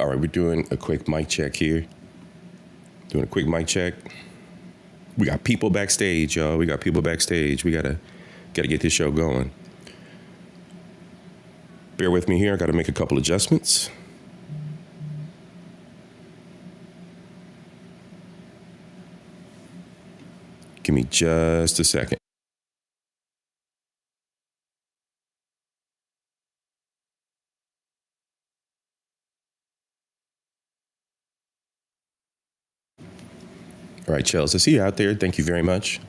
All right, we're doing a quick mic check here. Doing a quick mic check. We got people backstage, y'all. We got people backstage. We gotta get this show going. Bear with me here. I gotta make a couple adjustments. Give me just a second. All right, Chels, I see you out there. Thank you very much.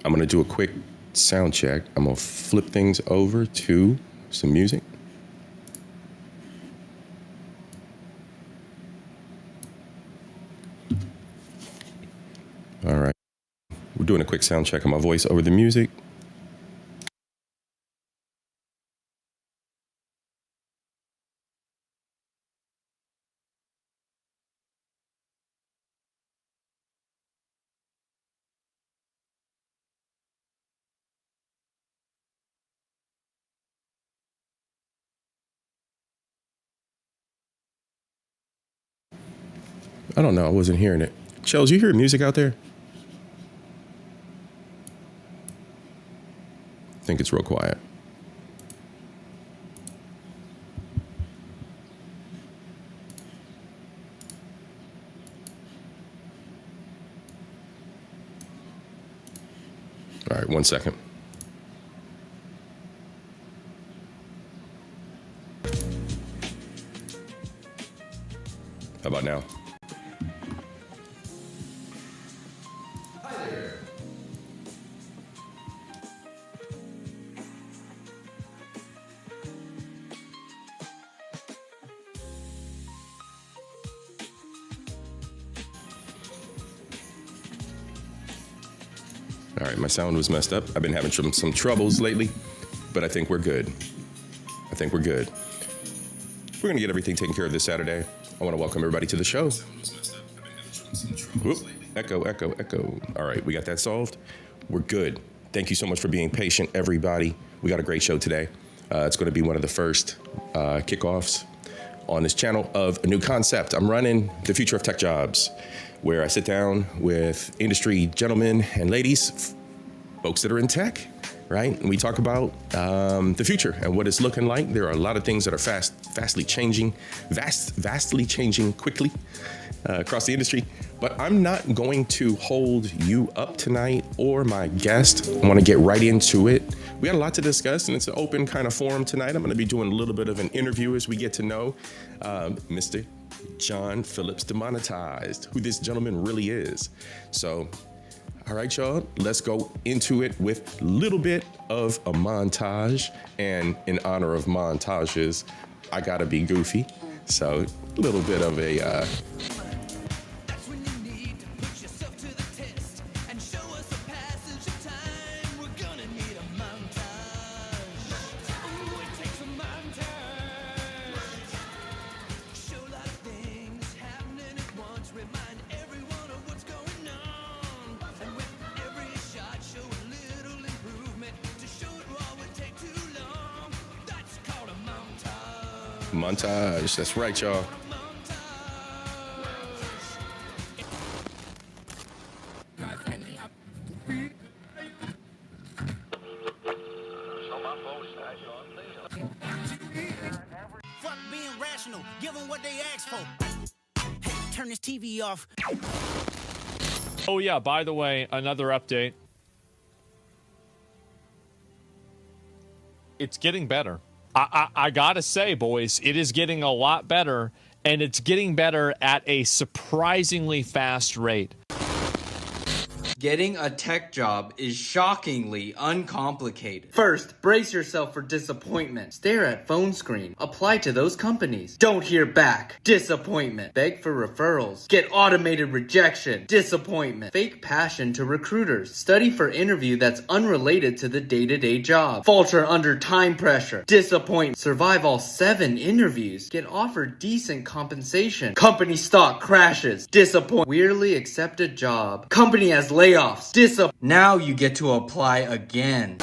I'm going to do a quick sound check. I'm going to flip things over to some music. All right. We're doing a quick sound check on my voice over the music. I don't know. I wasn't hearing it. Chels, you hear music out there? I think it's real quiet. All right, 1 second. How about now? All right, my sound was messed up. I've been having some troubles lately, but I think we're good. We're going to get everything taken care of this Saturday. I want to welcome everybody to the show. Whoop. Echo. All right, we got that solved. We're good. Thank you so much for being patient, everybody. We got a great show today. It's going to be one of the first kickoffs on this channel of a new concept. I'm running the Future of Tech Jobs, where I sit down with industry gentlemen and ladies, folks that are in tech, right? And we talk about the future and what it's looking like. There are a lot of things that are vastly changing quickly across the industry. But I'm not going to hold you up tonight or my guest. I want to get right into it. We got a lot to discuss, and it's an open kind of forum tonight. I'm going to be doing a little bit of an interview as we get to know Mr. John Phillips, Demonetized, who this gentleman really is. So, all right, y'all, let's go into it with a little bit of a montage. And in honor of montages, I gotta be goofy. So, a little bit of a montage. That's right, y'all. Fuck being rational. Give them what they ask for. Hey, turn this TV off. Oh yeah, by the way, another update. It's getting better. I gotta say, boys, it is getting a lot better, and it's getting better at a surprisingly fast rate. Getting a tech job is shockingly uncomplicated. First, brace yourself for disappointment. Stare at phone screen. Apply to those companies. Don't hear back. Disappointment. Beg for referrals. Get automated rejection. Disappointment. Fake passion to recruiters. Study for interview that's unrelated to the day-to-day job. Falter under time pressure. Disappointment. Survive all 7 interviews. Get offered decent compensation. Company stock crashes. Disappointment. Weirdly accept a job. Company has layoffs. Now you get to apply again.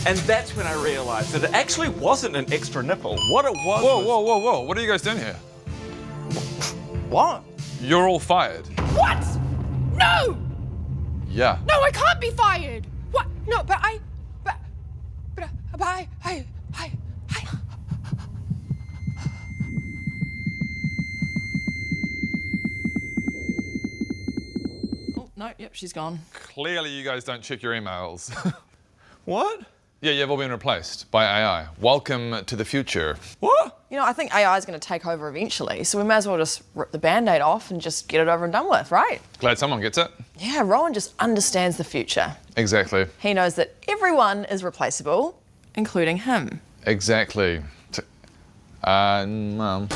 And that's when I realized that it actually wasn't an extra nipple. What it was Whoa. What are you guys doing here? What? You're all fired. What? No! Yeah. No, I can't be fired! What? No, but I... Oh, no, yep, she's gone. Clearly you guys don't check your emails. What? Yeah, you've all been replaced by AI. Welcome to the future. What? You know, I think AI is going to take over eventually, so we may as well just rip the Band-Aid off and just get it over and done with, right? Glad someone gets it. Yeah, Rowan just understands the future. Exactly. He knows that everyone is replaceable, including him. Exactly. Mum.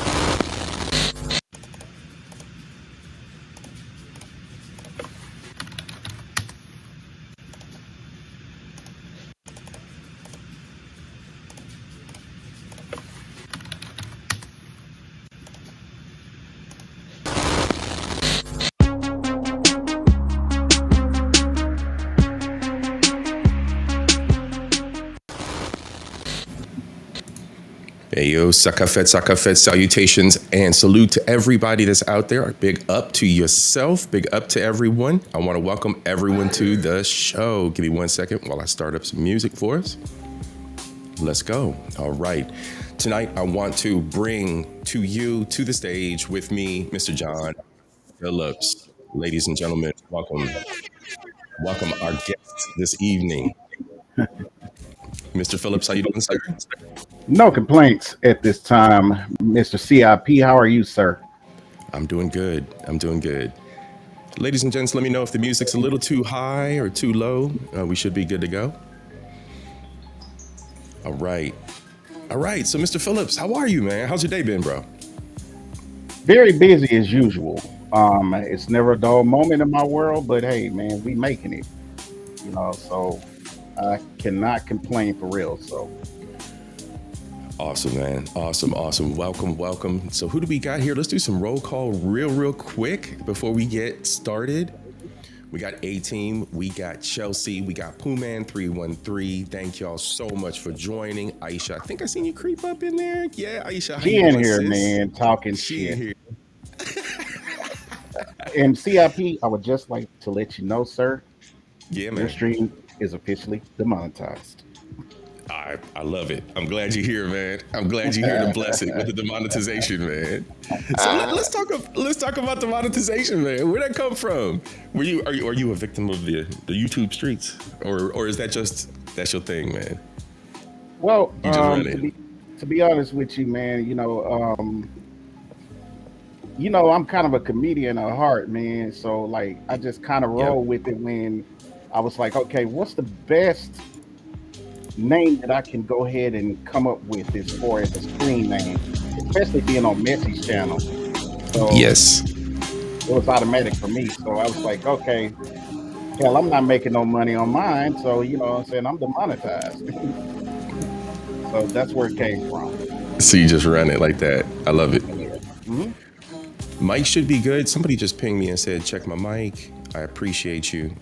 Hey yo, sakafet, salutations and salute to everybody that's out there. Big up to yourself, big up to everyone. I want to welcome everyone to the show. Give me 1 second while I start up some music for us. Let's go. All right. Tonight, I want to bring to you, to the stage with me, Mr. John Phillips. Ladies and gentlemen, welcome our guest this evening. Mr. Phillips, how you doing, sir? No complaints at this time, Mr. C.I.P. How are you, sir? I'm doing good. Ladies and gents, let me know if the music's a little too high or too low. We should be good to go. All right. So, Mr. Phillips, how are you, man? How's your day been, bro? Very busy as usual. It's never a dull moment in my world, but hey, man, we making it. You know, so I cannot complain for real. So. Awesome, man. Awesome. Welcome. So who do we got here? Let's do some roll call real quick before we get started. We got A-Team, we got Chelsea, we got Poohman 313. Thank y'all so much for joining. Aisha, I think I seen you creep up in there. Yeah, Aisha. She in here, man, talking shit. Here. And CIP, I would just like to let you know, sir. Yeah, man. Your stream is officially demonetized. I love it. I'm glad you're here, man. I'm glad you're here to bless it with the demonetization, man. So let's talk about the monetization, man. Where'd that come from? Are you a victim of the YouTube streets, or is that's your thing, man? Well, you just run it. To be honest with you, man, I'm kind of a comedian at heart, man. So like, I just kind of roll with it when I was like, okay, what's the best name that I can go ahead and come up with as far as a screen name, especially being on Messy's channel. So yes, it was automatic for me. So I was like, okay, hell, I'm not making no money on mine. So, you know what I'm saying? I'm demonetized. So that's where it came from. So you just run it like that. I love it. Mm-hmm. Mic should be good. Somebody just pinged me and said, check my mic. I appreciate you.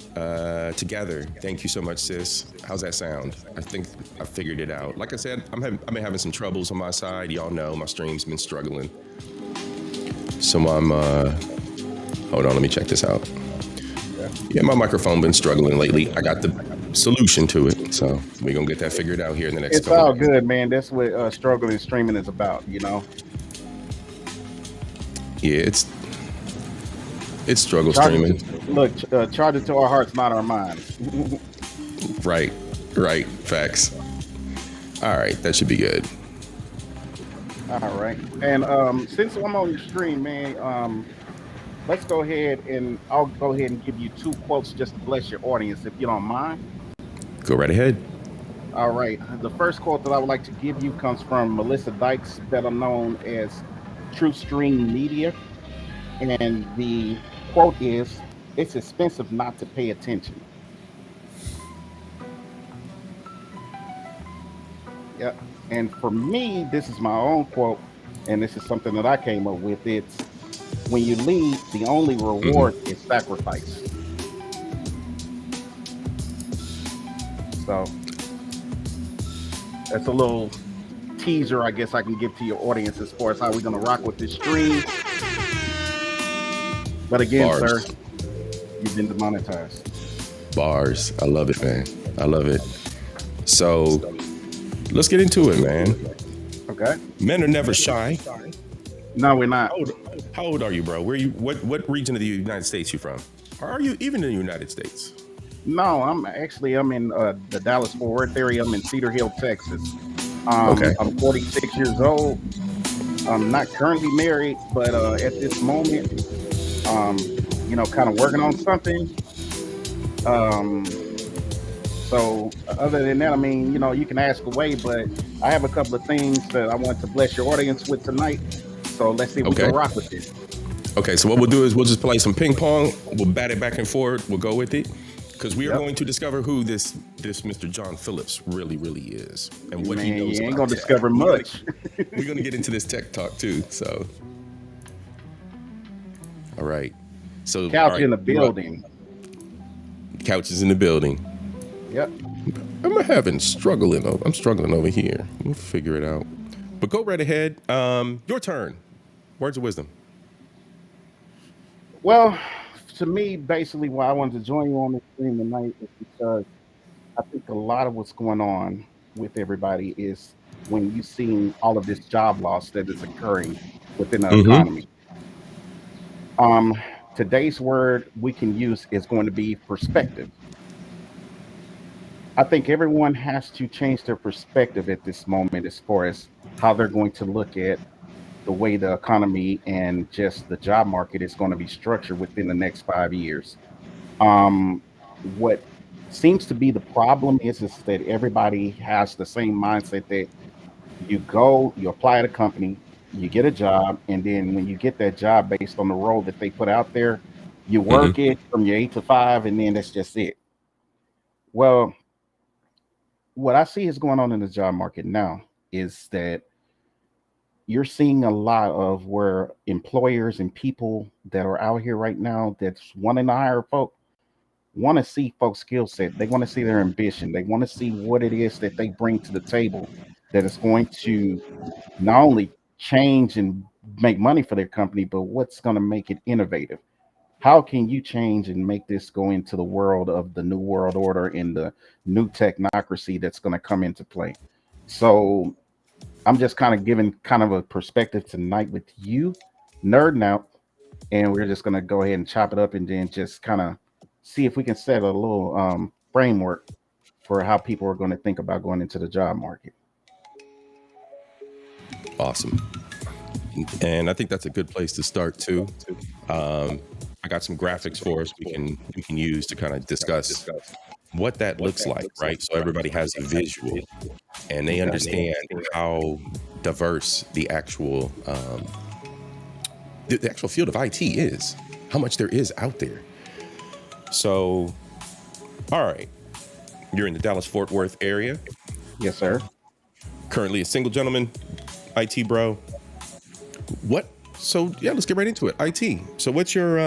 Together, thank you so much, sis. How's that sound? I think I figured it out. Like I said, I've been having some troubles on my side. Y'all know my stream's been struggling. So I'm, hold on, let me check this out. Yeah, my microphone been struggling lately. I got the solution to it. So we're gonna get that figured out here in the next couple. It's all good, man. That's what struggling streaming is about, you know? Yeah, it's struggle streaming. Look, charge it to our hearts, not our minds. Right. Facts. All right, that should be good. All right. And since I'm on your stream, man, let's go ahead and I'll go ahead and give you 2 quotes just to bless your audience, if you don't mind. Go right ahead. All right. The first quote that I would like to give you comes from Melissa Dykes, better known as True Stream Media. And the quote is, "It's expensive not to pay attention." Yeah. And for me, this is my own quote, and this is something that I came up with. It's, when you lead, the only reward is sacrifice. So that's a little teaser, I guess I can give to your audience as far as how we're going to rock with this stream. But again, sir, Bars. you've been demonetized. Bars. I love it, man. I love it. So let's get into it, man. Okay. Men are never shy. No, we're not. How old are you, bro? Where you? What region of the United States you from? Or are you even in the United States? No, I'm in the Dallas-Fort Worth area. I'm in Cedar Hill, Texas. Okay. I'm 46 years old. I'm not currently married, but at this moment, kind of working on something. So other than that, I mean, you can ask away, but I have a couple of things that I want to bless your audience with tonight. So let's see if we can rock with it. Okay, so what we'll do is we'll just play some ping pong. We'll bat it back and forth. We'll go with it. Because we are going to discover who this Mr. John Phillips really is, and what he knows. You ain't gonna discover much. We're gonna get into this tech talk too. So, all right. So Couch in the building. Couch is in the building. Yep. I'm struggling over here. We'll figure it out. But go right ahead. Your turn. Words of wisdom. Well, to me, basically, why I wanted to join you on the stream tonight is because I think a lot of what's going on with everybody is when you've seen all of this job loss that is occurring within the economy. Today's word we can use is going to be perspective. I think everyone has to change their perspective at this moment as far as how they're going to look at the way the economy and just the job market is going to be structured within the next 5 years. What seems to be the problem is that everybody has the same mindset that you apply at a company, you get a job, and then when you get that job based on the role that they put out there, you work it from your 8 to 5, and then that's just it. Well, what I see is going on in the job market now is that you're seeing a lot of where employers and people that are out here right now that's wanting to hire folk want to see folks' skill set. They want to see their ambition. They want to see what it is that they bring to the table that is going to not only change and make money for their company, but what's going to make it innovative. How can you change and make this go into the world of the new world order and the new technocracy that's going to come into play? So I'm just kind of giving kind of a perspective tonight with you, nerding out, and we're just going to go ahead and chop it up and then just kind of see if we can set a little framework for how people are going to think about going into the job market. Awesome. And I think that's a good place to start too. I got some graphics for us we can use to kind of discuss what that looks like, right? So everybody has a visual and they understand how diverse the actual field of IT is, how much there is out there. So, all right, you're in the Dallas-Fort Worth area. Yes, sir. Currently a single gentleman, IT bro. What? So yeah, let's get right into it. IT. So what's your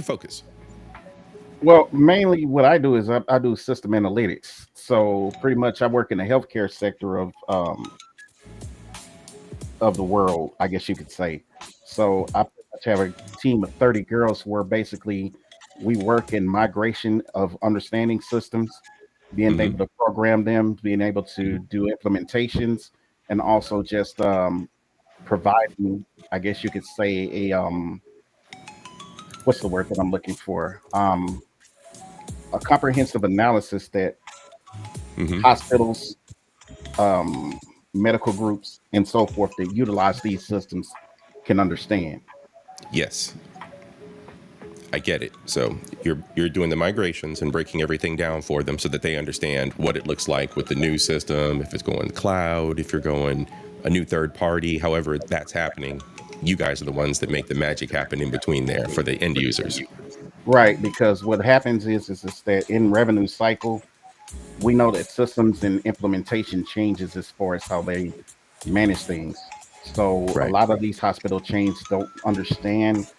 focus? Well, mainly what I do is I do system analytics. So pretty much I work in the healthcare sector of the world, I guess you could say. So I have a team of 30 girls where basically we work in migration of understanding systems, being able to program them, being able to do implementations, and also just providing, I guess you could say, a what's the word that I'm looking for? A comprehensive analysis that hospitals, medical groups, and so forth that utilize these systems can understand. Yes, I get it. So you're doing the migrations and breaking everything down for them so that they understand what it looks like with the new system, if it's going cloud, if you're going a new third party, however that's happening. You guys are the ones that make the magic happen in between there for the end users. Right, because what happens is that in revenue cycle, we know that systems and implementation changes as far as how they manage things. So a lot of these hospital chains don't understand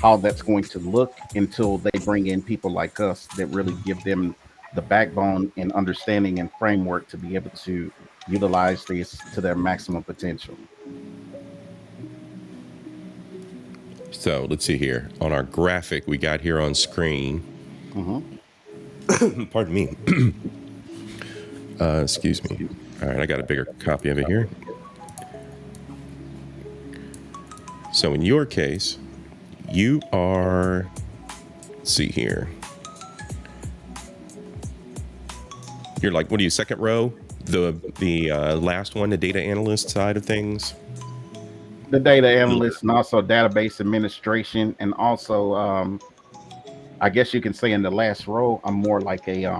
how that's going to look until they bring in people like us that really give them the backbone and understanding and framework to be able to utilize these to their maximum potential. So let's see here. On our graphic we got here on screen. Pardon me. Excuse me. All right, I got a bigger copy of it here. So in your case, you are, let's see here. You're like, what are you, second row? The last one, the data analyst side of things? The data analyst and also database administration. And also, I guess you can say in the last row, I'm more like a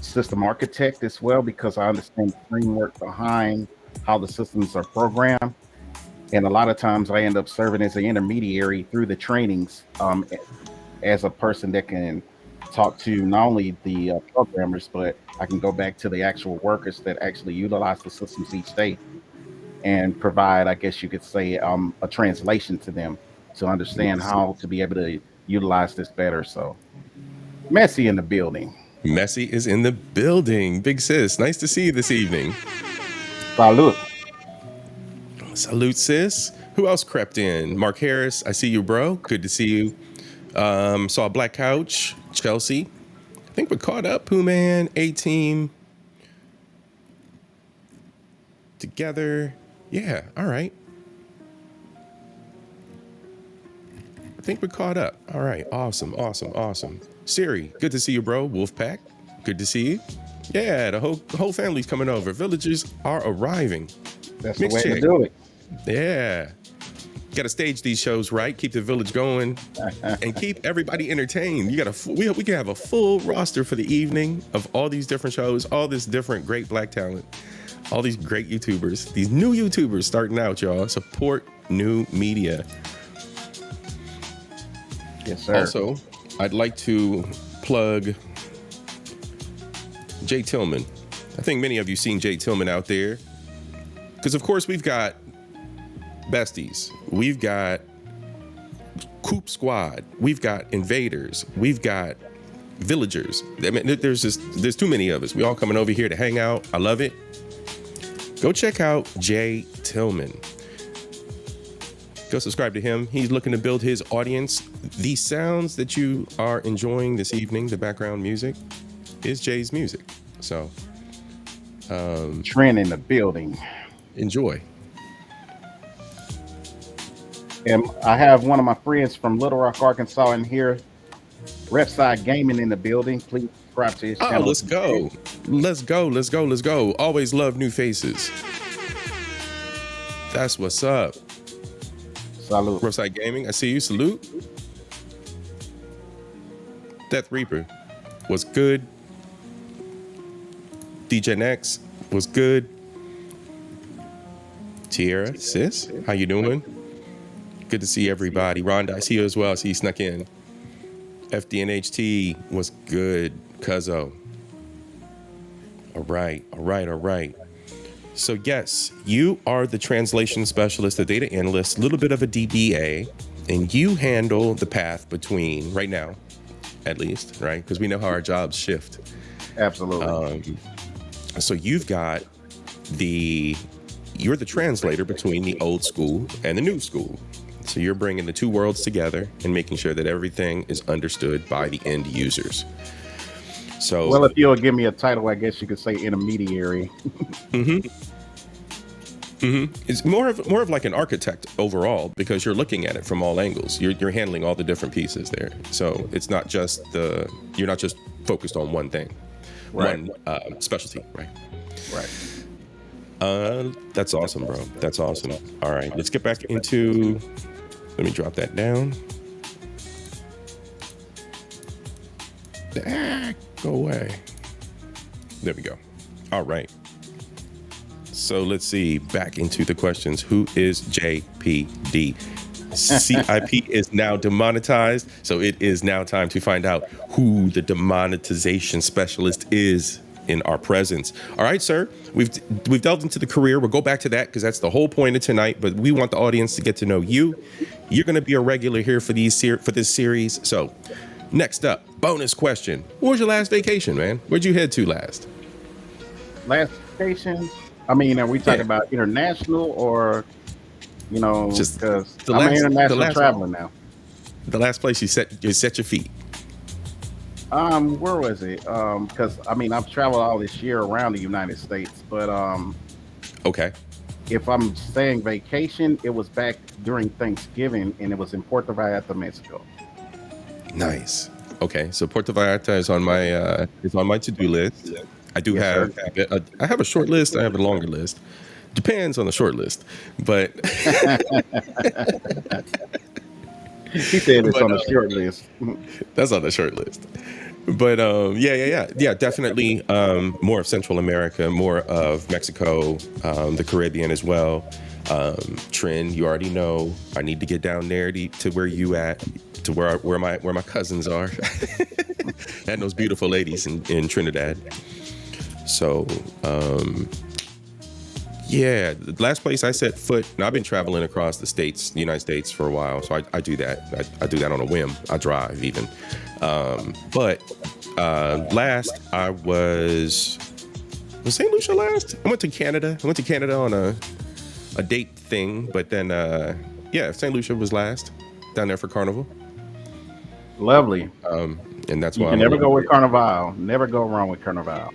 system architect as well, because I understand the framework behind how the systems are programmed. And a lot of times I end up serving as an intermediary through the trainings as a person that can talk to not only the programmers, but I can go back to the actual workers that actually utilize the systems each day and provide, I guess you could say, a translation to them to understand how to be able to utilize this better. So Messy in the building. Messy is in the building. Big sis, nice to see you this evening. Salute. Salute, sis. Who else crept in? Mark Harris, I see you, bro. Good to see you. Saw Black Couch, Chelsea. I think we're caught up. Pooh Man, A-Team. Together. Yeah, all right. I think we're caught up. All right, awesome. Siri, good to see you, bro. Wolfpack, good to see you. Yeah, the whole family's coming over. Villagers are arriving. That's the way to do it. Yeah. Got to stage these shows right, keep the village going, and keep everybody entertained. We can have a full roster for the evening of all these different shows, all this different great black talent, all these great YouTubers, these new YouTubers starting out, y'all. Support new media. Yes, sir. Also, I'd like to plug Jay Tillman. I think many of you seen Jay Tillman out there, because of course we've got besties, we've got Coop Squad, we've got invaders, we've got villagers. I mean, there's too many of us. We all coming over here to hang out. I love it. Go check out Jay Tillman. Go subscribe to him. He's looking to build his audience. The sounds that you are enjoying this evening, the background music, is Jay's music. So, trend in the building. Enjoy. And I have one of my friends from Little Rock, Arkansas in here. Repside Gaming in the building. Please subscribe to his channel. Let's go. Always love new faces. That's what's up. Salute. Repside Gaming, I see you. Salute. Death Reaper was good. DJ Nex was good. Tierra, sis, how you doing? Good to see everybody. Rhonda, I see you as well. I see you snuck in. FDNHT was good. Cuzzo. All right. So yes, you are the translation specialist, the data analyst, a little bit of a DBA, and you handle the path between, right now, at least, right? Because we know how our jobs shift. Absolutely. So you're the translator between the old school and the new school. So you're bringing the two worlds together and making sure that everything is understood by the end users. So, well, if you'll give me a title, I guess you could say intermediary. It's more of like an architect overall, because you're looking at it from all angles. You're handling all the different pieces there. So it's not just you're not just focused on one thing, right. One specialty, right? Right. That's awesome, bro. That's awesome. All right, let's get back into. Let me drop that down. Go away. There we go. All right. So let's see. Back into the questions. Who is JPD? C.I.P. is now demonetized, so it is now time to find out who the demonetization specialist is in our presence. All right, sir. We've delved into the career. We'll go back to that because that's the whole point of tonight. But we want the audience to get to know you. You're going to be a regular here for this series. So, next up, bonus question: what was your last vacation, man? Where'd you head to last? Last vacation? I mean, are we talking about international or? You know, Just because the I'm an last- the international last traveler now. The last place you set your feet. Where was it? Because I mean, I've traveled all this year around the United States, but Okay. if I'm saying vacation, it was back during Thanksgiving, and it was in Puerto Vallarta, Mexico. Nice. Okay, so Puerto Vallarta is on my to-do list. I do Yes, have sir. I have a short list. I have a longer list. Depends on the short list, but He said it's but on the short list. that's on the short list. But yeah, definitely more of Central America, more of Mexico, the Caribbean as well. Trin, you already know I need to get down there to where you at, to where my cousins are, and those beautiful ladies in Trinidad. So yeah, the last place I set foot. Now I've been traveling across the United States for a while, so I do that. I do that on a whim. I drive even. But last I was St. Lucia last? I went to Canada. On a date thing, but then yeah, St. Lucia was last down there for Carnival. Lovely. And that's You why can never go with Carnival. Never go wrong with Carnival.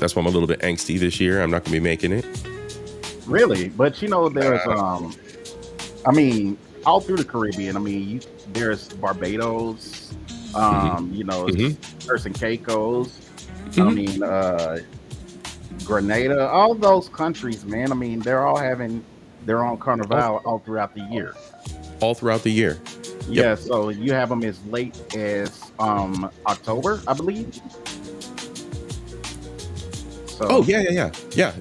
that's why I'm a little bit angsty this year. I'm not gonna be making it. Really, but you know, there's I mean, all through the Caribbean. I mean, there's Barbados. You know, Turks and Caicos. I mean, Grenada. All those countries, man. I mean, they're all having their own Carnival all throughout the year. All throughout the year. Yeah, so you have them as late as October, I believe. So, Oh yeah,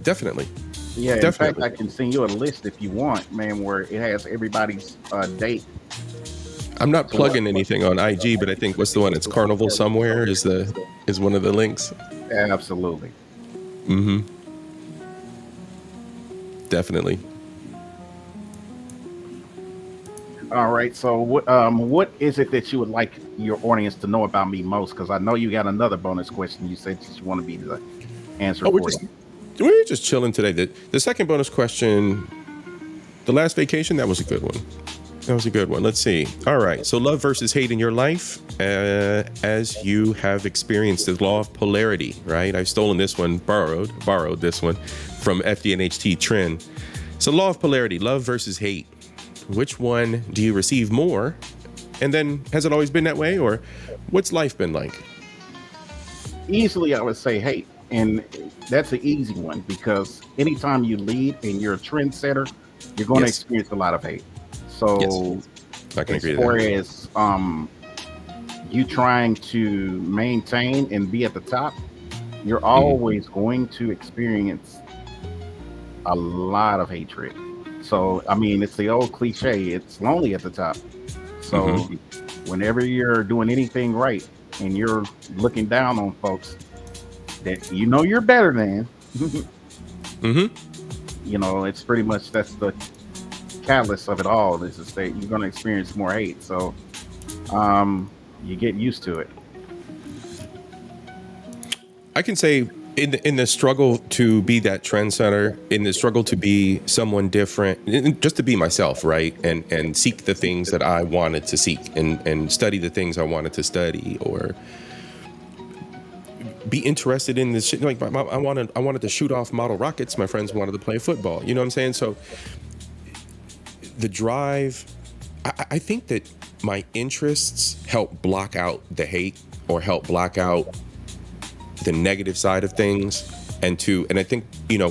definitely. yeah. In definitely. fact, I can send you a list if you want, man, where it has everybody's date. I'm not plugging anything on IG, but I think what's the one? It's Carnival Somewhere is one of the links. Absolutely. Definitely. All right. So, what is it that you would like your audience to know about me most? Because I know you got another bonus question. You said you want to be the answer for you. We're just chilling today. The second bonus question, the last vacation, that was a good one. Let's see. All right. So love versus hate in your life, as you have experienced the law of polarity, right? I've stolen this one, borrowed this one from FDNHT Trend. So law of polarity, love versus hate. Which one do you receive more? And then has it always been that way, or what's life been like? Easily, I would say hate. And that's an easy one because anytime you lead and you're a trendsetter, you're going to experience a lot of hate. So I can agree as with far that. as you trying to maintain and be at the top, you're always going to experience a lot of hatred. So, I mean, it's the old cliche, it's lonely at the top. So whenever you're doing anything right and you're looking down on folks that you know you're better than, you know, it's pretty much, that's the catalyst of it all, is that you're going to experience more hate. So you get used to it. I can say in the struggle to be that trendsetter, in the struggle to be someone different, just to be myself, right? And seek the things that I wanted to seek and study the things I wanted to study, or be interested in this shit. Like I wanted to shoot off model rockets. My friends wanted to play football. You know what I'm saying? So the drive, I think that my interests help block out the hate, or help block out the negative side of things. And I think, you know,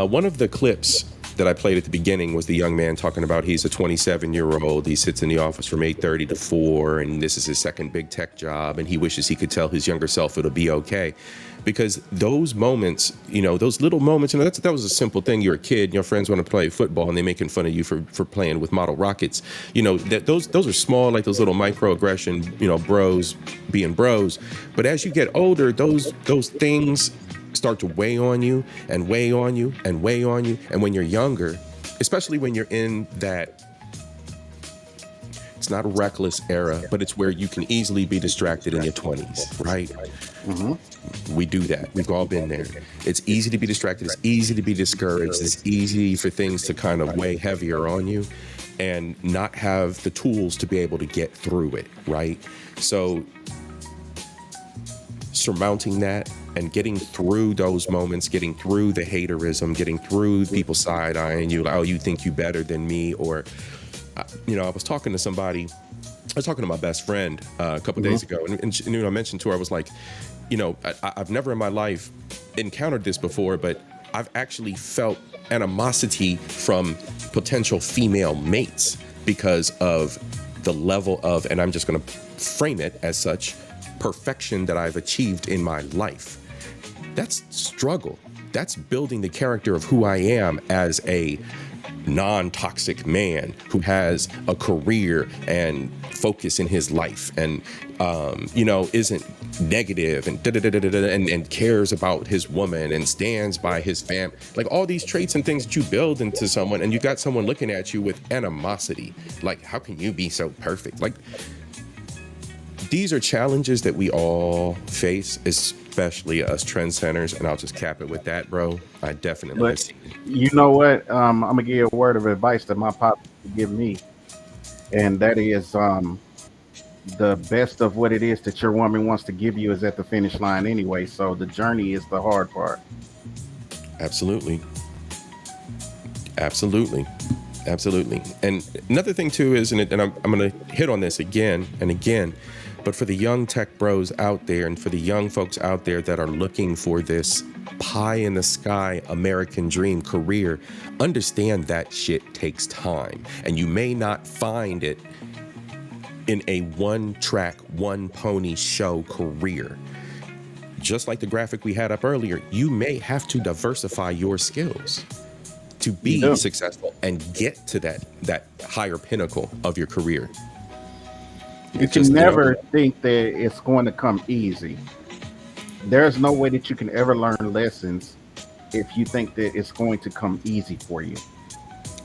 one of the clips that I played at the beginning was the young man talking about he's a 27-year-old. He sits in the office from 8:30 to 4, and this is his second big tech job, and he wishes he could tell his younger self it'll be okay. Because those moments, you know, those little moments, you know, that was a simple thing. You're a kid, your friends want to play football, and they're making fun of you for playing with model rockets. You know, those are small, like those little microaggression, you know, bros being bros. But as you get older, those things start to weigh on you and weigh on you and weigh on you. And when you're younger, especially when you're in that, it's not a reckless era, but it's where you can easily be distracted in your 20s, right? We do that. We've all been there. It's easy to be distracted. It's easy to be discouraged. It's easy for things to kind of weigh heavier on you and not have the tools to be able to get through it, right? So surmounting that and getting through those moments, getting through the haterism, getting through people side-eyeing you, like, oh, you think you better than me, or, I was talking to my best friend a couple days ago, and I mentioned to her, I was like, I've never in my life encountered this before, but I've actually felt animosity from potential female mates because of the level of, and I'm just going to frame it as such, perfection that I've achieved in my life. That's struggle. That's building the character of who I am as a non-toxic man who has a career and focus in his life and isn't negative and cares about his woman and stands by his fam. Like all these traits and things that you build into someone, and you got someone looking at you with animosity. Like, how can you be so perfect? Like, these are challenges that we all face, especially us trend centers, and I'll just cap it with that, bro. I definitely have seen it. You know what? I'm gonna give you a word of advice that my pop give me, and that is the best of what it is that your woman wants to give you is at the finish line anyway. So the journey is the hard part. Absolutely. And another thing too is, and I'm gonna hit on this again and again, but for the young tech bros out there and for the young folks out there that are looking for this pie in the sky American dream career, understand that shit takes time, and you may not find it in a one track, one pony show career. Just like the graphic we had up earlier, you may have to diversify your skills to be successful and get to that higher pinnacle of your career. You can never think that it's going to come easy. There's no way that you can ever learn lessons if you think that it's going to come easy for you.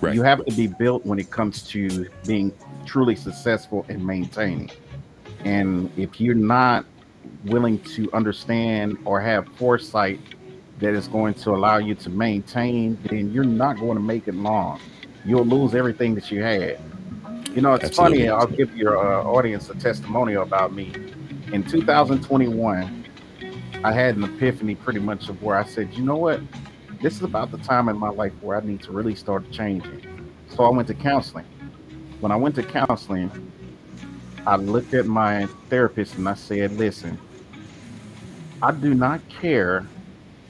Right. You have to be built when it comes to being truly successful and maintaining. And if you're not willing to understand or have foresight that is going to allow you to maintain, then you're not going to make it long. You'll lose everything that you had. It's Absolutely. Funny. I'll give your audience a testimonial about me. In 2021, I had an epiphany pretty much of where I said, you know what? This is about the time in my life where I need to really start changing. So I went to counseling. When I went to counseling, I looked at my therapist and I said, listen, I do not care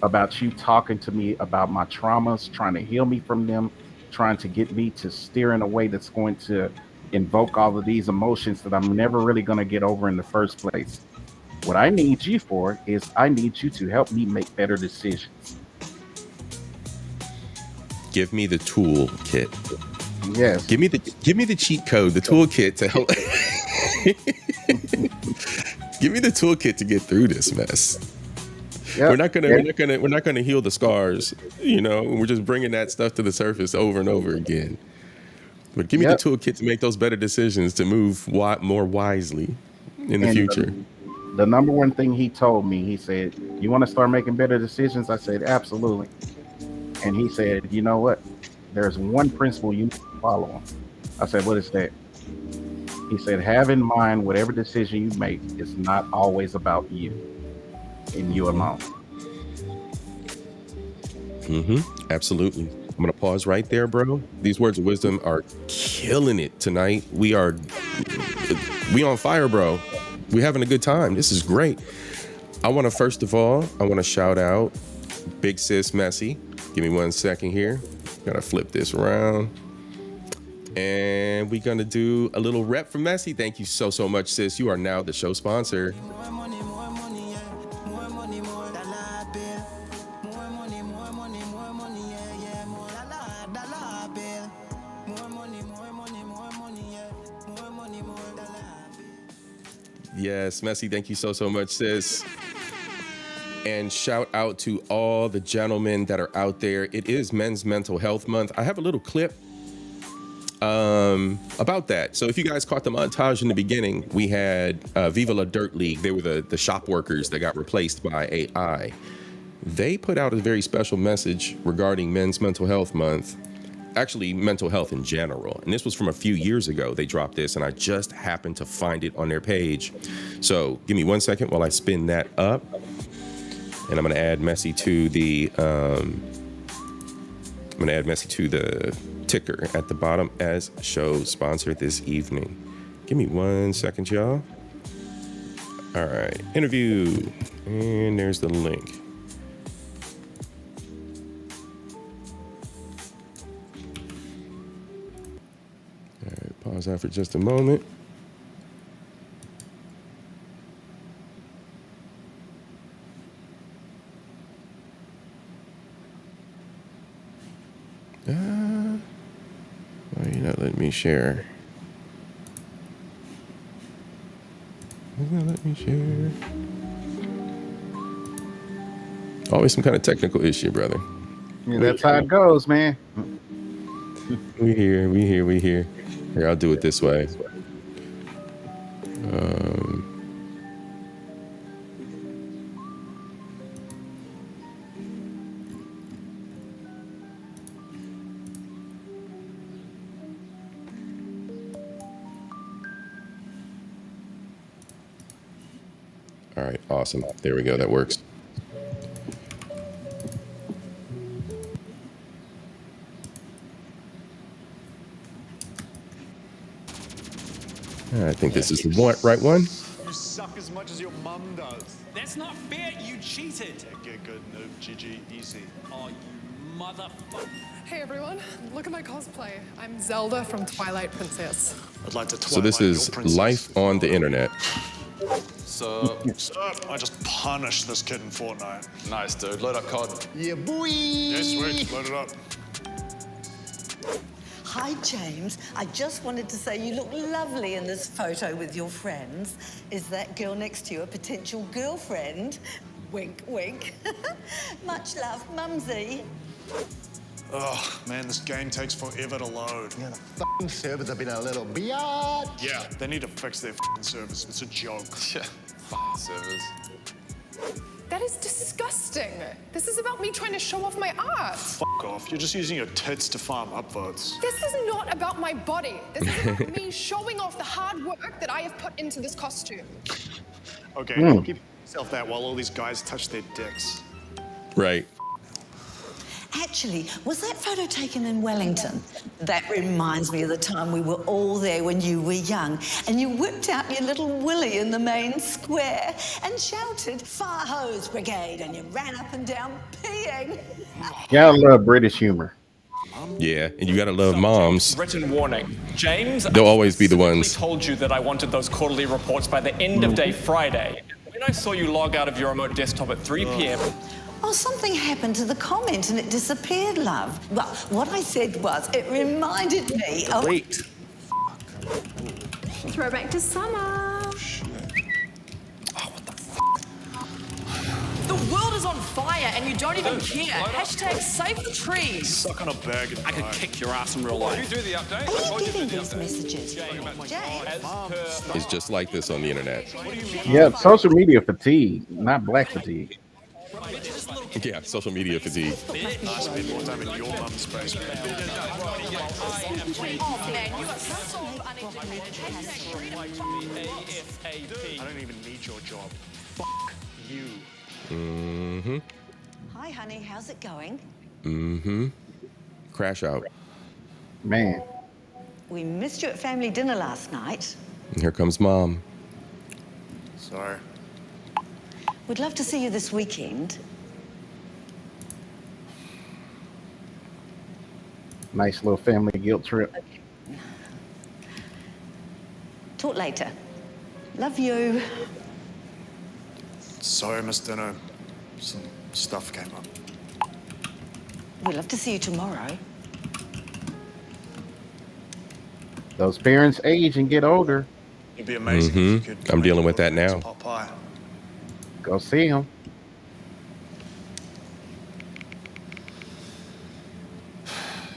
about you talking to me about my traumas, trying to heal me from them, trying to get me to steer in a way that's going to invoke all of these emotions that I'm never really going to get over in the first place. What I need you for is I need you to help me make better decisions. Give me the toolkit. Yes. Give me the cheat code, the toolkit to help. Give me the toolkit to get through this mess. Yep. We're not gonna heal the scars. We're just bringing that stuff to the surface over and over again. But give me the toolkit to make those better decisions, to move more wisely in the future. The number one thing he told me, he said, you want to start making better decisions? I said, absolutely. And he said, you know what? There's one principle you need to follow. I said, what is that? He said, have in mind whatever decision you make is not always about you and you alone. Absolutely. I'm going to pause right there, bro. These words of wisdom are killing it tonight. We on fire, bro. We're having a good time. This is great. I want to shout out Big Sis Messy. Give me 1 second here. Gotta flip this around. And we're gonna do a little rep for Messy. Thank you so much, sis. You are now the show sponsor. Yes, Messy, thank you so much, sis. And shout out to all the gentlemen that are out there. It is Men's Mental Health Month. I have a little clip About that. So if you guys caught the montage in the beginning, we had Viva La Dirt League. They were the shop workers that got replaced by AI. They put out a very special message regarding Men's Mental Health Month, actually mental health in general. And this was from a few years ago. They dropped this, and I just happened to find it on their page. So give me 1 second while I spin that up, and I'm going to add Messi to the ticker at the bottom as show sponsor this evening. Give me 1 second, y'all. All right, interview, and there's the link. All right, pause that for just a moment. Why are you not letting me share? Why not let me share? Always some kind of technical issue, brother. Yeah, that's how it goes, man. We here. Here, I'll do it this way. All right, awesome. There we go. That works. I think this is the right one. You suck as much as your mum does. That's not fair. You cheated. Get good, noob. GG, easy. Oh, you motherfucker. Hey everyone, look at my cosplay. I'm Zelda from Twilight Princess. I'd like to So this is life on the internet. So, I just punished this kid in Fortnite. Nice, dude. Load up COD. Yeah, boy. Yes, sweet. Load it up. Hi, James. I just wanted to say you look lovely in this photo with your friends. Is that girl next to you a potential girlfriend? Wink, wink. Much love, Mumsy. Oh, man, this game takes forever to load. Yeah, the f***ing servers have been a little biatch. Yeah, they need to fix their f***ing servers. It's a joke. Yeah, f***ing servers. That is disgusting. This is about me trying to show off my art. F*** off. You're just using your tits to farm upvotes. This is not about my body. This is about me showing off the hard work that I have put into this costume. Okay, keep yourself that while all these guys touch their dicks. Right. Actually, was that photo taken in Wellington? That reminds me of the time we were all there when you were young and you whipped out your little willy in the main square and shouted, "Fire Hose Brigade," and you ran up and down peeing. Yeah, I love British humor. Yeah, and you gotta love moms. Written warning. James, They'll always be the ones. I told you that I wanted those quarterly reports by the end of day Friday. When I saw you log out of your remote desktop at 3 p.m. Oh, something happened to the comment and it disappeared, love. Well, what I said was, it reminded me of... Wait. Throwback to summer. The world is on fire and you don't even care. Hashtag save the trees. Suck on a bag and I could kick your ass in real life. You do the update. Are you getting these messages? It's just like this on the internet. Yeah, social media fatigue, not black fatigue. Yeah, social media fatigue. nice spend more time in your mum's basement. Oh man, you are so I don't even need your job. Fuck you. Mm-hmm. Hi, honey, how's it going? Mm-hmm. Crash out. Man. We missed you at family dinner last night. And here comes mom. Sorry. We'd love to see you this weekend. Nice little family guilt trip. Okay. Talk later. Love you. Sorry, Miss Dinner. Some stuff came up. We'd love to see you tomorrow. Those parents age and get older. It'd be amazing if you could. I'm dealing with that now. Pot pie. Go see them.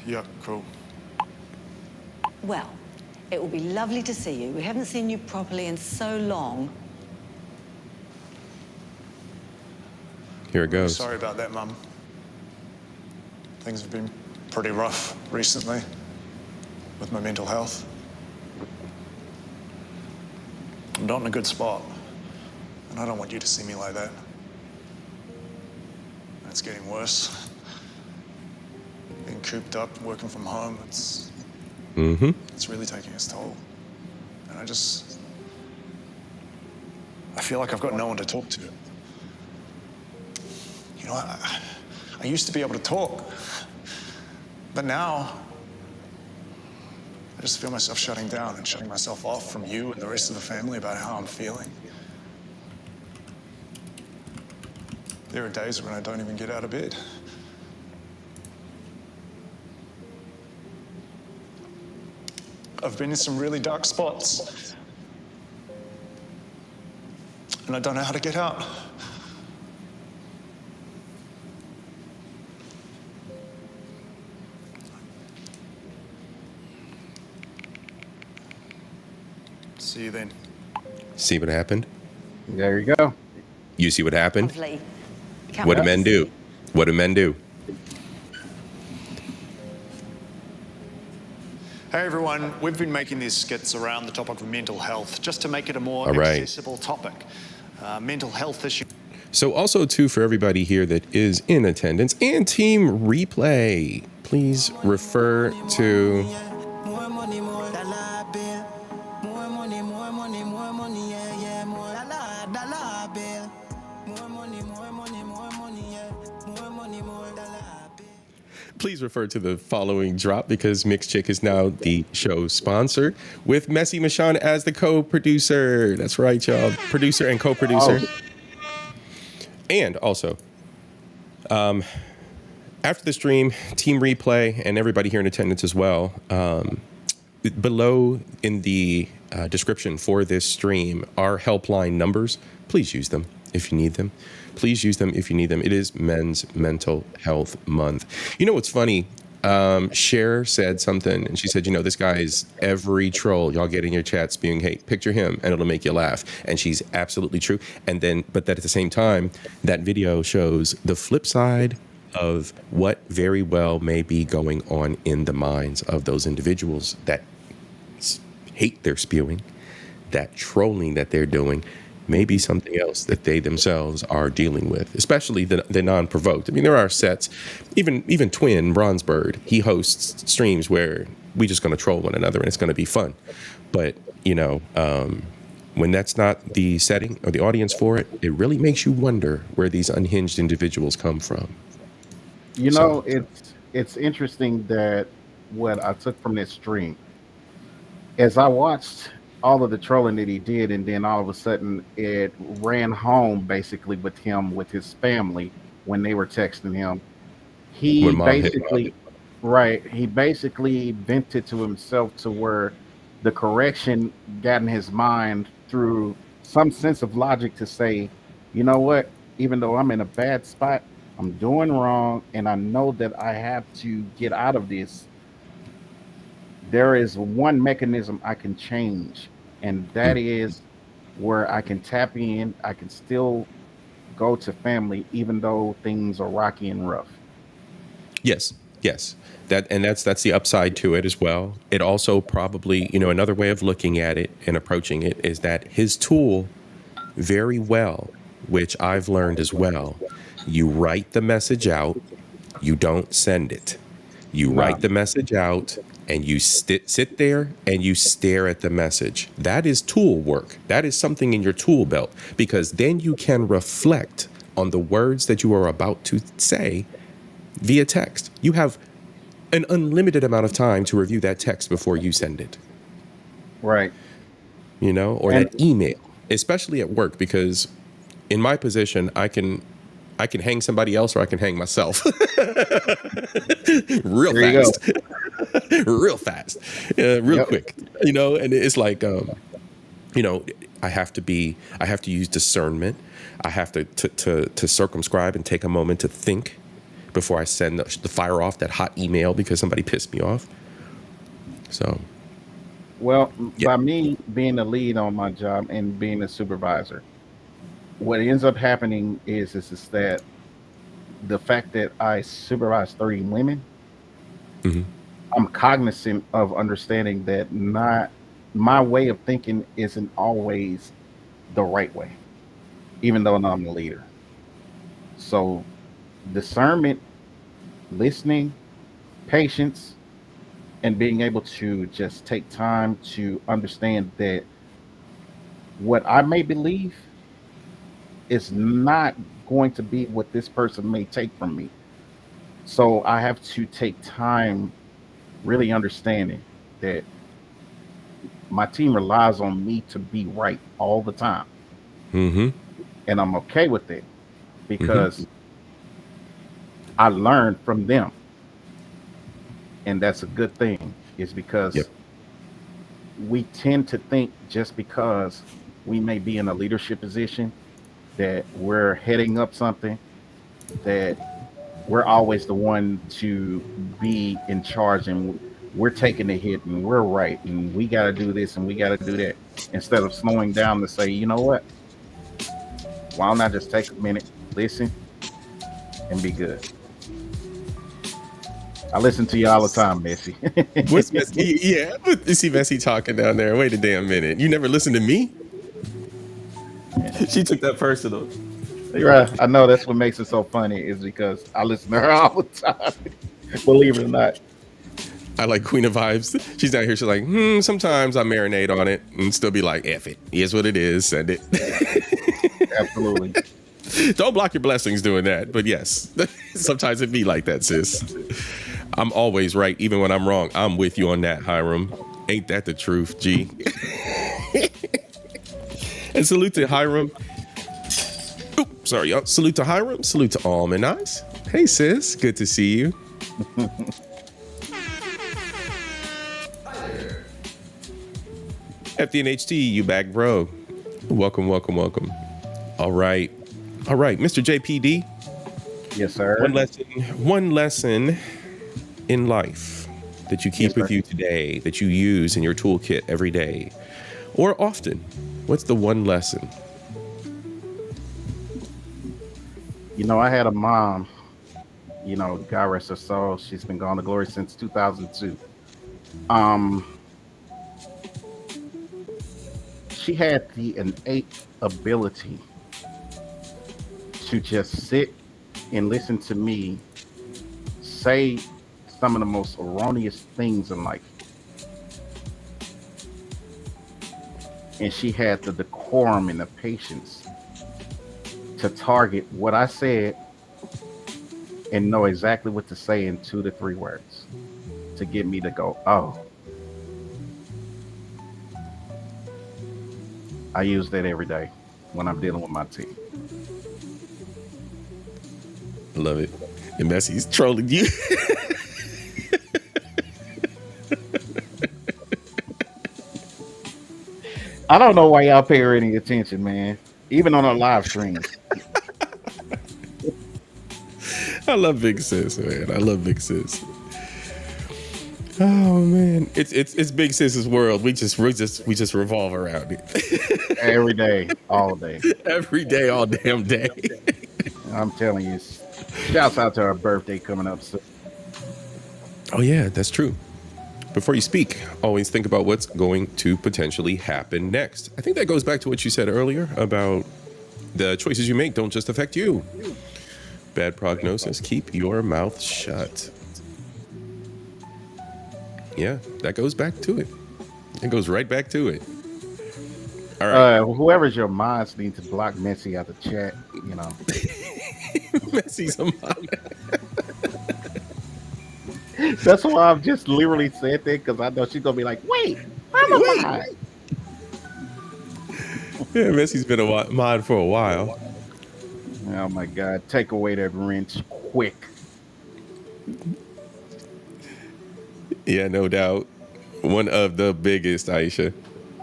Yeah, cool. Well, it will be lovely to see you. We haven't seen you properly in so long. Here it goes. Sorry about that, Mum. Things have been pretty rough recently with my mental health. I'm not in a good spot, and I don't want you to see me like that. And it's getting worse. Being cooped up, working from home, it's really taking its toll. And I feel like I've got no one to talk to. You know, I used to be able to talk, but now I just feel myself shutting down and shutting myself off from you and the rest of the family about how I'm feeling. There are days when I don't even get out of bed. I've been in some really dark spots, and I don't know how to get out. See you then. See what happened? There you go. You see what happened? Lovely. What do men do? What do men do? Hey everyone, we've been making these skits around the topic of mental health just to make it a more All right. accessible topic. Mental health issues. So also too, for everybody here that is in attendance and team replay, please refer to More money, more dollar bill. More money, yeah, yeah, more dollar bill. More money, yeah. More money, more dollar bill. please refer to the following drop because Mixed Chick is now the show sponsor with Messy Michonne as the co-producer. That's right, y'all. Producer and co-producer. Oh. And also, after the stream, team replay, and everybody here in attendance as well, below in the description for this stream are helpline numbers. Please use them if you need them. Please use them if you need them. It is Men's Mental Health Month. You know what's funny? Cher said something, and she said, you know, this guy is every troll y'all get in your chat spewing hate. Picture him, and it'll make you laugh. And she's absolutely true. And then, but that at the same time, that video shows the flip side of what very well may be going on in the minds of those individuals that hate they're spewing, that trolling that they're doing, may be something else that they themselves are dealing with, especially the non-provoked. I mean, there are sets, even Twin Bronzebird, he hosts streams where we just going to troll one another and it's going to be fun. But, you know, when that's not the setting or the audience for it, it really makes you wonder where these unhinged individuals come from. You know, it's interesting that what I took from this stream, as I watched all of the trolling that he did, and then all of a sudden it ran home basically with him, with his family, when they were texting him. He basically vented to himself to where the correction got in his mind through some sense of logic to say, you know what, even though I'm in a bad spot, I'm doing wrong, and I know that I have to get out of this. There is one mechanism I can change, and that is where I can tap in. I can still go to family, even though things are rocky and rough. Yes. That's the upside to it as well. It also probably, you know, another way of looking at it and approaching it is that his tool very well, which I've learned as well, you write the message out, you don't send it. You write the message out and you sit there and you stare at the message. That is tool work. That is something in your tool belt, because then you can reflect on the words that you are about to say via text. You have an unlimited amount of time to review that text before you send it. Right. You know, or that email, especially at work, because in my position, I can hang somebody else or I can hang myself real fast, real quick, you know, and it's like, you know, I have to use discernment. I have to circumscribe and take a moment to think before I send the fire off that hot email because somebody pissed me off. So Well, by me being the lead on my job and being a supervisor, what ends up happening is that the fact that I supervise 30 women, I'm cognizant of understanding that not my way of thinking isn't always the right way, even though I'm the leader. So discernment, listening, patience, and being able to just take time to understand that what I may believe is not going to be what this person may take from me. So I have to take time really understanding that my team relies on me to be right all the time. Mm-hmm. And I'm okay with it because I learned from them. And that's a good thing, is because we tend to think just because we may be in a leadership position that we're heading up something, that we're always the one to be in charge and we're taking the hit and we're right and we got to do this and we got to do that, instead of slowing down to say, you know what, why don't I just take a minute, listen, and be good. I listen to you all the time, Messi. What's Messi? Yeah, you see Messi talking down there. Wait a damn minute. You never listened to me? She took that personal. You're right. I know that's what makes it so funny, is because I listen to her all the time. Believe it or not. I like Queen of Vibes. She's down here. She's like, sometimes I marinate on it and still be like, F it. Here's what it is. Send it. Absolutely. Don't block your blessings doing that. But yes, sometimes it be like that, sis. I'm always right, even when I'm wrong. I'm with you on that, Hiram. Ain't that the truth, G? And salute to Hiram. Oops, sorry, y'all. Salute to Hiram. Salute to Almond Eyes. Hey, sis. Good to see you. FDNHT, you back, bro. Welcome, welcome, welcome. All right. All right, Mr. JPD. Yes, sir. One lesson in life that you keep with you today, that you use in your toolkit every day or often. What's the one lesson? You know, I had a mom, you know, God rest her soul. She's been gone to glory since 2002. She had the innate ability to just sit and listen to me say some of the most erroneous things in life. And she had the decorum and the patience to target what I said and know exactly what to say in 2 to 3 words to get me to go, oh. I use that every day when I'm dealing with my team. I love it. And Messi's trolling you. I don't know why y'all pay her any attention, man. Even on our live streams. I love Big Sis, man. I love Big Sis. Oh man, it's Big Sis's world. We just revolve around it. Every day, all day. Every day, all damn day. I'm telling you, shouts out to our birthday coming up soon. Oh yeah, that's true. Before you speak, always think about what's going to potentially happen next. I think that goes back to what you said earlier about the choices you make don't just affect you. Bad prognosis, keep your mouth shut. Yeah, that goes back to it. It goes right back to it. All right. Whoever's your mods need to block Messi out the chat, you know. Messi's a mod. That's why I've just literally said that, because I know she's going to be like, wait, I'm a mod. Yeah, Messi's been a mod for a while. Oh my God, take away that wrench quick. Yeah, no doubt. One of the biggest, Aisha.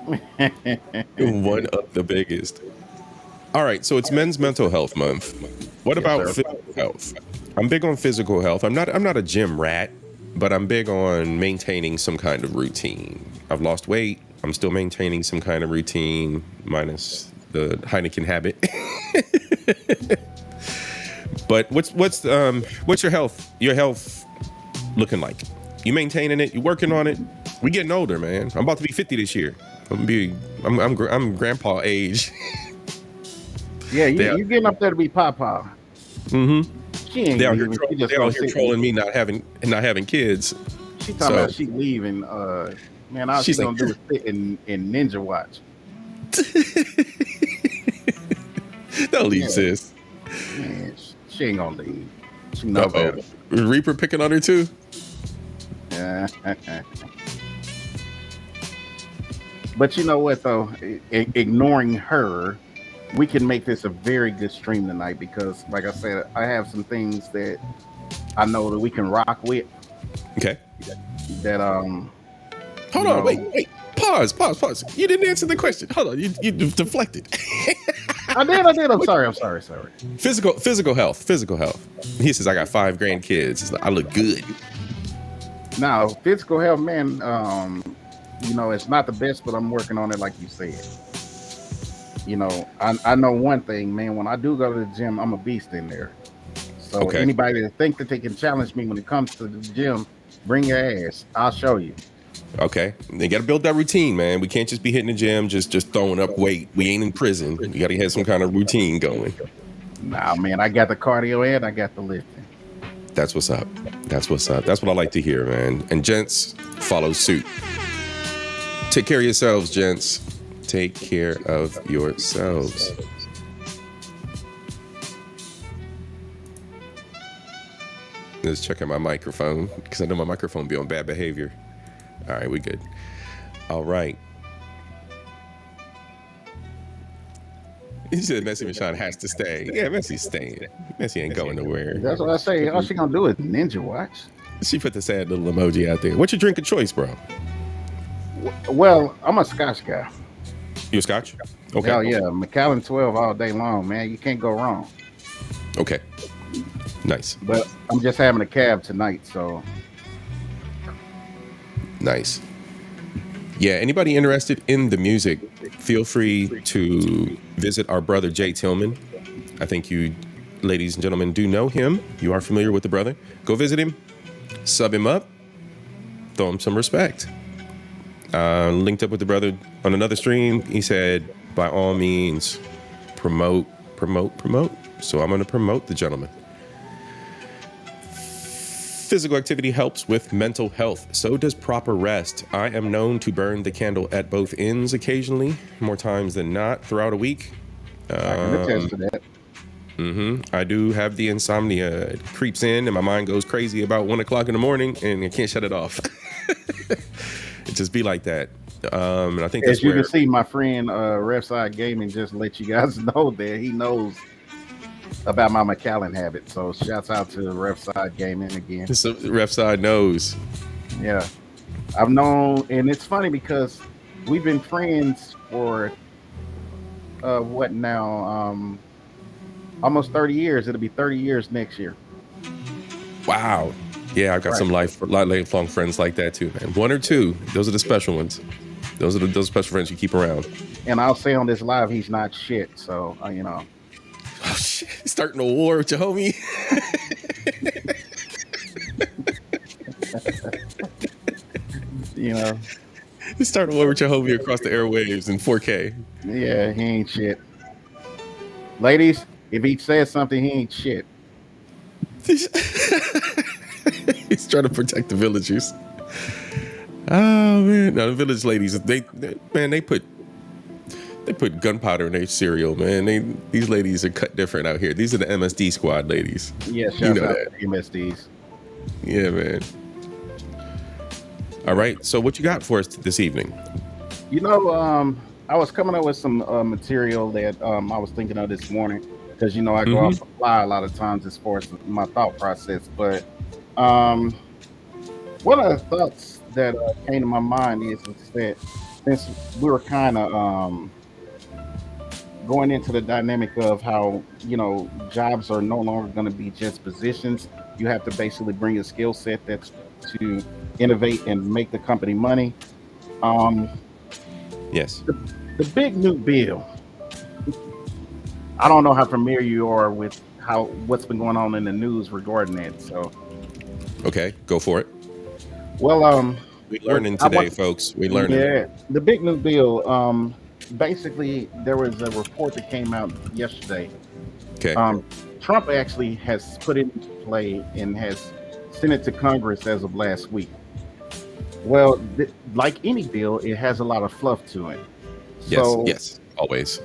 One of the biggest. All right, so it's Men's Mental Health Month. What about physical health? I'm big on physical health. I'm not a gym rat, but I'm big on maintaining some kind of routine. I've lost weight. I'm still maintaining some kind of routine, minus the Heineken habit. But what's your health looking like? You maintaining it? You working on it? We getting older, man. I'm about to be 50 this year. I'm grandpa age. Yeah, you getting up there to be Papa. Mm-hmm. She ain't They out leaving. here, trolling me not having kids. She talking about she leaving. Man, all she's gonna do is sit in Ninja Watch. Don't leave, sis. Man, she ain't gonna leave. She knows better. Reaper picking on her too. Yeah. But you know what though? Ignoring her, we can make this a very good stream tonight because, like I said, I have some things that I know that we can rock with. Okay. That Hold on, wait. Pause. You didn't answer the question. Hold on, you deflected. I did. I'm sorry. Physical health. He says I got 5 grandkids. I look good. Now, physical health, man. It's not the best, but I'm working on it, like you said. I know one thing, man. When I do go to the gym, I'm a beast in there. So anybody that think that they can challenge me when it comes to the gym, bring your ass. I'll show you. Okay, they got to build that routine, man. We can't just be hitting the gym, just throwing up weight. We ain't in prison. You got to have some kind of routine going. Nah, man, I got the cardio and I got the lifting. That's what's up. That's what I like to hear, man. And gents, follow suit. Take care of yourselves, gents. Take care of yourselves. Just checking my microphone because I know my microphone be on bad behavior. All right, we good. All right. He said Messi Michon has to stay. Yeah, Messi's staying. Messi ain't going nowhere. That's what I say. All she gonna do is Ninja Watch. She put the sad little emoji out there. What's your drink of choice, bro? Well, I'm a Scotch guy. You a Scotch? Okay. Hell yeah, Macallan 12 all day long, man. You can't go wrong. Okay. Nice. But I'm just having a cab tonight, so. Nice. Yeah, anybody interested in the music, feel free to visit our brother Jay Tillman. I think you, ladies and gentlemen, do know him. You are familiar with the brother. Go visit him, sub him up, throw him some respect. Linked up with the brother on another stream. He said, by all means, promote. So I'm going to promote the gentleman. Physical activity helps with mental health. So does proper rest. I am known to burn the candle at both ends occasionally, more times than not throughout a week. I can attest to that. I do have the insomnia. It creeps in and my mind goes crazy about 1 o'clock in the morning and I can't shut it off. It just be like that. And I think as you can see, my friend Refside Gaming just let you guys know that he knows about my Macallan habit. So shouts out to Refside Gaming again. So Refside knows. Yeah. I've known, and it's funny because we've been friends for what now? Almost 30 years. It'll be 30 years next year. Wow. Yeah, I've got some lifelong friends like that too, man. 1 or 2. Those are the special ones. Those are those special friends you keep around. And I'll say on this live, he's not shit. So, Oh, shit. Starting a war with your homie. Starting a war with your homie across the airwaves in 4K. Yeah, he ain't shit. Ladies, if he says something, he ain't shit. He's trying to protect the villagers. Oh man, no, the village ladies, they put gunpowder in their cereal, man. These ladies are cut different out here. These are the MSD squad ladies. Yeah, shout out to MSDs. Yeah, man. All right, so what you got for us this evening? I was coming up with some material that I was thinking of this morning because I go off the fly a lot of times as far as my thought process. But one of the thoughts that came to my mind is that since we were kind of going into the dynamic of how jobs are no longer going to be just positions, you have to basically bring a skill set that's to innovate and make the company money. Um, Yes. the big new bill. I don't know how familiar you are with what's been going on in the news regarding that. So, Okay, go for it. well, We what learning I today, want, folks. We learning. yeah, the big new bill. Basically, there was a report that came out yesterday. Okay. Trump actually has put it into play and has sent it to Congress as of last week. Well, like any bill, it has a lot of fluff to it. Yes. So Yes. Always.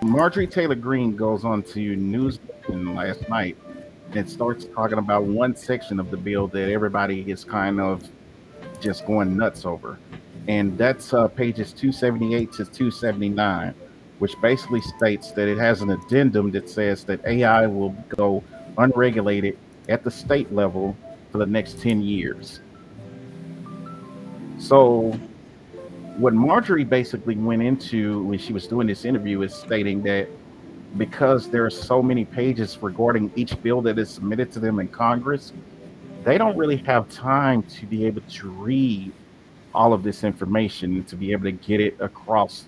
Marjorie Taylor Greene goes on to Newsmax last night and starts talking about one section of the bill that everybody is kind of just going nuts over. And that's pages 278 to 279, which basically states that it has an addendum that says that AI will go unregulated at the state level for the next 10 years. So, what Marjorie basically went into when she was doing this interview is stating that because there are so many pages regarding each bill that is submitted to them in Congress, they don't really have time to be able to read all of this information to be able to get it across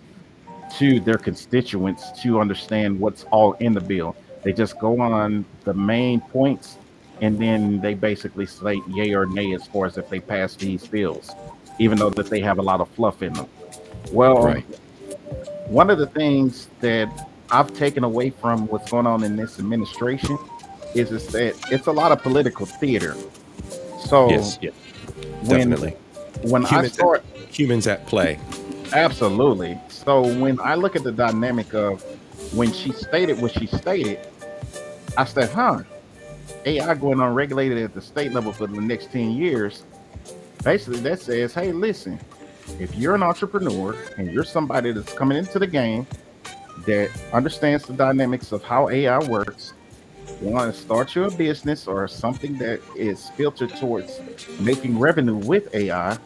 to their constituents to understand what's all in the bill. They just go on the main points and then they basically say yay or nay as far as if they pass these bills, even though that they have a lot of fluff in them. Well, Right. one of the things that I've taken away from what's going on in this administration is that it's a lot of political theater. So Yes. Yeah. when Definitely. when I Humans. start Humans at play. absolutely. So when I look at the dynamic of when she stated what she stated, I said, huh, AI going unregulated at the state level for the next 10 years. Basically, that says, hey, listen, if you're an entrepreneur and you're somebody that's coming into the game that understands the dynamics of how AI works, you want to start your business or something that is filtered towards making revenue with AI,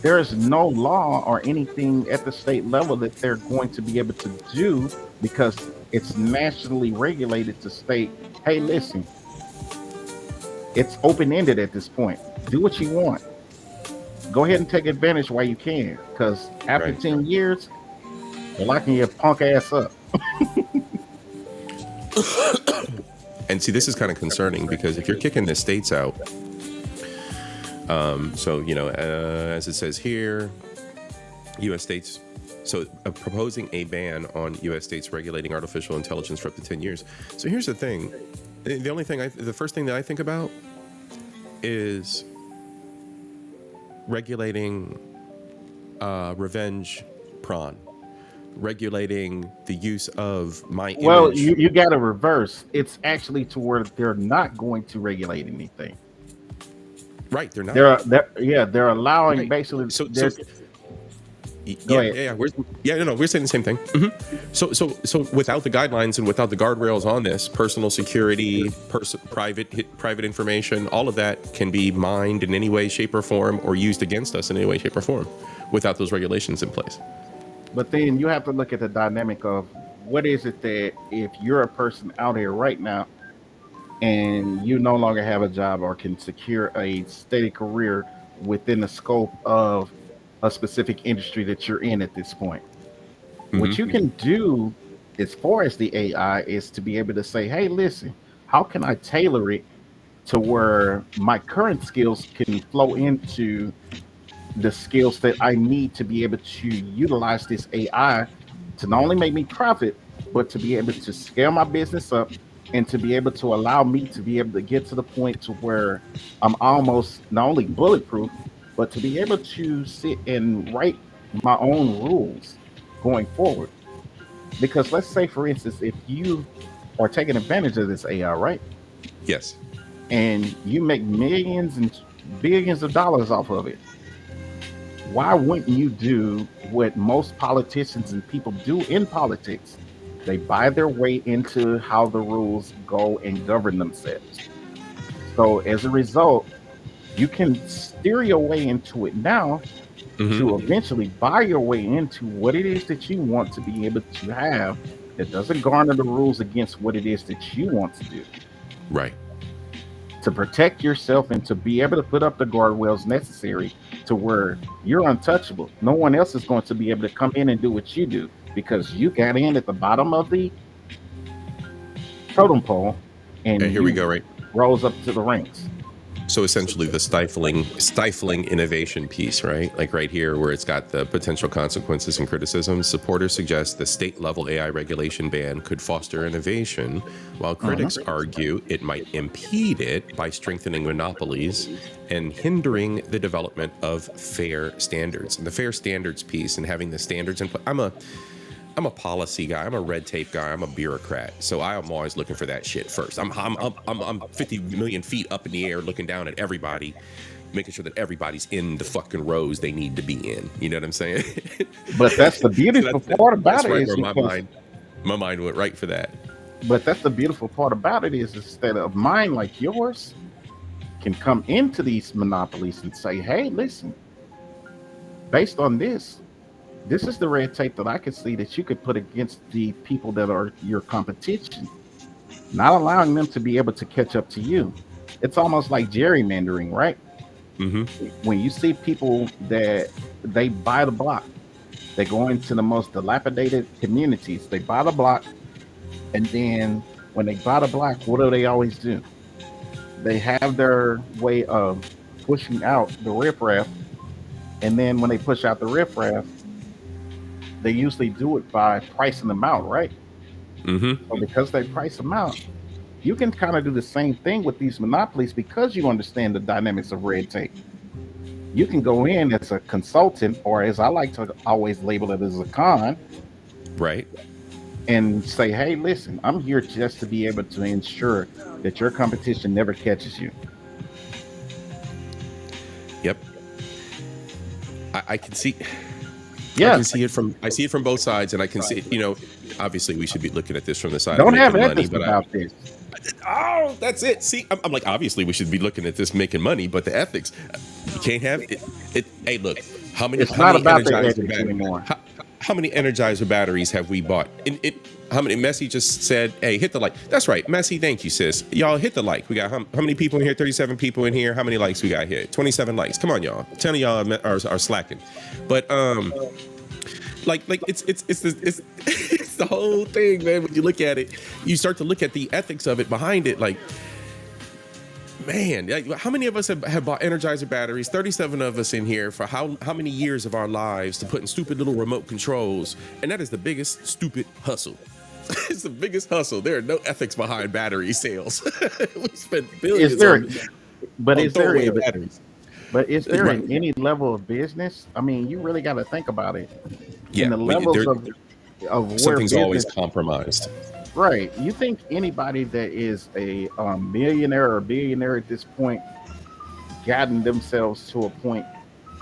there is no law or anything at the state level that they're going to be able to do because it's nationally regulated to state, hey, listen, it's open-ended at this point. Do what you want. Go ahead and take advantage while you can, because after Right. 10 years, they're locking your punk ass up. And see, this is kind of concerning because if you're kicking the states out, so as it says here, U.S. states, proposing a ban on U.S. states regulating artificial intelligence for up to 10 years. So here's the thing: the first thing that I think about is regulating revenge porn, regulating the use of my Well, image. you got to reverse. It's actually to where they're not going to regulate anything. Right, they're not. They're allowing Right. basically. So Go ahead. yeah. We're saying the same thing. So without the guidelines and without the guardrails on this, personal security, private information, all of that can be mined in any way, shape, or form, or used against us in any way, shape, or form, without those regulations in place. But then you have to look at the dynamic of what is it that if you're a person out here right now and you no longer have a job or can secure a steady career within the scope of a specific industry that you're in at this point. What you can do as far as the AI is to be able to say, hey, listen, how can I tailor it to where my current skills can flow into the skills that I need to be able to utilize this AI to not only make me profit, but to be able to scale my business up and to be able to allow me to be able to get to the point to where I'm almost not only bulletproof, but to be able to sit and write my own rules going forward. Because let's say, for instance, if you are taking advantage of this AI, right? Yes. And you make millions and billions of dollars off of it. Why wouldn't you do what most politicians and people do in politics? They buy their way into how the rules go and govern themselves. So as a result, you can steer your way into it now to eventually buy your way into what it is that you want to be able to have that doesn't garner the rules against what it is that you want to do. Right. to protect yourself and to be able to put up the guardrails necessary to where you're untouchable. No one else is going to be able to come in and do what you do because you got in at the bottom of the totem pole and here we go, right? Rose up to the ranks. So essentially the stifling innovation piece, right? Like right here where it's got the potential consequences and criticisms, supporters suggest the state level AI regulation ban could foster innovation, while critics argue it might impede it by strengthening monopolies and hindering the development of fair standards. And the fair standards piece and having the standards in place, I'm a policy guy. I'm a red tape guy. I'm a bureaucrat. So I am always looking for that shit first. I'm 50 million feet up in the air looking down at everybody, making sure that everybody's in the fucking rows they need to be in. You know what I'm saying? But that's the beautiful part about it. Right where my mind went right for that. But that's the beautiful part about it is instead of mine like yours can come into these monopolies and say, hey, listen, based on this is the red tape that I could see that you could put against the people that are your competition, not allowing them to be able to catch up to you. It's almost like gerrymandering, right? When you see people that they buy the block, they go into the most dilapidated communities, they buy the block, and then when they buy the block, what do they always do? They have their way of pushing out the riffraff, and then when they push out the riffraff, they usually do it by pricing them out, right? So because they price them out, you can kind of do the same thing with these monopolies because you understand the dynamics of red tape. You can go in as a consultant, or as I like to always label it, as a con, right? And say, hey, listen, I'm here just to be able to ensure that your competition never catches you. Yep. I can see. Yeah, I see it from both sides, and I can see, obviously we should be looking at this from the side don't of have making money, ethics but about this. Oh, that's it. See, I'm like, obviously we should be looking at this making money, but the ethics, you can't have it. Hey, look, how many Energizer batteries anymore? How many Energizer batteries have we bought? How many? Messi just said, "Hey, hit the like." That's right, Messi. Thank you, sis. Y'all hit the like. We got how many people in here? 37 people in here. How many likes we got here? 27 likes. Come on, y'all. 10 of y'all are slacking, but like it's the whole thing, man. When you look at it, you start to look at the ethics of it behind it. Like, man, how many of us have bought Energizer batteries? 37 of us in here for how many years of our lives to put in stupid little remote controls, and that is the biggest stupid hustle. It's the biggest hustle. There are no ethics behind battery sales. We spent billions. Is there in any level of business? I mean, you really got to think about it. Yeah, in the levels of where something's always compromised. Right. You think anybody that is a millionaire or billionaire at this point gotten themselves to a point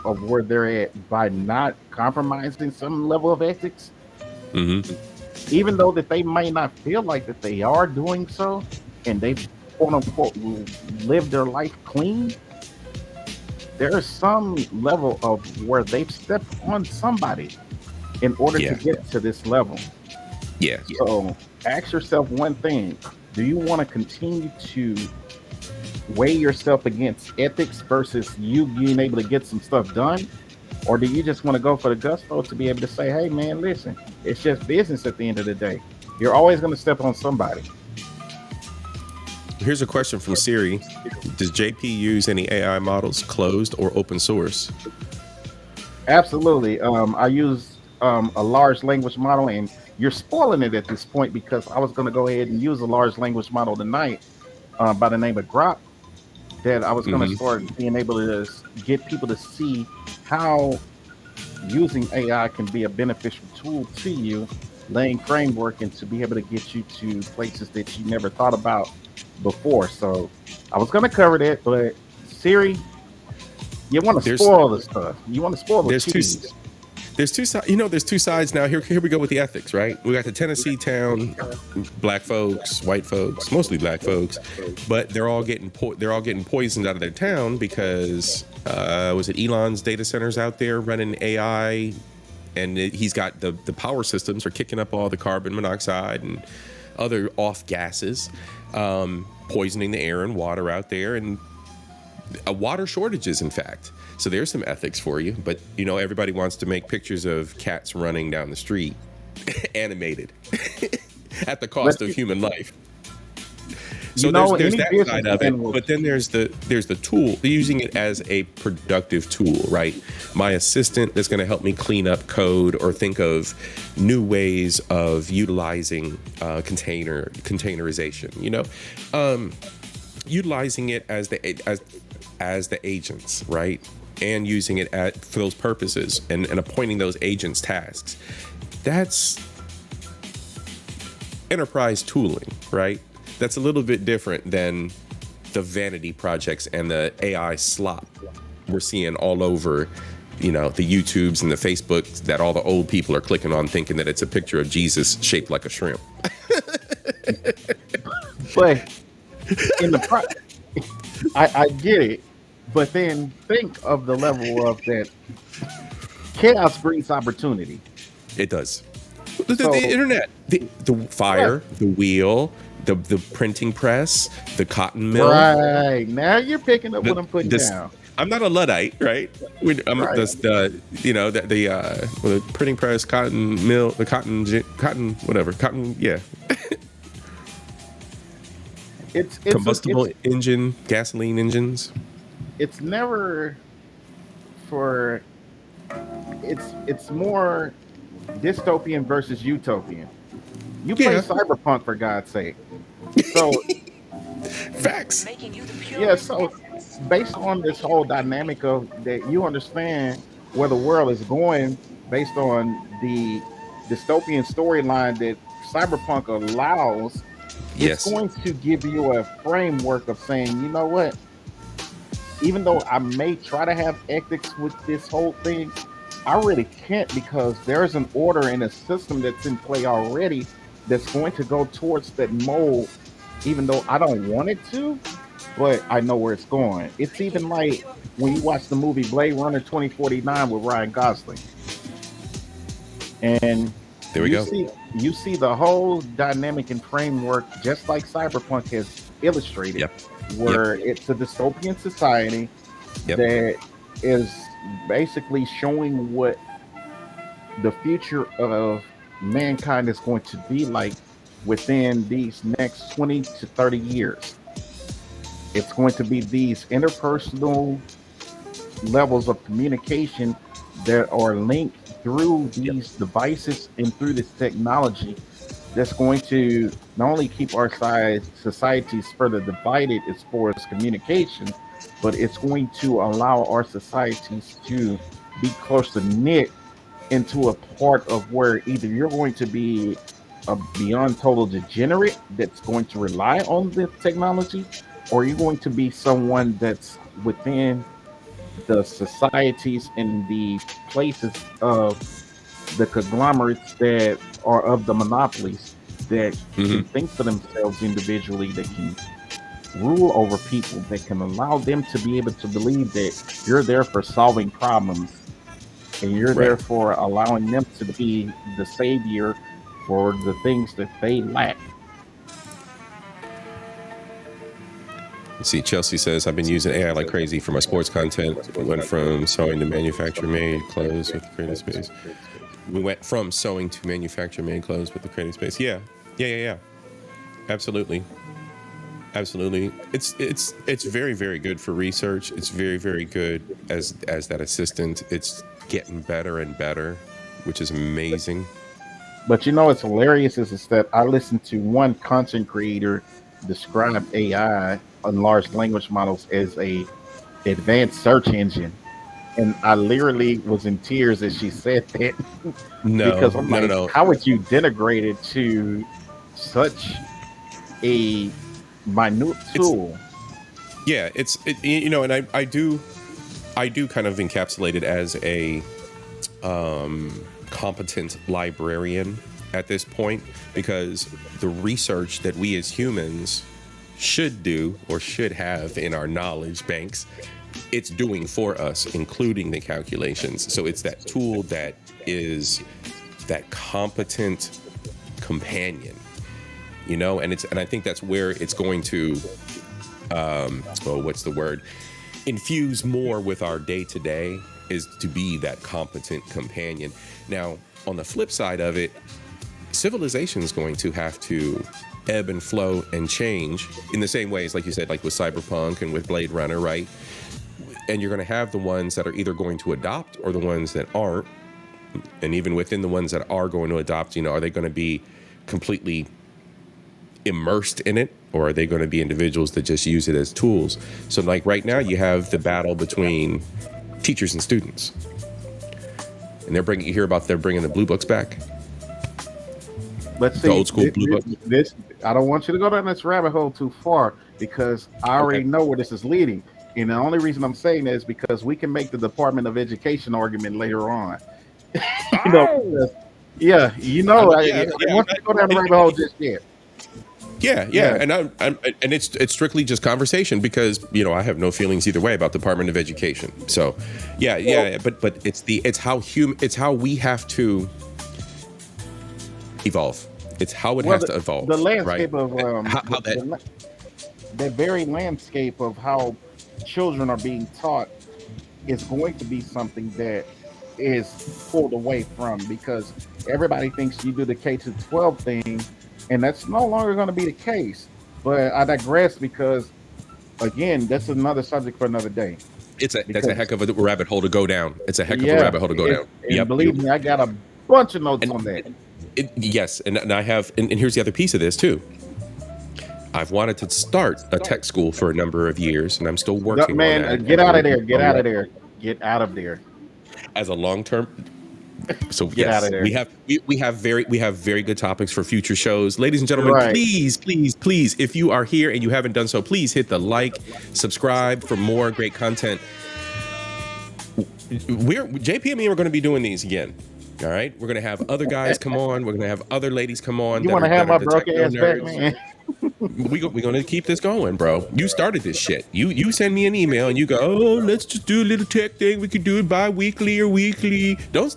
of where they're at by not compromising some level of ethics? Even though that they may not feel like that they are doing so, and they quote unquote live their life clean, there is some level of where they've stepped on somebody in order to get to this level. Yeah. So ask yourself one thing: do you want to continue to weigh yourself against ethics versus you being able to get some stuff done? Or do you just want to go for the gusto to be able to say, hey, man, listen, it's just business at the end of the day. You're always going to step on somebody. Here's a question from Siri. Does JP use any AI models, closed or open source? Absolutely. I use a large language model, and you're spoiling it at this point because I was going to go ahead and use a large language model tonight by the name of Grok, that I was going to start being able to get people to see how using AI can be a beneficial tool to you, laying framework and to be able to get you to places that you never thought about before. So I was going to cover that, but Siri, you want to spoil the stuff. You want to spoil the cheese. There's two sides. There's two sides now. Here we go with the ethics, right? We got the Tennessee town, black folks, white folks, mostly black folks, but they're all getting poisoned out of their town because was it Elon's data centers out there running AI, and he's got the power systems are kicking up all the carbon monoxide and other off gases, poisoning the air and water out there, and water shortages, in fact. So there's some ethics for you. But, you know, everybody wants to make pictures of cats running down the street animated at the cost of human life. So there's that side of it, but then there's the tool, using it as a productive tool, right? My assistant that's going to help me clean up code or think of new ways of utilizing containerization, you know, utilizing it as the agents, right? And using it for those purposes and appointing those agents tasks. That's enterprise tooling, right? That's a little bit different than the vanity projects and the AI slop we're seeing all over, you know, the YouTubes and the Facebooks that all the old people are clicking on, thinking that it's a picture of Jesus shaped like a shrimp. But in the I get it, but then think of the level of that. Chaos brings opportunity. It does. The internet, the fire, the wheel, the printing press, the cotton mill. Right. Now you're picking up what I'm putting down. I'm not a Luddite, right? I'm the printing press, cotton mill, the cotton, whatever, cotton, yeah. It's combustible engine, gasoline engines. It's never for. It's more dystopian versus utopian. You play Cyberpunk, for God's sake. So facts. Yeah, so based on this whole dynamic of that, you understand where the world is going based on the dystopian storyline that Cyberpunk allows. It's going to give you a framework of saying, you know what? Even though I may try to have ethics with this whole thing, I really can't, because there's an order and a system that's in play already that's going to go towards that mold, even though I don't want it to, but I know where it's going. It's even like when you watch the movie Blade Runner 2049 with Ryan Gosling. And there we go. You see the whole dynamic and framework, just like Cyberpunk has illustrated, where it's a dystopian society that is basically showing what the future of mankind is going to be like within these next 20 to 30 years. It's going to be these interpersonal levels of communication that are linked through these devices and through this technology that's going to not only keep our societies further divided as far as communication, but it's going to allow our societies to be closer knit into a part of where either you're going to be a beyond total degenerate that's going to rely on the technology, or you're going to be someone that's within the societies and the places of the conglomerates that are of the monopolies that can think for themselves individually, that can rule over people, that can allow them to be able to believe that you're there for solving problems and you're there for allowing them to be the savior for the things that they lack. See, Chelsea says, I've been using AI like crazy for my sports content. We went from sewing to manufacturer-made clothes with the creative space. We went from sewing to manufacturer-made clothes with the creative space. Yeah. Absolutely. It's very, very good for research. It's very, very good as that assistant. It's getting better and better, which is amazing. But you know what's hilarious is that I listened to one content creator describe AI and large language models as a advanced search engine, and I literally was in tears as she said that. Because I'm like, how would you denigrate it to such a minute tool? And I do kind of encapsulate it as a competent librarian at this point, because the research that we as humans should do or should have in our knowledge banks, it's doing for us, including the calculations. So it's that tool that is that competent companion you know, and I think that's where it's going to, what's the word? Infuse more with our day to day, is to be that competent companion. Now, on the flip side of it, civilization is going to have to ebb and flow and change in the same ways, like you said, like with Cyberpunk and with Blade Runner, right? And you're going to have the ones that are either going to adopt or the ones that aren't. And even within the ones that are going to adopt, you know, are they going to be completely immersed in it, or are they going to be individuals that just use it as tools? So like right now you have the battle between teachers and students, and they're bringing the blue books back. Let's the see, old school blue book. This I don't want you to go down this rabbit hole too far, because I already know where this is leading. And the only reason I'm saying that is because we can make the Department of Education argument later on. You know, I don't want you to go down the rabbit hole just yet. Yeah. And it's strictly just conversation, because you know I have no feelings either way about Department of Education. So, but it's how we have to evolve. It's how it has to evolve. The landscape right? of the very landscape of how children are being taught is going to be something that is pulled away from, because everybody thinks you do the K-12 thing, and that's no longer going to be the case. But I digress, because again, that's another subject for another day. That's a heck of a rabbit hole to go down. It's a heck of a rabbit hole to go down. And believe me, I got a bunch of notes on that. Yes, and I have, and here's the other piece of this too. I've wanted to start a tech school for a number of years, and I'm still working on that. Get out of there. Get out of there. Get out of there. As a long-term. So Get out of there. we have very good topics for future shows. Ladies and gentlemen, please, if you are here and you haven't done so, please hit the like, subscribe for more great content. JP and me are going to be doing these again. All right, we're going to have other guys come on. We're going to have other ladies come on. You want to have my broken ass back, man? We're going to keep this going, bro. You started this shit. You send me an email and you go, oh, let's just do a little tech thing. We could do it bi-weekly or weekly. Don't.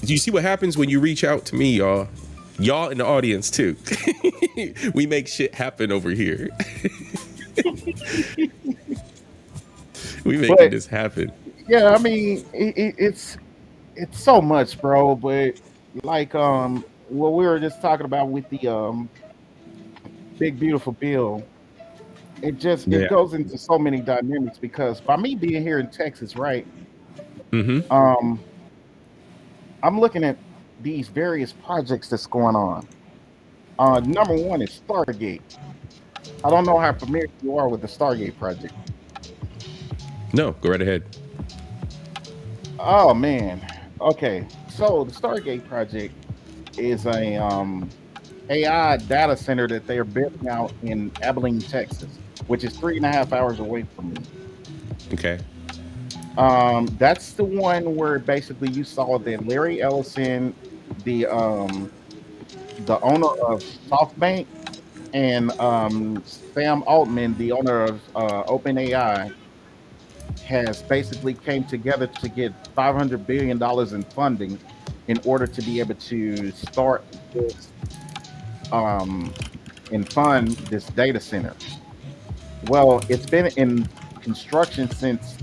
You see what happens when you reach out to me, y'all? Y'all in the audience too. We make shit happen over here. We making this happen. Yeah, I mean, it's so much, bro. But like what we were just talking about with the big beautiful bill, it goes into so many dynamics, because by me being here in Texas, right? Mm-hmm. I'm looking at these various projects that's going on. Number one is Stargate. I don't know how familiar you are with the Stargate project. No, go right ahead. Oh man. Okay. So the Stargate project is a AI data center that they are building out in Abilene, Texas, which is 3.5 hours away from me. Okay. That's the one where basically you saw that Larry Ellison, the owner of SoftBank, and Sam Altman, the owner of OpenAI, has basically came together to get $500 billion in funding in order to be able to start this and fund this data center. Well, it's been in construction since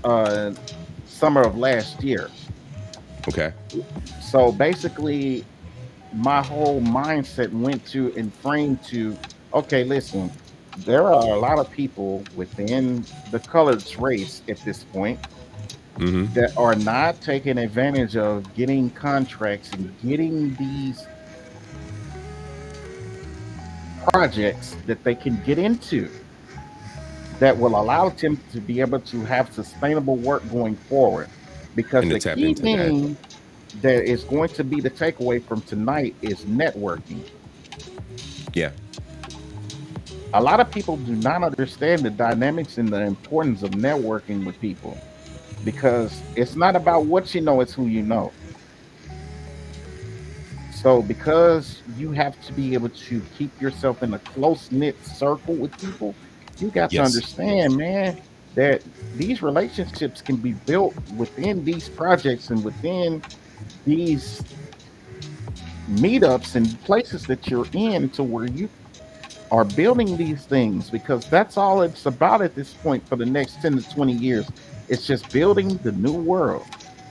summer of last year. Okay. So basically, my whole mindset went to and framed to, okay, listen, there are a lot of people within the colored race at this point that are not taking advantage of getting contracts and getting these projects that they can get into that will allow them to be able to have sustainable work going forward. Because the key thing that is going to be the takeaway from tonight is networking. Yeah. A lot of people do not understand the dynamics and the importance of networking with people, because it's not about what you know, it's who you know. So because you have to be able to keep yourself in a close-knit circle with people, you got to understand, man, that these relationships can be built within these projects and within these meetups and places that you're in, to where you are building these things, because that's all it's about at this point for the next 10 to 20 years. It's just building the new world.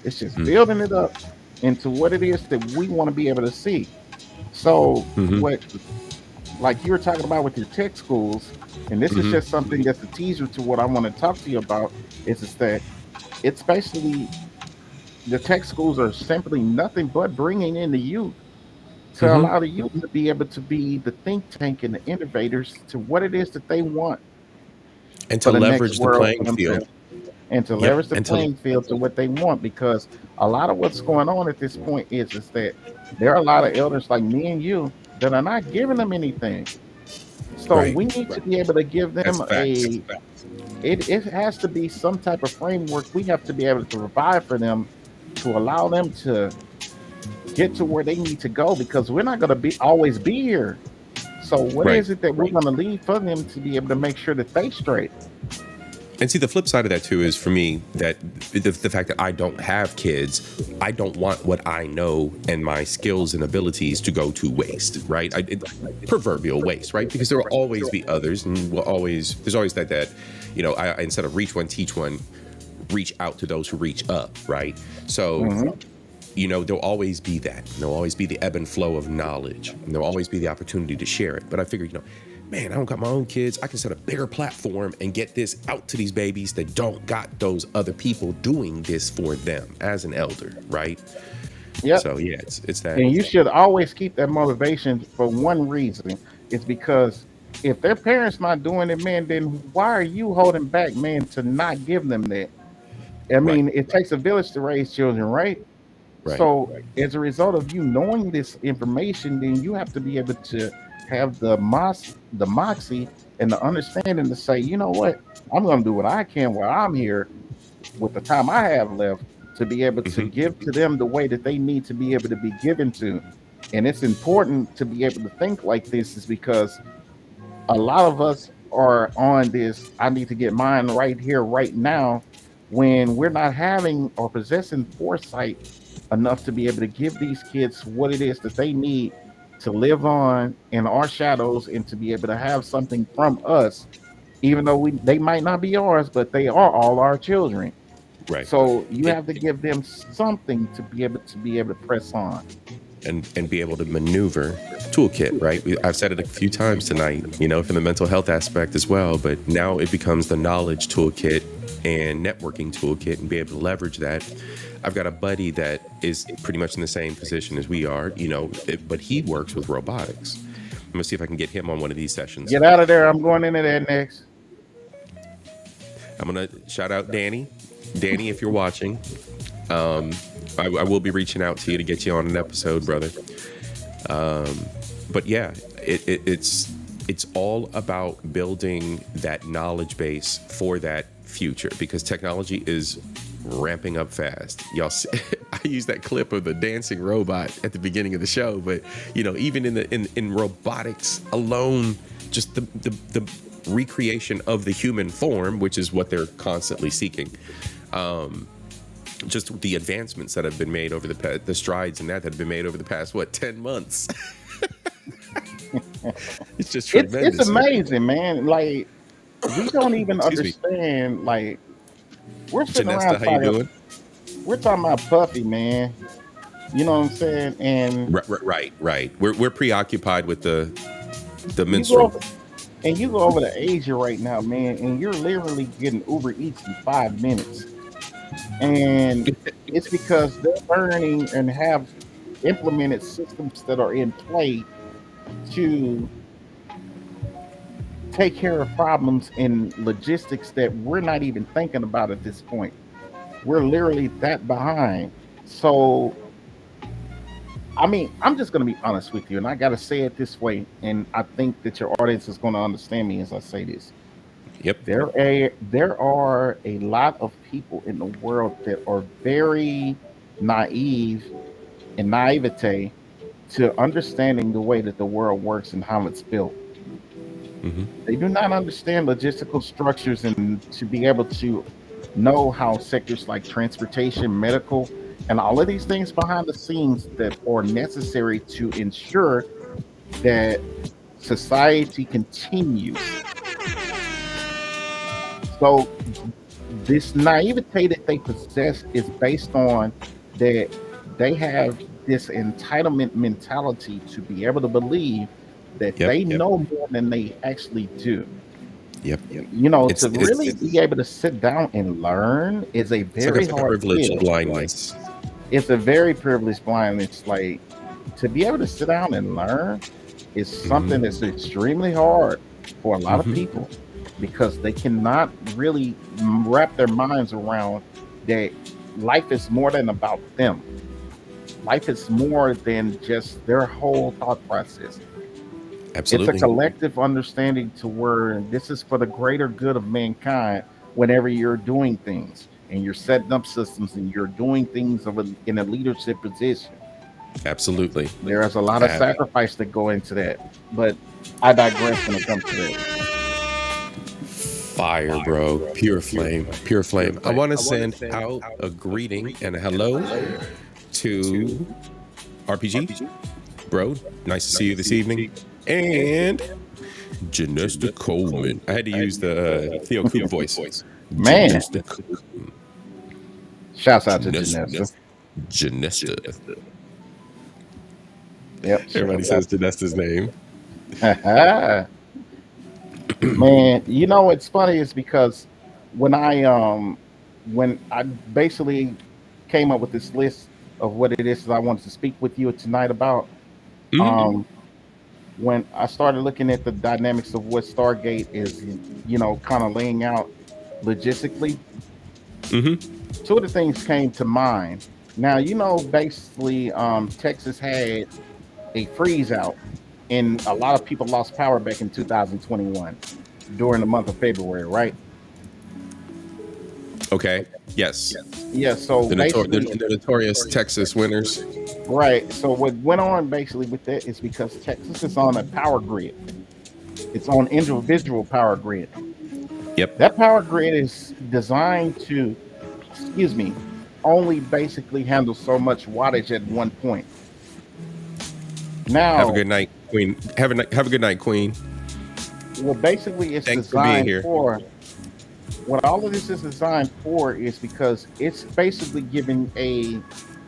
It's just building it up into what it is that we want to be able to see. So what, like you were talking about with your tech schools, and this is just something that's a teaser to what I want to talk to you about, is that it's basically the tech schools are simply nothing but bringing in the youth to allow the youth to be able to be the think tank and the innovators to what it is that they want and for to the next leverage the world for playing field. themselves, and to Yep. leverage the And playing field to what they want. Because a lot of what's going on at this point is that there are a lot of elders like me and you that are not giving them anything. So right. we need to be able to give That's them facts. it has to be some type of framework. We have to be able to provide for them to allow them to get to where they need to go, because we're not going to be always be here. So what Right. is it that we're going to leave for them to be able to make sure that they straight? And see, the flip side of that too is for me that the fact that I don't have kids, I don't want what I know and my skills and abilities to go to waste, right? Proverbial waste, right? Because there will always be others, and there's always that you know, I instead of reach one, teach one, reach out to those who reach up, right? So. You know, there'll always be that. There'll always be the ebb and flow of knowledge. And there'll always be the opportunity to share it. But I figured, you know, man, I don't got my own kids. I can set a bigger platform and get this out to these babies that don't got those other people doing this for them as an elder, right? Yep. So yeah, it's that. And you should always keep that motivation for one reason. It's because if their parents not doing it, man, then why are you holding back, man, to not give them that? I mean, it takes a village to raise children, right? Right. So as a result of you knowing this information, then you have to be able to have the moxie and the understanding to say, you know what, I'm going to do what I can while I'm here with the time I have left to be able to give to them the way that they need to be able to be given to. And it's important to be able to think like this, is because a lot of us are on this, I need to get mine right here, right now, when we're not having or possessing foresight enough to be able to give these kids what it is that they need to live on in our shadows, and to be able to have something from us, even though they might not be ours, but they are all our children. Right. So you have to give them something to be able to press on. And be able to maneuver toolkit, right? I've said it a few times tonight, you know, from the mental health aspect as well, but now it becomes the knowledge toolkit and networking toolkit, and be able to leverage that. I've got a buddy that is pretty much in the same position as we are, you know, but he works with robotics. I'm gonna see if I can get him on one of these sessions. Get out of there. I'm going into that next. I'm gonna shout out Danny. Danny, if you're watching, I will be reaching out to you to get you on an episode, brother. But yeah, it's all about building that knowledge base for that future, because technology is ramping up fast. Y'all see, I use that clip of the dancing robot at the beginning of the show, but you know, even in robotics alone, just the recreation of the human form, which is what they're constantly seeking. Just the advancements that have been made over the strides and that have been made over the past 10 months. It's just tremendous. It's amazing, man. Like, we don't even understand. Like, we're sitting around talking. We're talking about Puffy, man. You know what I'm saying? And right. We're preoccupied with the minstrel. And you go over to Asia right now, man, and you're literally getting Uber Eats in 5 minutes. And it's because they're learning and have implemented systems that are in play to take care of problems in logistics that we're not even thinking about at this point. We're literally that behind. So, I mean, I'm just going to be honest with you, and I got to say it this way, and I think that your audience is going to understand me as I say this. Yep. There are a lot of people in the world that are very naive and naivete to understanding the way that the world works and how it's built. They do not understand logistical structures and to be able to know how sectors like transportation, medical, and all of these things behind the scenes that are necessary to ensure that society continues. So this naivete that they possess is based on that they have this entitlement mentality to be able to believe that they know more than they actually do. Yep. You know, to really be able to sit down and learn is a It's like very a hard privileged skill. blindness. It's a very privileged blindness. Like, to be able to sit down and learn is something that's extremely hard for a lot of people, because they cannot really wrap their minds around that life is more than about them. Life is more than just their whole thought process. Absolutely. It's a collective understanding to where this is for the greater good of mankind whenever you're doing things and you're setting up systems and you're doing things in a leadership position. Absolutely. There's a lot of sacrifice that go into that, but I digress when it comes to that. Fire, bro. Pure flame. Pure flame. I want to send out a greeting and a hello to RPG. Bro, nice to see you this evening. And Janesta Coleman. I had to use the Theo Coop voice. Man. Janesta. Shouts out to Janesta. Janesta. Yep. Everybody says Janesta's name. Man, you know what's funny is because when I basically came up with this list of what it is that I wanted to speak with you tonight about, when I started looking at the dynamics of what Stargate is, you know, kind of laying out logistically, two of the things came to mind. Now, you know, basically, Texas had a freeze out, and a lot of people lost power back in 2021 during the month of February, right? Okay. Yes. Yeah. So the notorious Texas winners. Right. So what went on basically with that is because Texas is on a power grid. It's on individual power grid. Yep. That power grid is designed to, only basically handle so much wattage at one point. Now, have a good night, Queen. Have a good night, Queen. Well, basically, it's Thanks for being here. What all of this is designed for is because it's basically giving a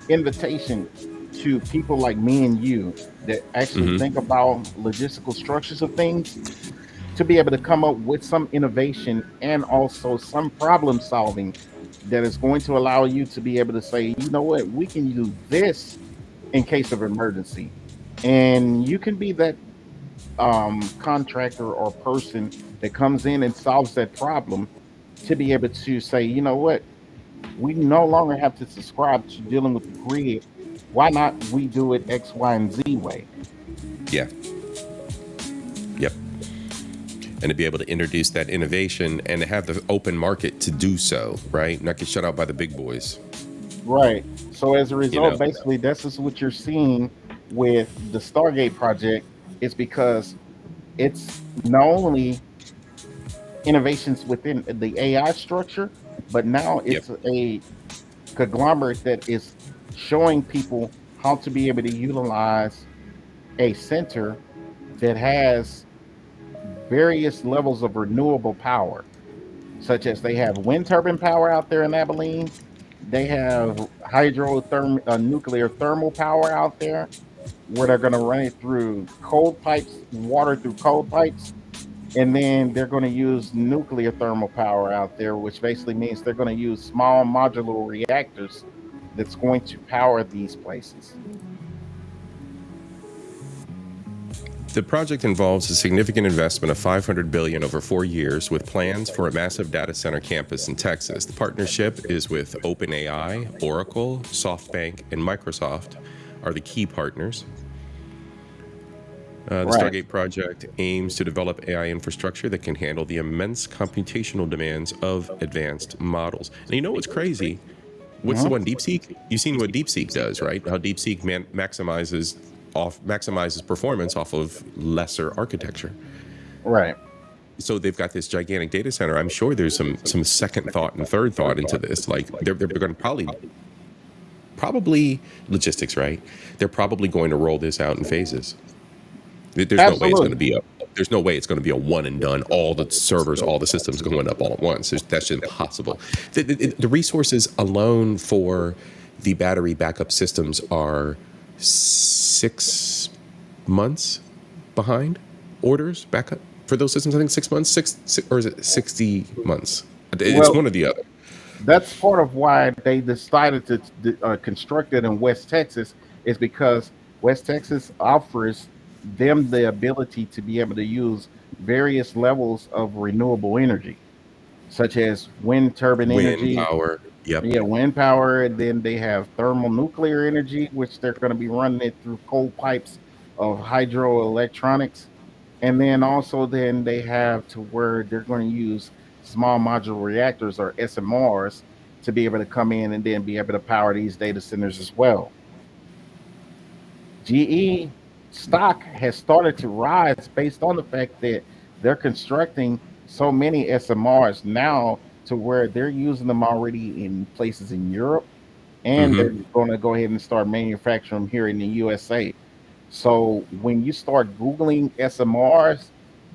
invitation to people like me and you that actually think about logistical structures of things to be able to come up with some innovation and also some problem solving that is going to allow you to be able to say, you know what, we can use this in case of emergency. And you can be that contractor or person that comes in and solves that problem to be able to say, you know what, we no longer have to subscribe to dealing with the grid. Why not we do it X, Y, and Z way? Yeah. Yep. And to be able to introduce that innovation and to have the open market to do so, right? Not get shut out by the big boys. Right. So as a result, basically, this is what you're seeing with the Stargate project. Is because it's not only innovations within the AI structure, but now it's a conglomerate that is showing people how to be able to utilize a center that has various levels of renewable power, such as they have wind turbine power out there in Abilene. They have nuclear thermal power out there, where they're going to run it through cold pipes, water through cold pipes, and then they're going to use nuclear thermal power out there, which basically means they're going to use small modular reactors that's going to power these places. The project involves a significant investment of $500 billion over 4 years, with plans for a massive data center campus in Texas. The partnership is with OpenAI, Oracle, SoftBank, and Microsoft are the key partners. The Stargate project aims to develop AI infrastructure that can handle the immense computational demands of advanced models. And you know what's crazy? What's the one, DeepSeek? You've seen what DeepSeek does, right? How DeepSeek maximizes performance off of lesser architecture. Right. So they've got this gigantic data center. I'm sure there's some second thought and third thought into this. Like they're going to probably logistics, right? They're probably going to roll this out in phases. There's no way it's going to be there's no way it's going to be a one and done. All the servers, all the systems going up all at once. That's just impossible. The resources alone for the battery backup systems are 6 months behind orders backup for those systems. I think 6 months, or is it 60 months? It's one or the other. That's part of why they decided to construct it in West Texas, is because West Texas offers them the ability to be able to use various levels of renewable energy, such as wind turbine energy. Wind power. Yep. Yeah, wind power. And then they have thermonuclear energy, which they're going to be running it through coal pipes of hydroelectronics. And then also then they have to where they're going to use small modular reactors, or SMRs, to be able to come in and then be able to power these data centers as well. GE stock has started to rise based on the fact that they're constructing so many SMRs now to where they're using them already in places in Europe, and they're going to go ahead and start manufacturing them here in the USA. So when you start Googling SMRs,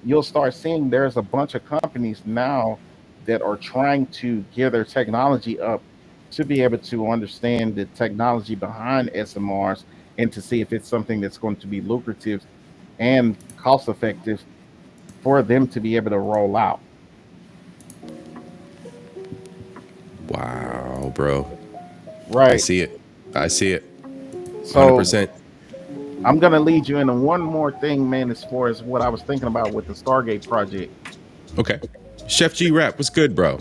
you'll start seeing there's a bunch of companies now that are trying to gear their technology up to be able to understand the technology behind SMRs and to see if it's something that's going to be lucrative and cost effective for them to be able to roll out. Wow, bro. Right. I see it. So 100%. I'm going to lead you into one more thing, man, as far as what I was thinking about with the Stargate project. Okay. Chef G Rap, what's good, bro?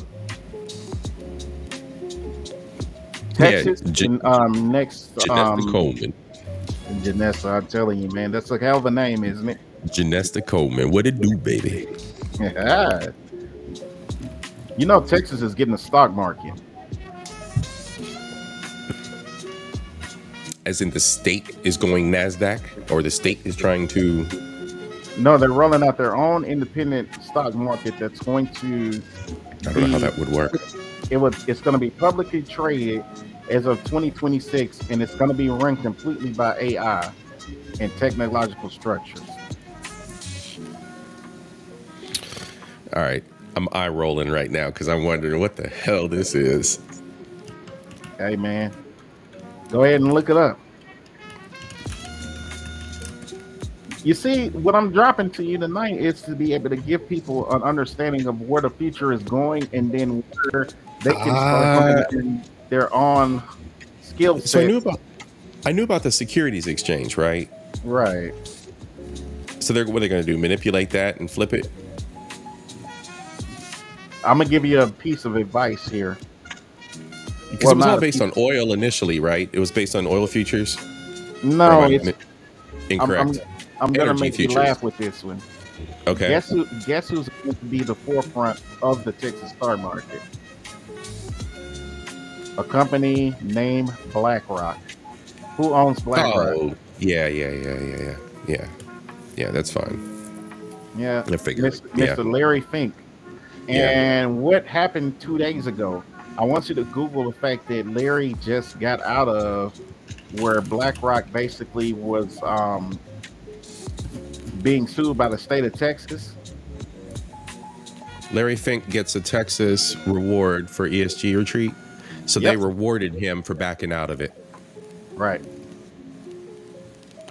Texas, next. Janessa Coleman. Janessa, I'm telling you, man, that's a hell of a name, isn't it? Janessa Coleman. What it do, baby? You know, Texas is getting a stock market. As in the state is going NASDAQ, or the state is trying to... No, they're rolling out their own independent stock market that's going to... I don't know how that would work. It's going to be publicly traded as of 2026, and it's going to be run completely by AI and technological structures. All right. I'm eye rolling right now because I'm wondering what the hell this is. Hey, man. Go ahead and look it up. You see, what I'm dropping to you tonight is to be able to give people an understanding of where the future is going, and then where they can start building their own skill set. So I knew about the securities exchange, right? Right. So what are they going to do? Manipulate that and flip it? I'm going to give you a piece of advice here. Because it was all based on oil initially, right? It was based on oil futures? No, it's incorrect. I'm going to make you laugh with this one. Okay. Guess who's going to be the forefront of the Texas stock market? A company named BlackRock. Who owns BlackRock? Oh, yeah. Yeah, that's fine. Yeah, I figured. Mr. Larry Fink. And what happened 2 days ago? I want you to Google the fact that Larry just got out of where BlackRock basically was being sued by the state of Texas. Larry Fink gets a Texas reward for ESG retreat. So they rewarded him for backing out of it. Right.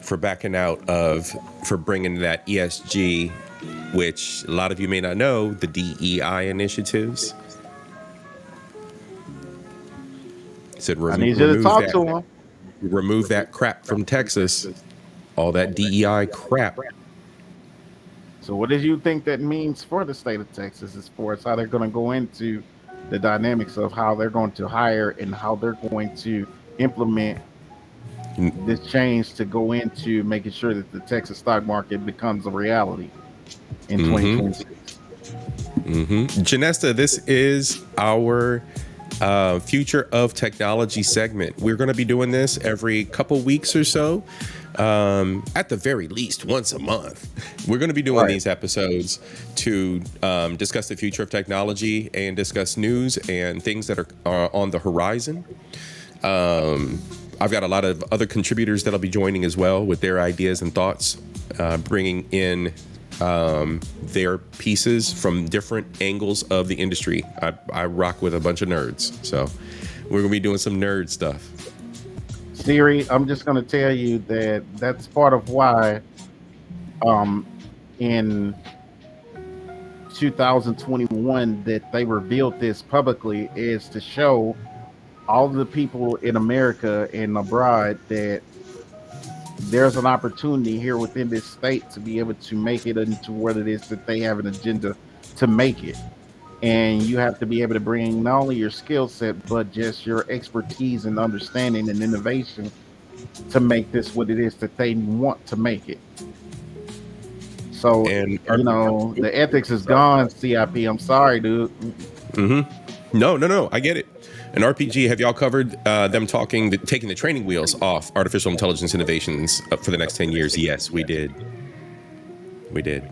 For bringing that ESG, which a lot of you may not know, the DEI initiatives. Said, I need you to talk to him. Remove that crap from Texas. All that DEI crap. So what do you think that means for the state of Texas as far as how they're going to go into the dynamics of how they're going to hire and how they're going to implement this change to go into making sure that the Texas stock market becomes a reality in 2026? Janessa, this is our Future of Technology segment. We're going to be doing this every couple weeks or so. At the very least once a month. We're going to be doing these episodes to discuss the future of technology and discuss news and things that are on the horizon. I've got a lot of other contributors that'll be joining as well with their ideas and thoughts bringing in their pieces from different angles of the industry. I rock with a bunch of nerds, so we're gonna be doing some nerd stuff. Siri, I'm just gonna tell you that that's part of why in 2021 that they revealed this publicly, is to show all the people in America and abroad that there's an opportunity here within this state to be able to make it into what it is that they have an agenda to make it. And you have to be able to bring not only your skill set, but just your expertise and understanding and innovation to make this what it is that they want to make it. So, And the ethics is gone, CIP. I'm sorry, dude. No, I get it. And RPG, have y'all covered them taking the training wheels off artificial intelligence innovations for the next 10 years? Yes, we did. We did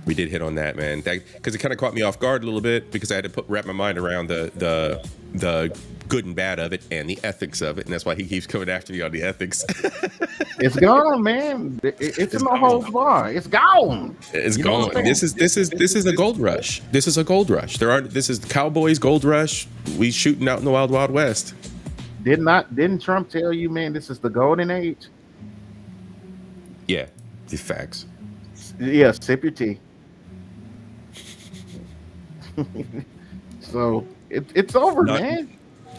hit on that, man. Because it kind of caught me off guard a little bit, because I had to wrap my mind around the good and bad of it and the ethics of it, and that's why he keeps coming after me on the ethics. It's gone, man. It's in the whole bar. It's gone. It's gone. This is a gold rush. This is a gold rush. This is the Cowboys gold rush. We shooting out in the wild, wild west. Didn't Trump tell you, man, this is the golden age? Yeah, the facts. Yeah, sip your tea. So it's over, man.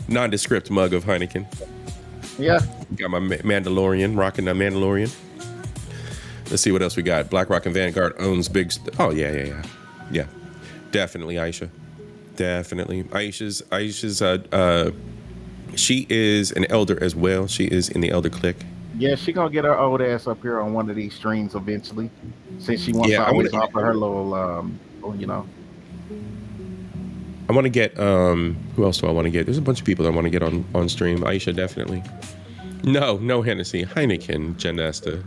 Nondescript mug of Heineken. Yeah. Got my Mandalorian, rocking the Mandalorian. Let's see what else we got. BlackRock and Vanguard owns big. Oh yeah. Definitely, Aisha. Definitely, Aisha's. She is an elder as well. She is in the elder clique. Yeah, she gonna get her old ass up here on one of these streams eventually, since she wants to always offer her little, I want to get who else do I want to get? There's a bunch of people that I want to get on stream. Aisha, definitely. No Hennessy, Heineken, Janesta.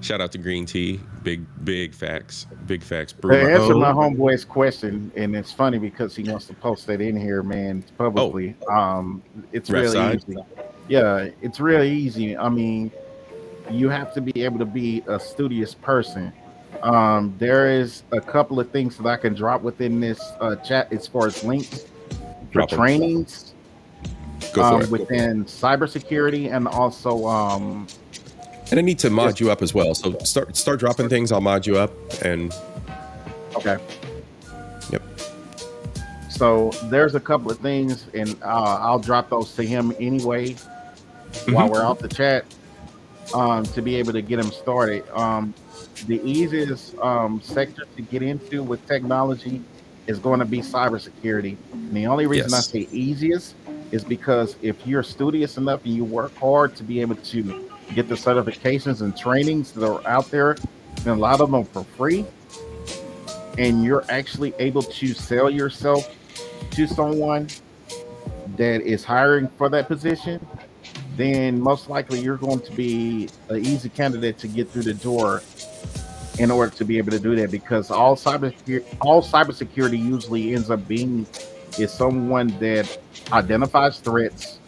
Shout out to Green Tea. Big facts. To answer my homeboy's question, and it's funny because he wants to post that in here, man, publicly. It's really easy. Yeah, it's really easy. I mean, you have to be able to be a studious person. There is a couple of things that I can drop within this chat as far as links for trainings within cybersecurity, and also and I need to mod you up as well. So start dropping things. I'll mod you up. And okay. Yep. So there's a couple of things, and I'll drop those to him anyway while we're off the chat to be able to get him started. The easiest sector to get into with technology is going to be cybersecurity. And the only reason I say easiest is because if you're studious enough and you work hard to be able to get the certifications and trainings that are out there, and a lot of them for free, and you're actually able to sell yourself to someone that is hiring for that position, then most likely you're going to be an easy candidate to get through the door in order to be able to do that, because all cybersecurity usually ends up being is someone that identifies threats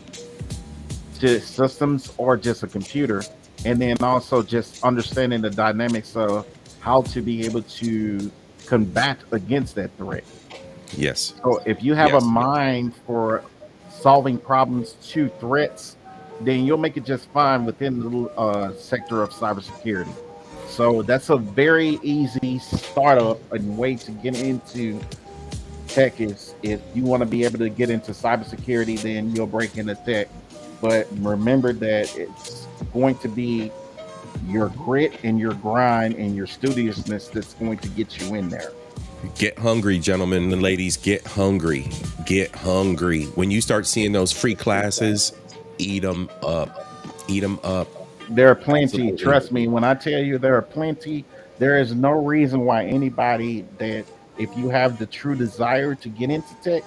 to systems or just a computer, and then also just understanding the dynamics of how to be able to combat against that threat. Yes. So if you have a mind for solving problems to threats, then you'll make it just fine within the sector of cybersecurity. So that's a very easy startup and way to get into tech. Is if you want to be able to get into cybersecurity, then you'll break into tech. But remember that it's going to be your grit and your grind and your studiousness that's going to get you in there. Get hungry, gentlemen and ladies. Get hungry. Get hungry. When you start seeing those free classes, eat them up. Eat them up. There are plenty. Absolutely. Trust me, when I tell you there are plenty, there is no reason why anybody that, if you have the true desire to get into tech,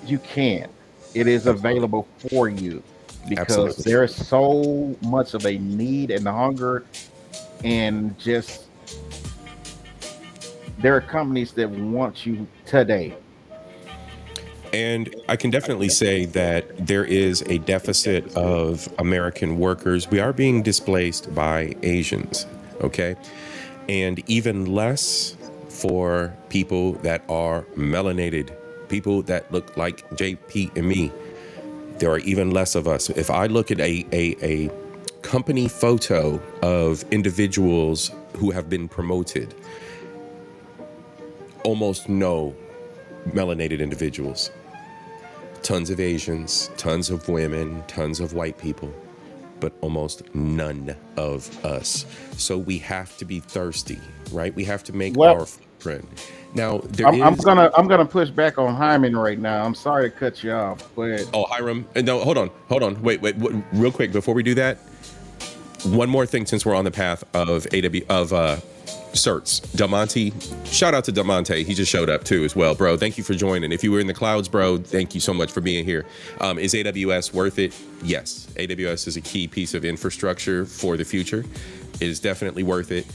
you can. It is available for you, because there is so much of a need and hunger, and just there are companies that want you today. And I can definitely say that there is a deficit of American workers. We are being displaced by Asians. Okay. And even less for people that are melanated, people that look like JP and me. There are even less of us. If I look at a company photo of individuals who have been promoted, almost no melanated individuals. Tons of Asians, tons of women, tons of white people, but almost none of us. So we have to be thirsty, right? We have to make our footprint. Now I'm gonna push back on Hyman right now. I'm sorry to cut you off, but Hiram, no, hold on, wait, real quick before we do that. One more thing, since we're on the path of certs, Delmonte, shout out to Delmonte. He just showed up too as well, bro. Thank you for joining. If you were in the clouds, bro, thank you so much for being here. Is AWS worth it? Yes. AWS is a key piece of infrastructure for the future. It is definitely worth it.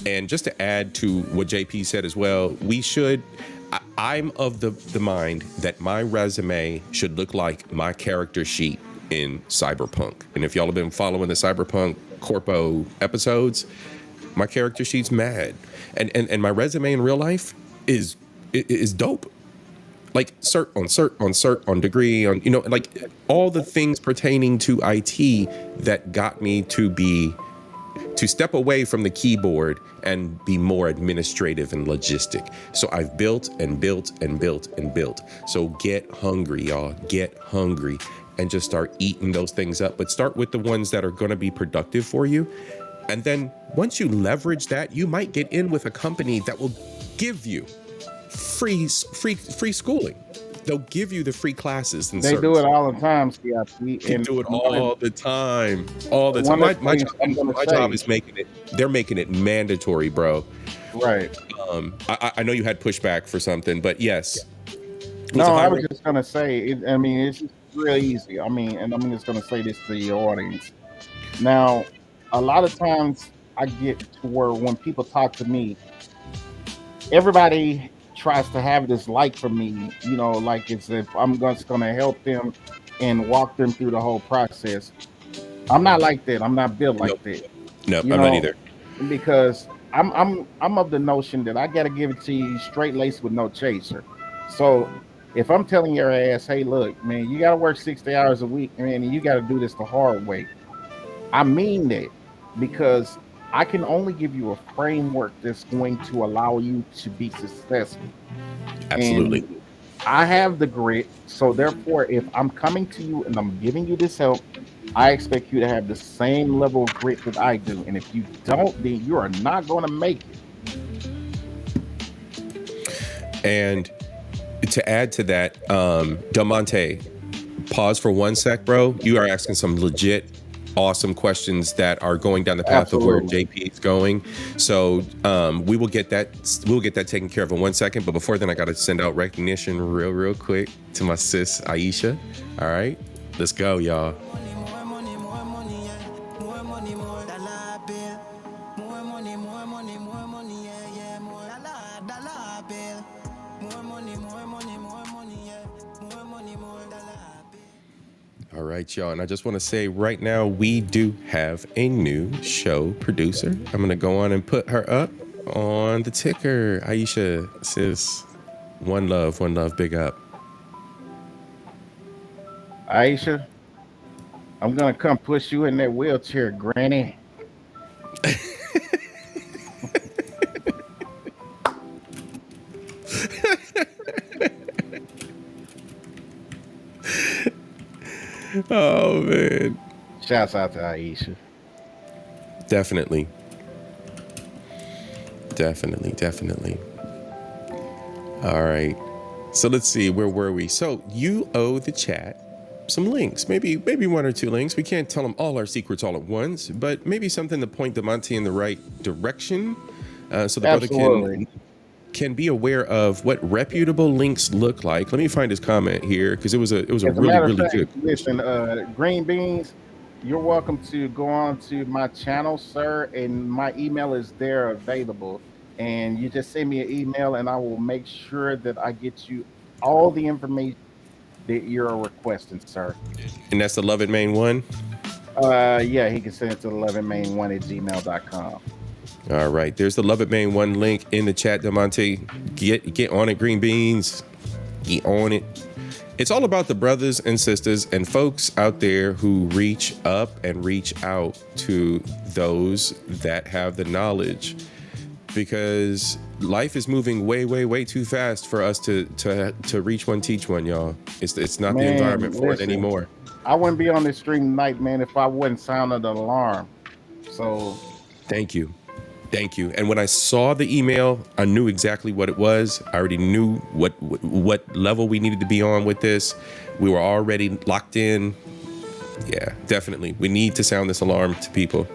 And just to add to what JP said as well, I'm of the mind that my resume should look like my character sheet in Cyberpunk. And if y'all have been following the Cyberpunk Corpo episodes, my character sheet's mad, and my resume in real life is dope. Like cert on degree on, like all the things pertaining to IT that got me to step away from the keyboard and be more administrative and logistic. So I've built and built and built and built. So get hungry, y'all. Get hungry and just start eating those things up. But start with the ones that are going to be productive for you. And then once you leverage that, you might get in with a company that will give you free schooling. They'll give you the free classes and they do it all the time. They do it all the time. All the time. My job is they're making it mandatory, bro. Right. I know you had pushback for something, but yes. No, I was just gonna say. It's just real easy. And I'm just gonna say this to your audience. Now, a lot of times I get to where when people talk to me, everybody tries to have this like for me, like it's if I'm just going to help them and walk them through the whole process. I'm not like that. I'm not built like that. No, I'm not either. Because I'm of the notion that I got to give it to you straight laced with no chaser. So if I'm telling your ass, hey, look, man, you got to work 60 hours a week, man, and you got to do this the hard way. I mean that, because I can only give you a framework that's going to allow you to be successful. Absolutely. And I have the grit. So therefore, if I'm coming to you and I'm giving you this help, I expect you to have the same level of grit that I do. And if you don't, then you are not going to make it. And to add to that, Delmonte, pause for 1 sec, bro. You are asking some legit awesome questions that are going down the path of where JP is going. So we will get that. We'll get that taken care of in 1 second. But before then, I got to send out recognition real quick to my sis Aisha. All right, let's go, y'all. All right, y'all. And I just want to say right now, we do have a new show producer. I'm going to go on and put her up on the ticker. Aisha, sis, one love, big up. Aisha, I'm going to come push you in that wheelchair, Granny. Oh, man. Shouts out to Aisha. Definitely. All right. So let's see, where were we? So you owe the chat some links, maybe one or two links. We can't tell them all our secrets all at once, but maybe something to point Demonte in the right direction, so the brother can be aware of what reputable links look like. Let me find his comment here, because it was a really good. Listen, Green Beans, you're welcome to go on to my channel, sir, and my email is there available. And you just send me an email, and I will make sure that I get you all the information that you're requesting, sir. And that's the Love It Main one? Yeah, he can send it to 11main1@gmail.com. All right, there's the Love It Main one link in the chat, Demonte. Get on it, Green Beans. Get on it. It's all about the brothers and sisters and folks out there who reach up and reach out to those that have the knowledge, because life is moving way too fast for us to reach one, teach one, y'all. It's not the environment for it anymore. I wouldn't be on this stream tonight, man, if I wouldn't sound the alarm. So thank you. And when I saw the email, I knew exactly what it was. I already knew what level we needed to be on with this. We were already locked in. Yeah, definitely. We need to sound this alarm to people.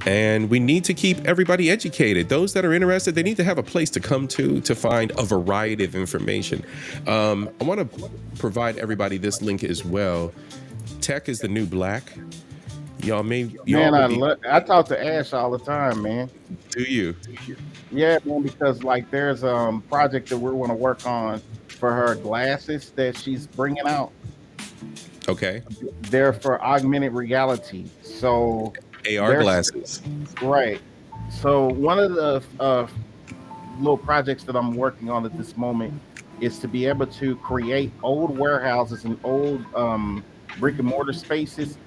And we need to keep everybody educated. Those that are interested, they need to have a place to come to find a variety of information. I want to provide everybody this link as well. Tech is the new black. Y'all I talk to Ash all the time, man. Do you? Yeah, man, because like there's a project that we want to work on for her glasses that she's bringing out. Okay. They're for augmented reality. So AR glasses. Right. So one of the little projects that I'm working on at this moment is to be able to create old warehouses and old brick and mortar spaces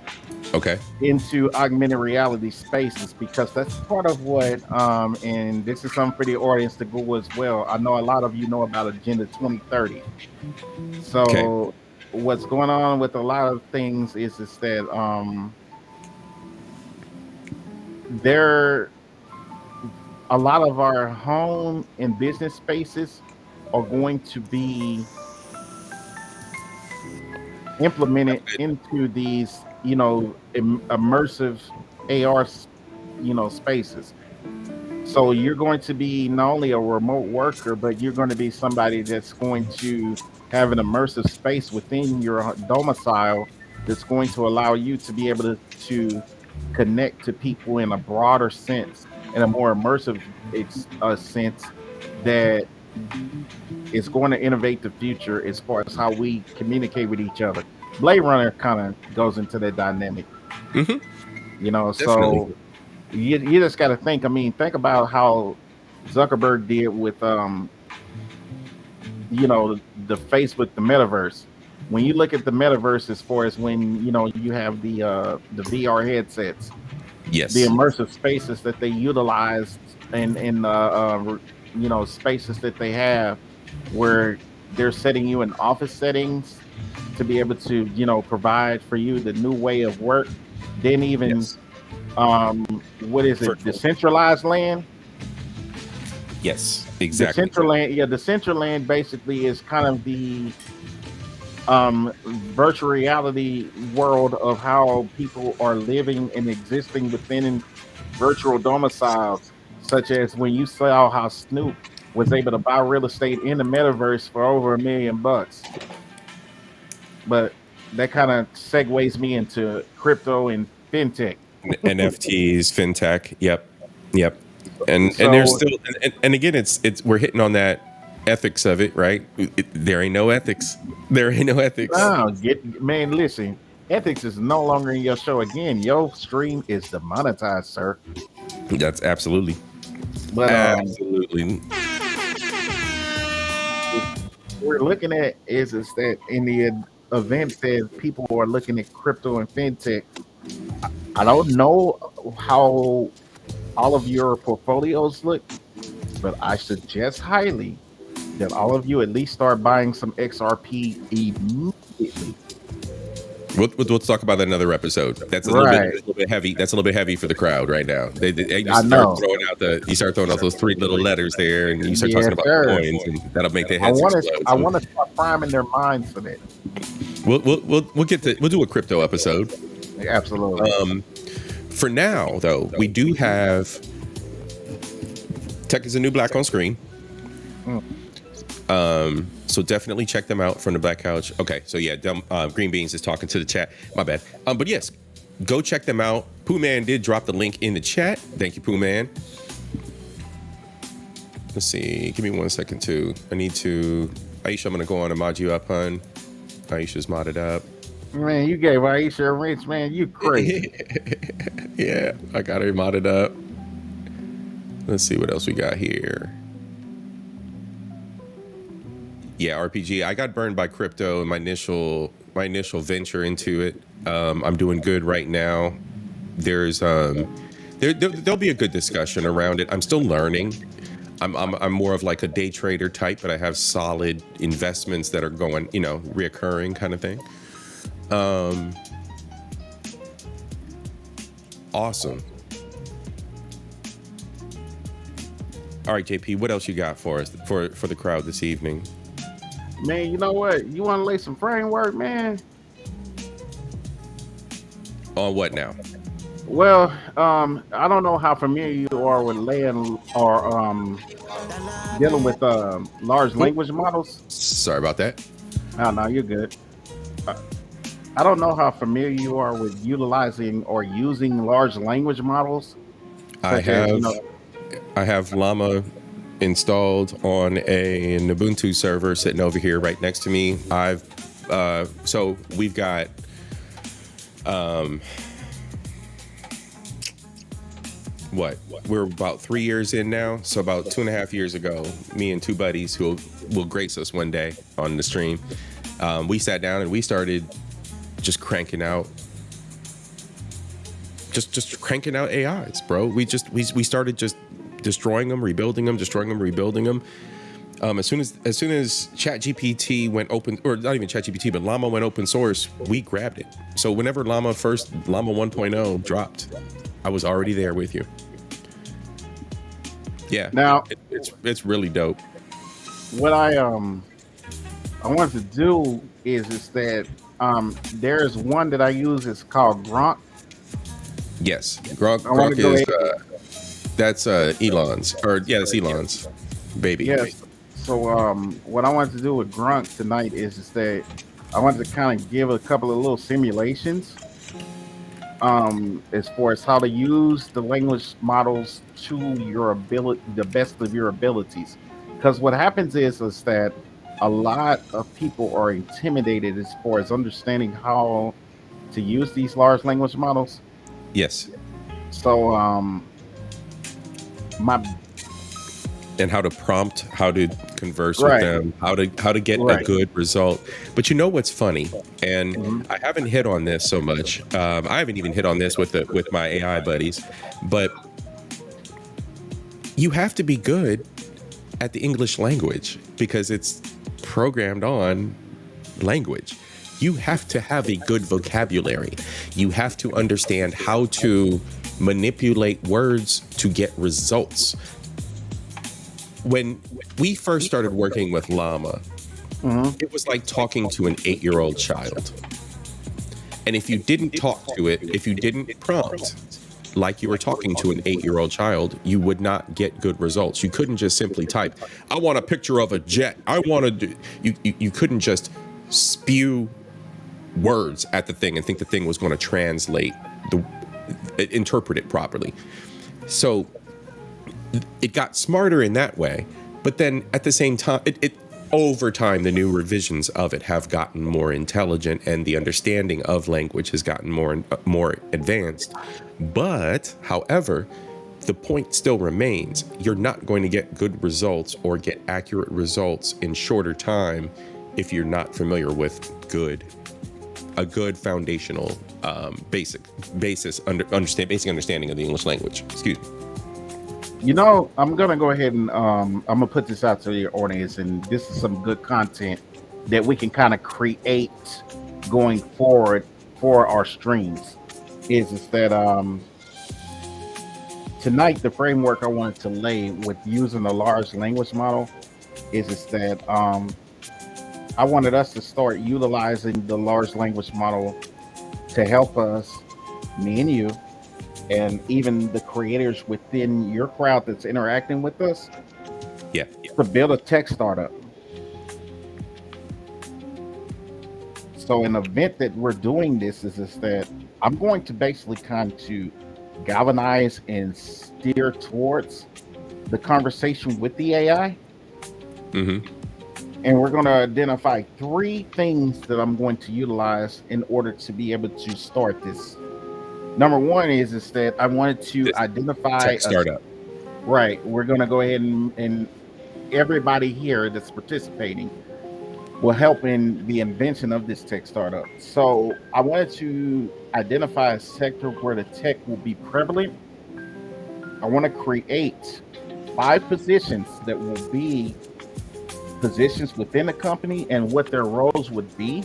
into augmented reality spaces, because that's part of what and this is something for the audience to Google as well. I know a lot of you know about Agenda 2030. So what's going on with a lot of things is that a lot of our home and business spaces are going to be implemented into these, immersive AR, spaces. So you're going to be not only a remote worker, but you're going to be somebody that's going to have an immersive space within your domicile that's going to allow you to be able to connect to people in a broader sense, in a more immersive sense, that is going to innovate the future as far as how we communicate with each other. Blade Runner kind of goes into that dynamic. Definitely. So you just got to think. I mean, think about how Zuckerberg did with the face with the metaverse. When you look at the metaverse, as far as when you have the VR headsets, the immersive spaces that they utilized and spaces that they have where they're setting you in office settings to be able to provide for you the new way of work. Then even what is it, decentralized land? Yes, exactly. The Decentraland basically is kind of the virtual reality world of how people are living and existing within virtual domiciles, such as when you saw how Snoop was able to buy real estate in the metaverse for over $1 million. But that kind of segues me into crypto and fintech. NFTs, fintech. Yep. And there's still, and again, it's we're hitting on that ethics of it, right? There ain't no ethics. Man, listen, ethics is no longer in your show again. Your stream is demonetized, sir. That's absolutely. But absolutely. We're looking at is that in the event that people are looking at crypto and fintech, I don't know how all of your portfolios look, but I suggest highly that all of you at least start buying some XRP immediately. We'll talk about that in another episode. That's a little bit heavy. That's a little bit heavy for the crowd right now. You start throwing out those three little letters there, and you start talking about coins, and that'll make their heads explode. I want to start priming their minds for that. We'll do a crypto episode. Absolutely. For now, though, we do have Tech is a New Black on screen. So definitely check them out from the Black Couch. Okay, so yeah, Green Beans is talking to the chat. My bad. But yes, go check them out. Pooh Man did drop the link in the chat. Thank you, Pooh Man. Let's see. Give me 1 second too. Aisha, I'm gonna go on and mod you up, hun. Aisha's modded up. Man, you gave Aisha a wrench, man. You crazy. Yeah, I got her modded up. Let's see what else we got here. Yeah, RPG. I got burned by crypto in my initial venture into it. I'm doing good right now. There's there'll be a good discussion around it. I'm still learning. I'm more of like a day trader type, but I have solid investments that are going, reoccurring kind of thing. Awesome. All right, JP, what else you got for us for the crowd this evening? Man, you know what? You want to lay some framework, man? On what now? Well, I don't know how familiar you are with laying or dealing with large language models. Sorry about that. No, you're good. I don't know how familiar you are with utilizing or using large language models. I have Llama installed on an Ubuntu server sitting over here right next to me. So we've got we're about 3 years in now. So about 2.5 years ago, me and two buddies who will grace us one day on the stream, we sat down and we started just cranking out AIs, bro. We started just destroying them, rebuilding them, as soon as ChatGPT went open, or not even ChatGPT, but Llama went open source, we grabbed it. So whenever Llama 1.0 dropped, I was already there with you. Yeah. Now it's really dope. What I wanted to do is that there's one that I use. It's called Grok. Yes, Grok is that's Elon's, that's Elon's baby. Yes. So what I wanted to do with Grok tonight is that I wanted to kind of give a couple of little simulations as far as how to use the language models to your ability, the best of your abilities. Because what happens is that a lot of people are intimidated as far as understanding how to use these large language models. Yes. So and how to prompt, how to converse with them, how to get a good result. But you know what's funny, and I haven't hit on this so much. I haven't even hit on this with my AI buddies, but you have to be good at the English language because it's programmed on language. You have to have a good vocabulary. You have to understand how to manipulate words to get results. When we first started working with Llama, it was like talking to an 8-year-old child. And if you didn't talk to it, if you didn't prompt like you were talking to an 8-year-old child, you would not get good results. You couldn't just simply type, I want a picture of a jet. I want to do, you couldn't just spew words at the thing and think the thing was going to translate, interpret it properly. So it got smarter in that way, but then at the same time, over time, the new revisions of it have gotten more intelligent, and the understanding of language has gotten more advanced. But, however, the point still remains: you're not going to get good results or get accurate results in shorter time if you're not familiar with a good foundational basic understanding of the English language. Excuse me. You know, I'm gonna go ahead and I'm gonna put this out to your audience, and this is some good content that we can kind of create going forward for our streams. Is that tonight the framework I wanted to lay with using a large language model is that I wanted us to start utilizing the large language model to help us, me and you, and even the creators within your crowd that's interacting with us, to build a tech startup. So an event that we're doing this is that I'm going to basically kind of galvanize and steer towards the conversation with the AI. And we're going to identify 3 things that I'm going to utilize in order to be able to start this. Number one is that I wanted to identify tech startup. Right. We're going to go ahead and everybody here that's participating will help in the invention of this tech startup. So I wanted to identify a sector where the tech will be prevalent. I want to create 5 positions that will be positions within the company and what their roles would be.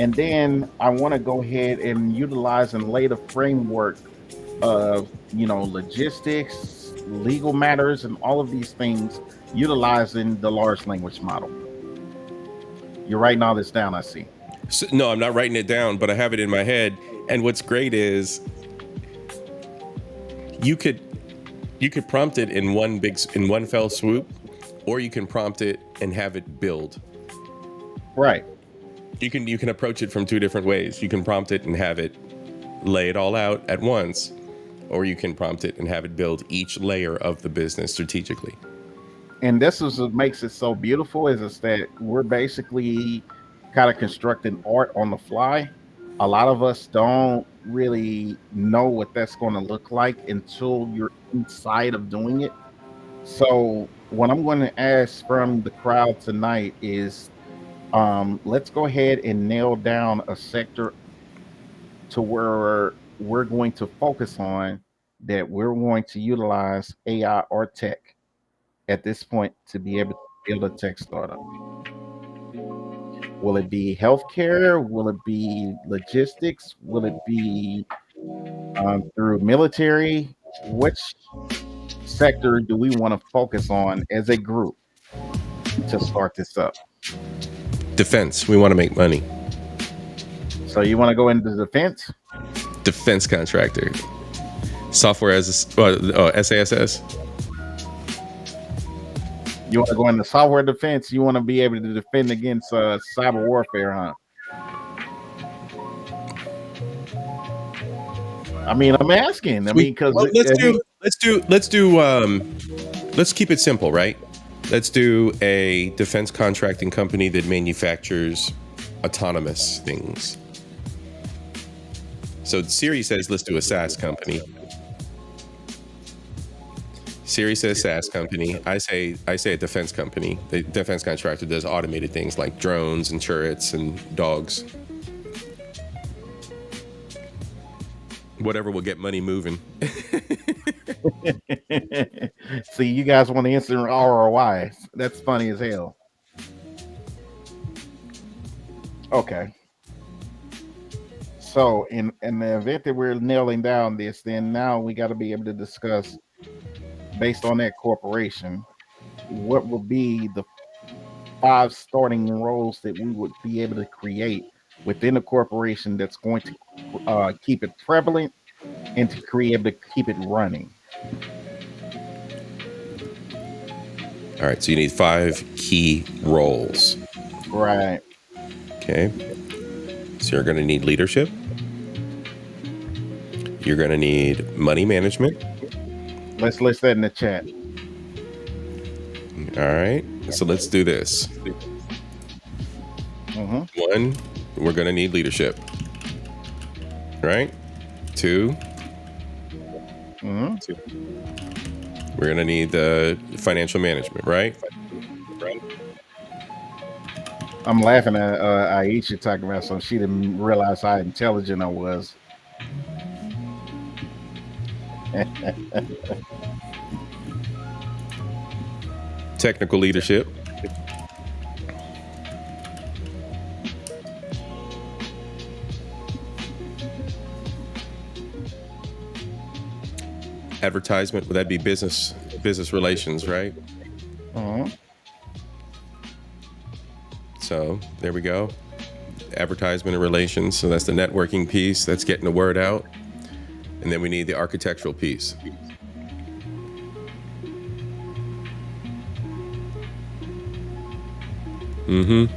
And then I want to go ahead and utilize and lay the framework of, logistics, legal matters, and all of these things utilizing the large language model. You're writing all this down, I see. So, no, I'm not writing it down, but I have it in my head. And what's great is you could prompt it in one fell swoop, or you can prompt it and have it build. Right. You can approach it from 2 different ways. You can prompt it and have it lay it all out at once, or you can prompt it and have it build each layer of the business strategically. And this is what makes it so beautiful is that we're basically kind of constructing art on the fly. A lot of us don't really know what that's going to look like until you're inside of doing it. So what I'm going to ask from the crowd tonight is, let's go ahead and nail down a sector to where we're going to focus on that we're going to utilize AI or tech at this point to be able to build a tech startup. Will it be healthcare? Will it be logistics? Will it be through military? Which sector do we want to focus on as a group to start this up? Defense. We want to make money. So you want to go into defense? Defense contractor. Software as SASS. You want to go into software defense? You want to be able to defend against cyber warfare, huh? I mean, I'm asking. Because let's keep it simple, right? Let's do a defense contracting company that manufactures autonomous things. So Siri says, let's do a SaaS company. Siri says SaaS company. I say a defense company. The defense contractor does automated things like drones and turrets and dogs. Whatever will get money moving. See, you guys want to instant ROI. That's funny as hell. Okay. So in the event that we're nailing down this, then now we got to be able to discuss, based on that corporation, what will be the 5 starting roles that we would be able to create within a corporation that's going to keep it prevalent and to create to keep it running. All right, so you need 5 key roles. Right. Okay. So you're going to need leadership. You're going to need money management. Let's list that in the chat. All right. So let's do this. 1, we're going to need leadership. Right? 2. We're going to need the financial management, right? I'm laughing at Aisha talking about something. She didn't realize how intelligent I was. Technical leadership. Advertisement, would that be business relations, right? So there we go. Advertisement and relations. So that's the networking piece. That's getting the word out. And then we need the architectural piece. The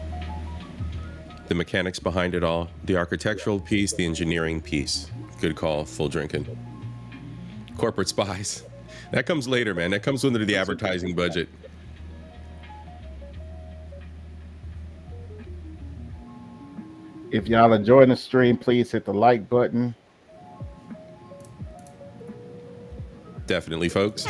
mechanics behind it all. The architectural piece, the engineering piece. Good call, full drinking. Corporate spies. That comes later, man. That comes under the advertising budget. If y'all enjoying the stream, please hit the like button. Definitely, folks.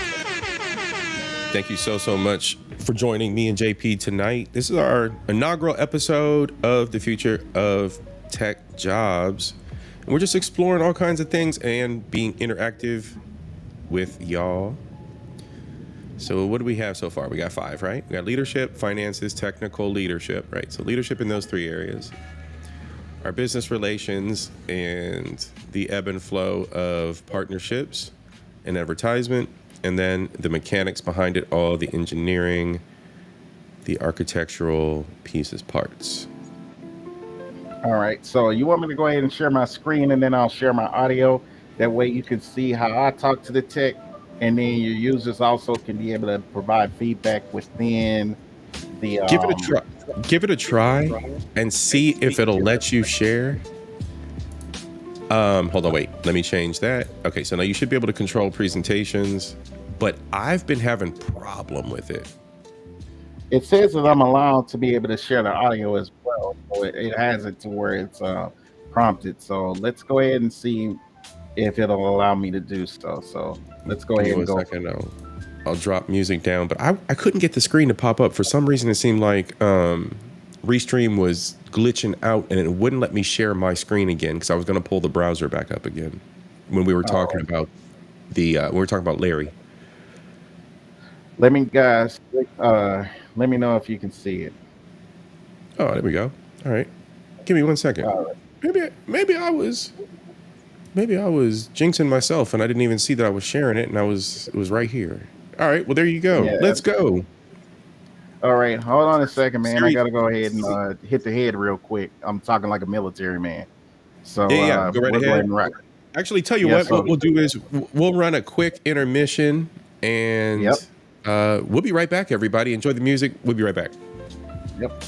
Thank you so much for joining me and JP tonight. This is our inaugural episode of the future of tech jobs. And we're just exploring all kinds of things and being interactive with y'all. So what do we have so far? We got 5, right? We got leadership, finances, technical leadership, right? So leadership in those 3 areas. Our business relations and the ebb and flow of partnerships and advertisement, and then the mechanics behind it all, the engineering, the architectural pieces, parts. All right, so you want me to go ahead and share my screen, and then I'll share my audio. That way you can see how I talk to the tech, and then your users also can be able to provide feedback within the Give it a try. Give it a try and see if it'll let you share. Hold on, wait. Let me change that. Okay, so now you should be able to control presentations, but I've been having problem with it. It says that I'm allowed to be able to share the audio as well. So it has it to where it's prompted. So let's go ahead and see if it'll allow me to do so. So let's go ahead and go. I'll drop music down, but I couldn't get the screen to pop up. For some reason, it seemed like Restream was glitching out and it wouldn't let me share my screen again because I was going to pull the browser back up again when we were talking about Larry. Let me let me know if you can see it. Oh, there we go. All right. Give me 1 second. Maybe I was jinxing myself and I didn't even see that I was sharing it and it was right here. All right. Well, there you go. Yeah. Let's go. All right. Hold on a second, man. I got to go ahead and hit the head real quick. I'm talking like a military man. So yeah. Go right ahead. Actually, tell you what we'll do is we'll run a quick intermission and we'll be right back, everybody. Enjoy the music. We'll be right back. Yep.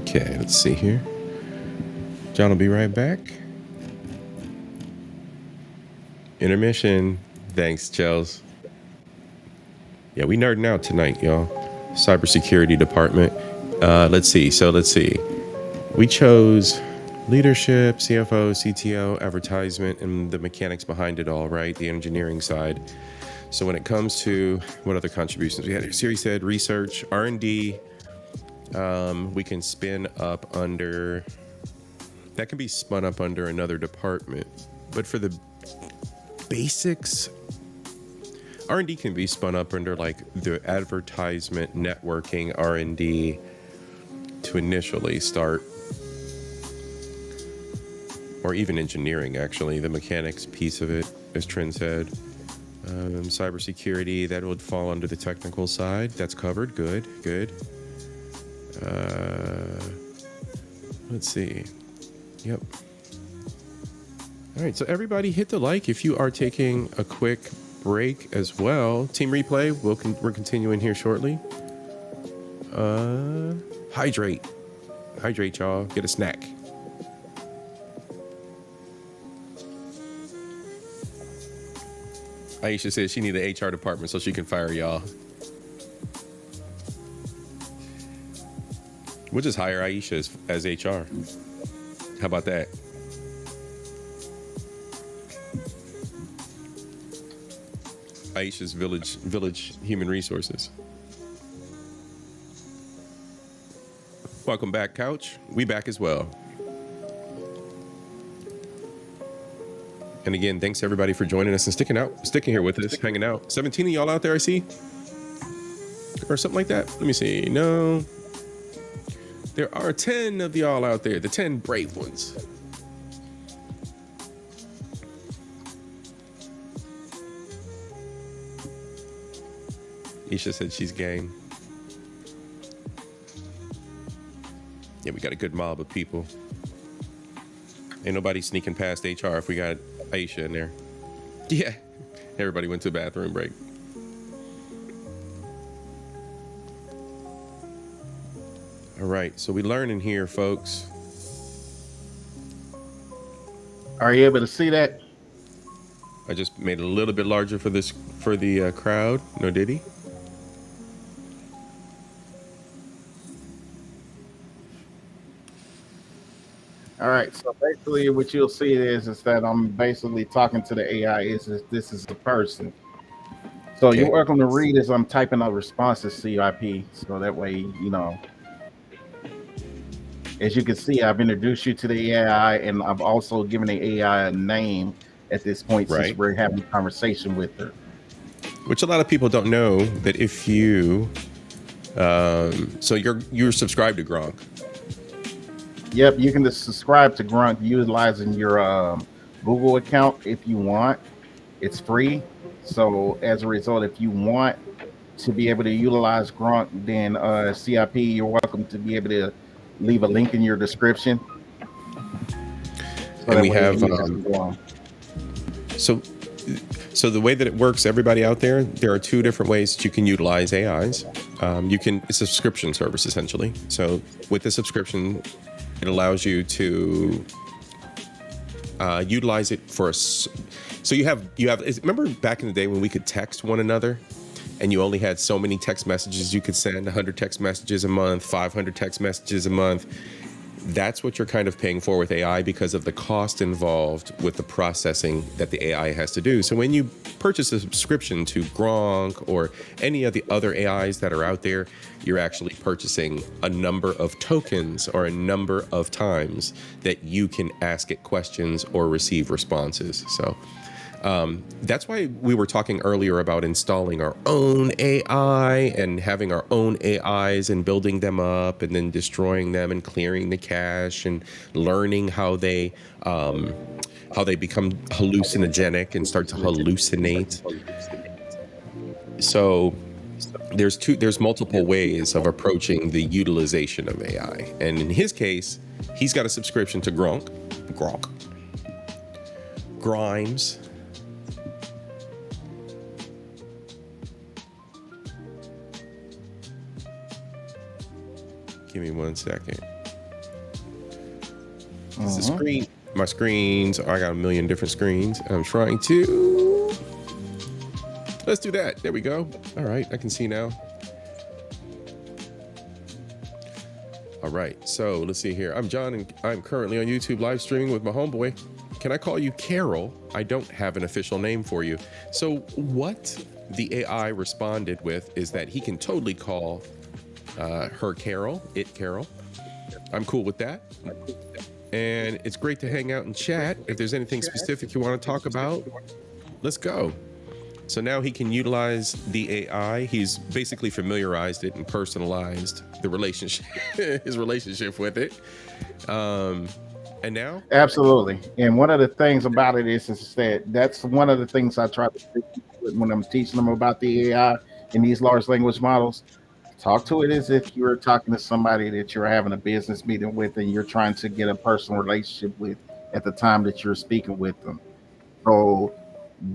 Okay, let's see here. John will be right back. Intermission. Thanks, Chels. Yeah, we nerding out tonight, y'all. Cybersecurity department. Let's see. We chose leadership, CFO, CTO, advertisement, and the mechanics behind it all, right? The engineering side. So when it comes to what other contributions we had, Siri said research, R&D. We can spin up under, that can be spun up under another department, but for the basics, R&D can be spun up under like the advertisement, networking, R&D to initially start, or even engineering, actually, the mechanics piece of it, as Trent said. Cybersecurity, that would fall under the technical side. That's covered. Good. Let's see. Yep. All right, so everybody hit the like if you are taking a quick break as well. Team replay, we're continuing here shortly. Hydrate, y'all. Get a snack. Aisha says she need an HR department so she can fire y'all. We'll just hire Aisha as HR. How about that? Aisha's village human resources. Welcome back, Couch. We back as well. And again, thanks everybody for joining us and sticking here with us, hanging out. 17 of y'all out there, I see, or something like that. Let me see. No, there are 10 of y'all out there. The 10 brave ones. Isha said she's gang. Yeah, we got a good mob of people. Ain't nobody sneaking past HR if we got Aisha in there. Yeah, everybody went to the bathroom break. All right, so we learning here, folks. Are you able to see that? I just made it a little bit larger for the crowd. No, did he? All right, so basically what you'll see is that I'm basically talking to the AI. This is a person. So Okay. you're welcome to read as I'm typing out responses, C.I.P. So that way, you know, as you can see, I've introduced you to the AI, and I've also given the AI a name at this point, Right. since we're having a conversation with her. Which a lot of people don't know that if you, so you're subscribed to Gronk. Yep, you can just subscribe to Grunt utilizing your Google account if you want. It's free. So as a result, if you want to be able to utilize Grunt, then CIP, you're welcome to be able to leave a link in your description. And we have so the way that it works, everybody out there are two different ways that you can utilize AIs. It's a subscription service essentially. So with the subscription, it allows you to utilize it for so you have remember back in the day when we could text one another and you only had so many text messages you could send, 100 text messages a month, 500 text messages a month. That's what you're kind of paying for with AI because of the cost involved with the processing that the AI has to do. So when you purchase a subscription to Gronk or any of the other AIs that are out there, you're actually purchasing a number of tokens or a number of times that you can ask it questions or receive responses. So that's why we were talking earlier about installing our own AI and having our own AIs and building them up and then destroying them and clearing the cache and learning how they become hallucinogenic and start to hallucinate. So there's multiple ways of approaching the utilization of AI. And in his case, he's got a subscription to Gronk, Grimes. Give me 1 second. It's the screen. My screens. I got a million different screens. I'm trying to. Let's do that. There we go. All right, I can see now. All right, so let's see here. I'm John, and I'm currently on YouTube live streaming with my homeboy. Can I call you Carol? I don't have an official name for you. So what the AI responded with is that he can totally call her Carol, Carol. I'm cool with that. And it's great to hang out and chat. If there's anything specific you want to talk about, let's go. So now he can utilize the AI. He's basically familiarized it and personalized the relationship, his relationship with it. And now? Absolutely. And one of the things about it is that that's one of the things I try to do when I'm teaching them about the AI and these large language models. Talk to it as if you're talking to somebody that you're having a business meeting with and you're trying to get a personal relationship with at the time that you're speaking with them. So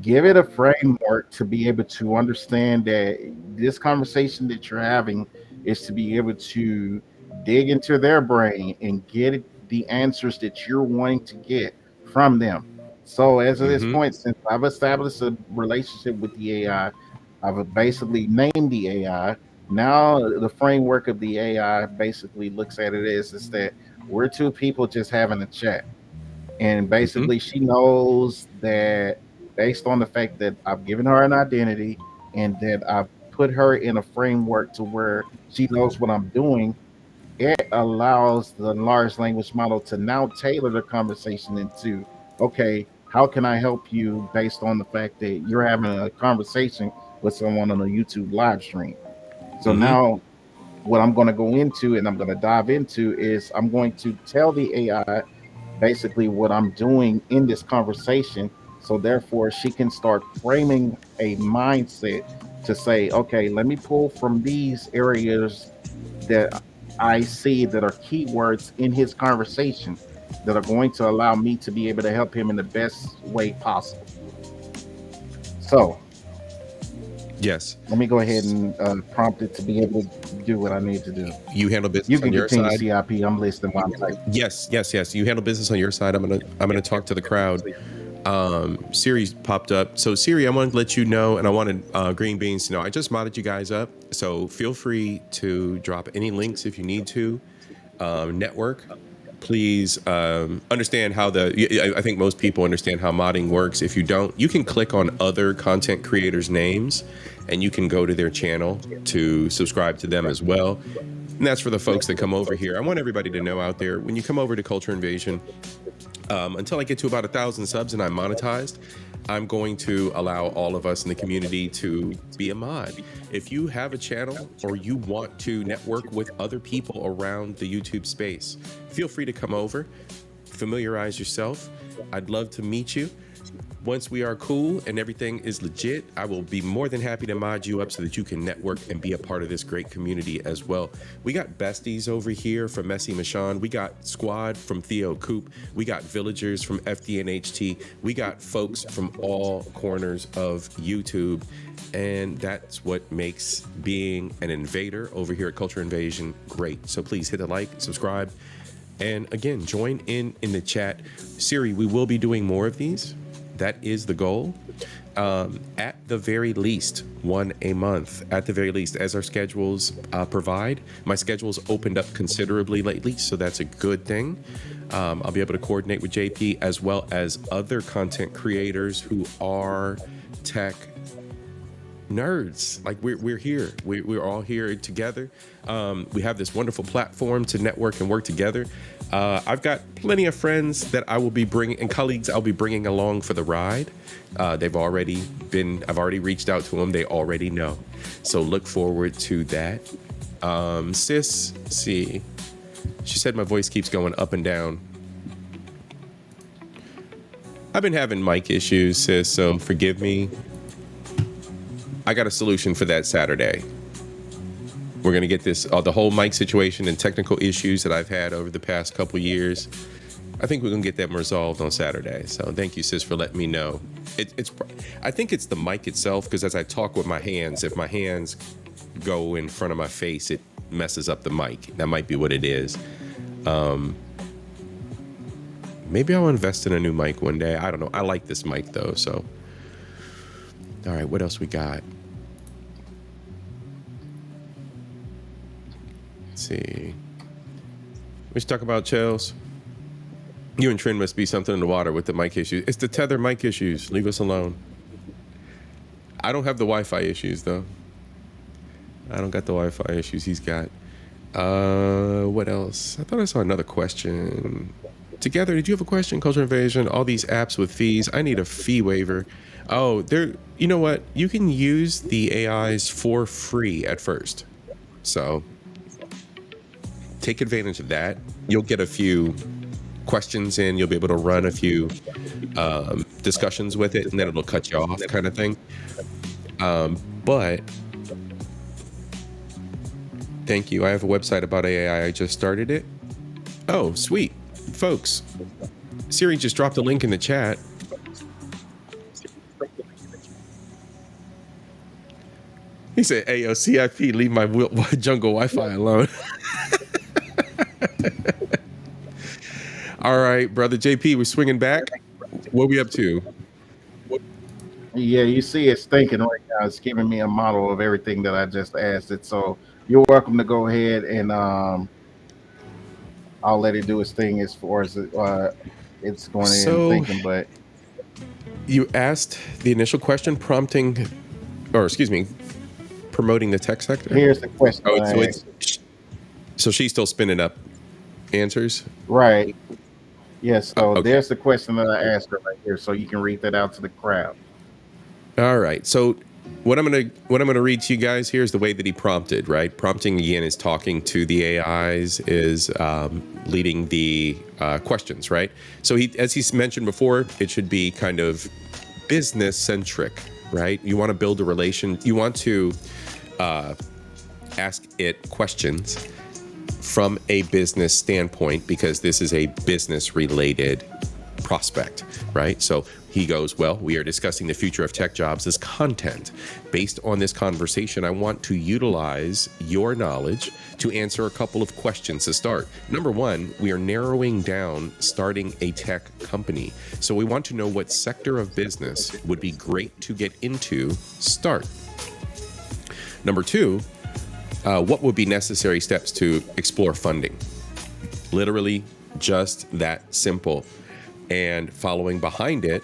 give it a framework to be able to understand that this conversation that you're having is to be able to dig into their brain and get the answers that you're wanting to get from them. So as of this point, since I've established a relationship with the AI, I've basically named the AI. Now the framework of the AI basically looks at it is that we're two people just having a chat. And basically she knows that based on the fact that I've given her an identity and that I've put her in a framework to where she knows what I'm doing, it allows the large language model to now tailor the conversation into, okay, how can I help you based on the fact that you're having a conversation with someone on a YouTube live stream. So now what I'm going to go into and I'm going to dive into is I'm going to tell the AI basically what I'm doing in this conversation. So therefore she can start framing a mindset to say, okay, let me pull from these areas that I see that are keywords in his conversation that are going to allow me to be able to help him in the best way possible. So yes, let me go ahead and prompt it to be able to do what I need to do. You handle business You can on your continue, side. CIP. I'm listening while I'm typing. Yes. You handle business on your side. I'm gonna talk to the crowd. Siri popped up. So Siri, I want to let you know, and I wanted Green Beans to know, I just modded you guys up. So feel free to drop any links if you need to. Network. Please understand how I think most people understand how modding works. If you don't, you can click on other content creators' names and you can go to their channel to subscribe to them as well. And that's for the folks that come over here. I want everybody to know out there, when you come over to Culture Invasion, until I get to about 1,000 subs and I'm monetized, I'm going to allow all of us in the community to be a mod. If you have a channel or you want to network with other people around the YouTube space, feel free to come over, familiarize yourself. I'd love to meet you. Once we are cool and everything is legit, I will be more than happy to mod you up so that you can network and be a part of this great community as well. We got besties over here from Messy Michon. We got Squad from Theo Coop. We got villagers from FDNHT. We got folks from all corners of YouTube. And that's what makes being an invader over here at Culture Invasion great. So please hit the like, subscribe, and again, join in the chat. Siri, we will be doing more of these. That is the goal. At the very least, one a month. At the very least, as our schedules provide. My schedule's opened up considerably lately, so that's a good thing. I'll be able to coordinate with JP as well as other content creators who are tech nerds. Like we're here. We're all here together. We have this wonderful platform to network and work together. I've got plenty of friends that I will be bringing and colleagues I'll be bringing along for the ride. I've already reached out to them. They already know. So look forward to that. Sis, see, she said my voice keeps going up and down. I've been having mic issues, sis, so forgive me. I got a solution for that Saturday. We're going to get this, the whole mic situation and technical issues that I've had over the past couple years. I think we're going to get them resolved on Saturday. So thank you, sis, for letting me know. I think it's the mic itself, because as I talk with my hands, if my hands go in front of my face, it messes up the mic. That might be what it is. Maybe I'll invest in a new mic one day. I don't know. I like this mic, though, so. All right, what else we got? Let's see. Let's talk about Chels. You and Trent must be something in the water with the mic issues. It's the tether mic issues. Leave us alone. I don't have the Wi-Fi issues, though. I don't got the Wi-Fi issues he's got. What else? I thought I saw another question. Together, did you have a question? Culture Invasion, all these apps with fees. I need a fee waiver. Oh, you know what? You can use the AIs for free at first. So take advantage of that. You'll get a few questions in. You'll be able to run a few discussions with it, and then it'll cut you off kind of thing. But thank you. I have a website about AI. I just started it. Oh, sweet. Folks, Siri just dropped a link in the chat. He said, hey, yo, CIP, leave my jungle Wi-Fi alone. All right, brother JP, we're swinging back. What are we up to? Yeah, you see it's thinking right now. It's giving me a model of everything that I just asked it. So you're welcome to go ahead and I'll let it do its thing as far as it's going in and thinking. But You asked the initial question, promoting the tech sector. Here's the question. So she's still spinning up answers, right? Yes. So okay. there's the question that I asked her right here, so you can read that out to the crowd. All right. So what I'm gonna read to you guys here is the way that he prompted. Right, prompting again is talking to the AIs, is leading the questions. Right. So as he's mentioned before, it should be kind of business centric. Right. You want to build a relation. You want to ask it questions from a business standpoint, because this is a business related prospect, right? So he goes, well, we are discussing the future of tech jobs as content. Based on this conversation, I want to utilize your knowledge to answer a couple of questions to start. Number one, we are narrowing down starting a tech company. So we want to know what sector of business would be great to get into, start. Number two, what would be necessary steps to explore funding? Literally just that simple. And following behind it,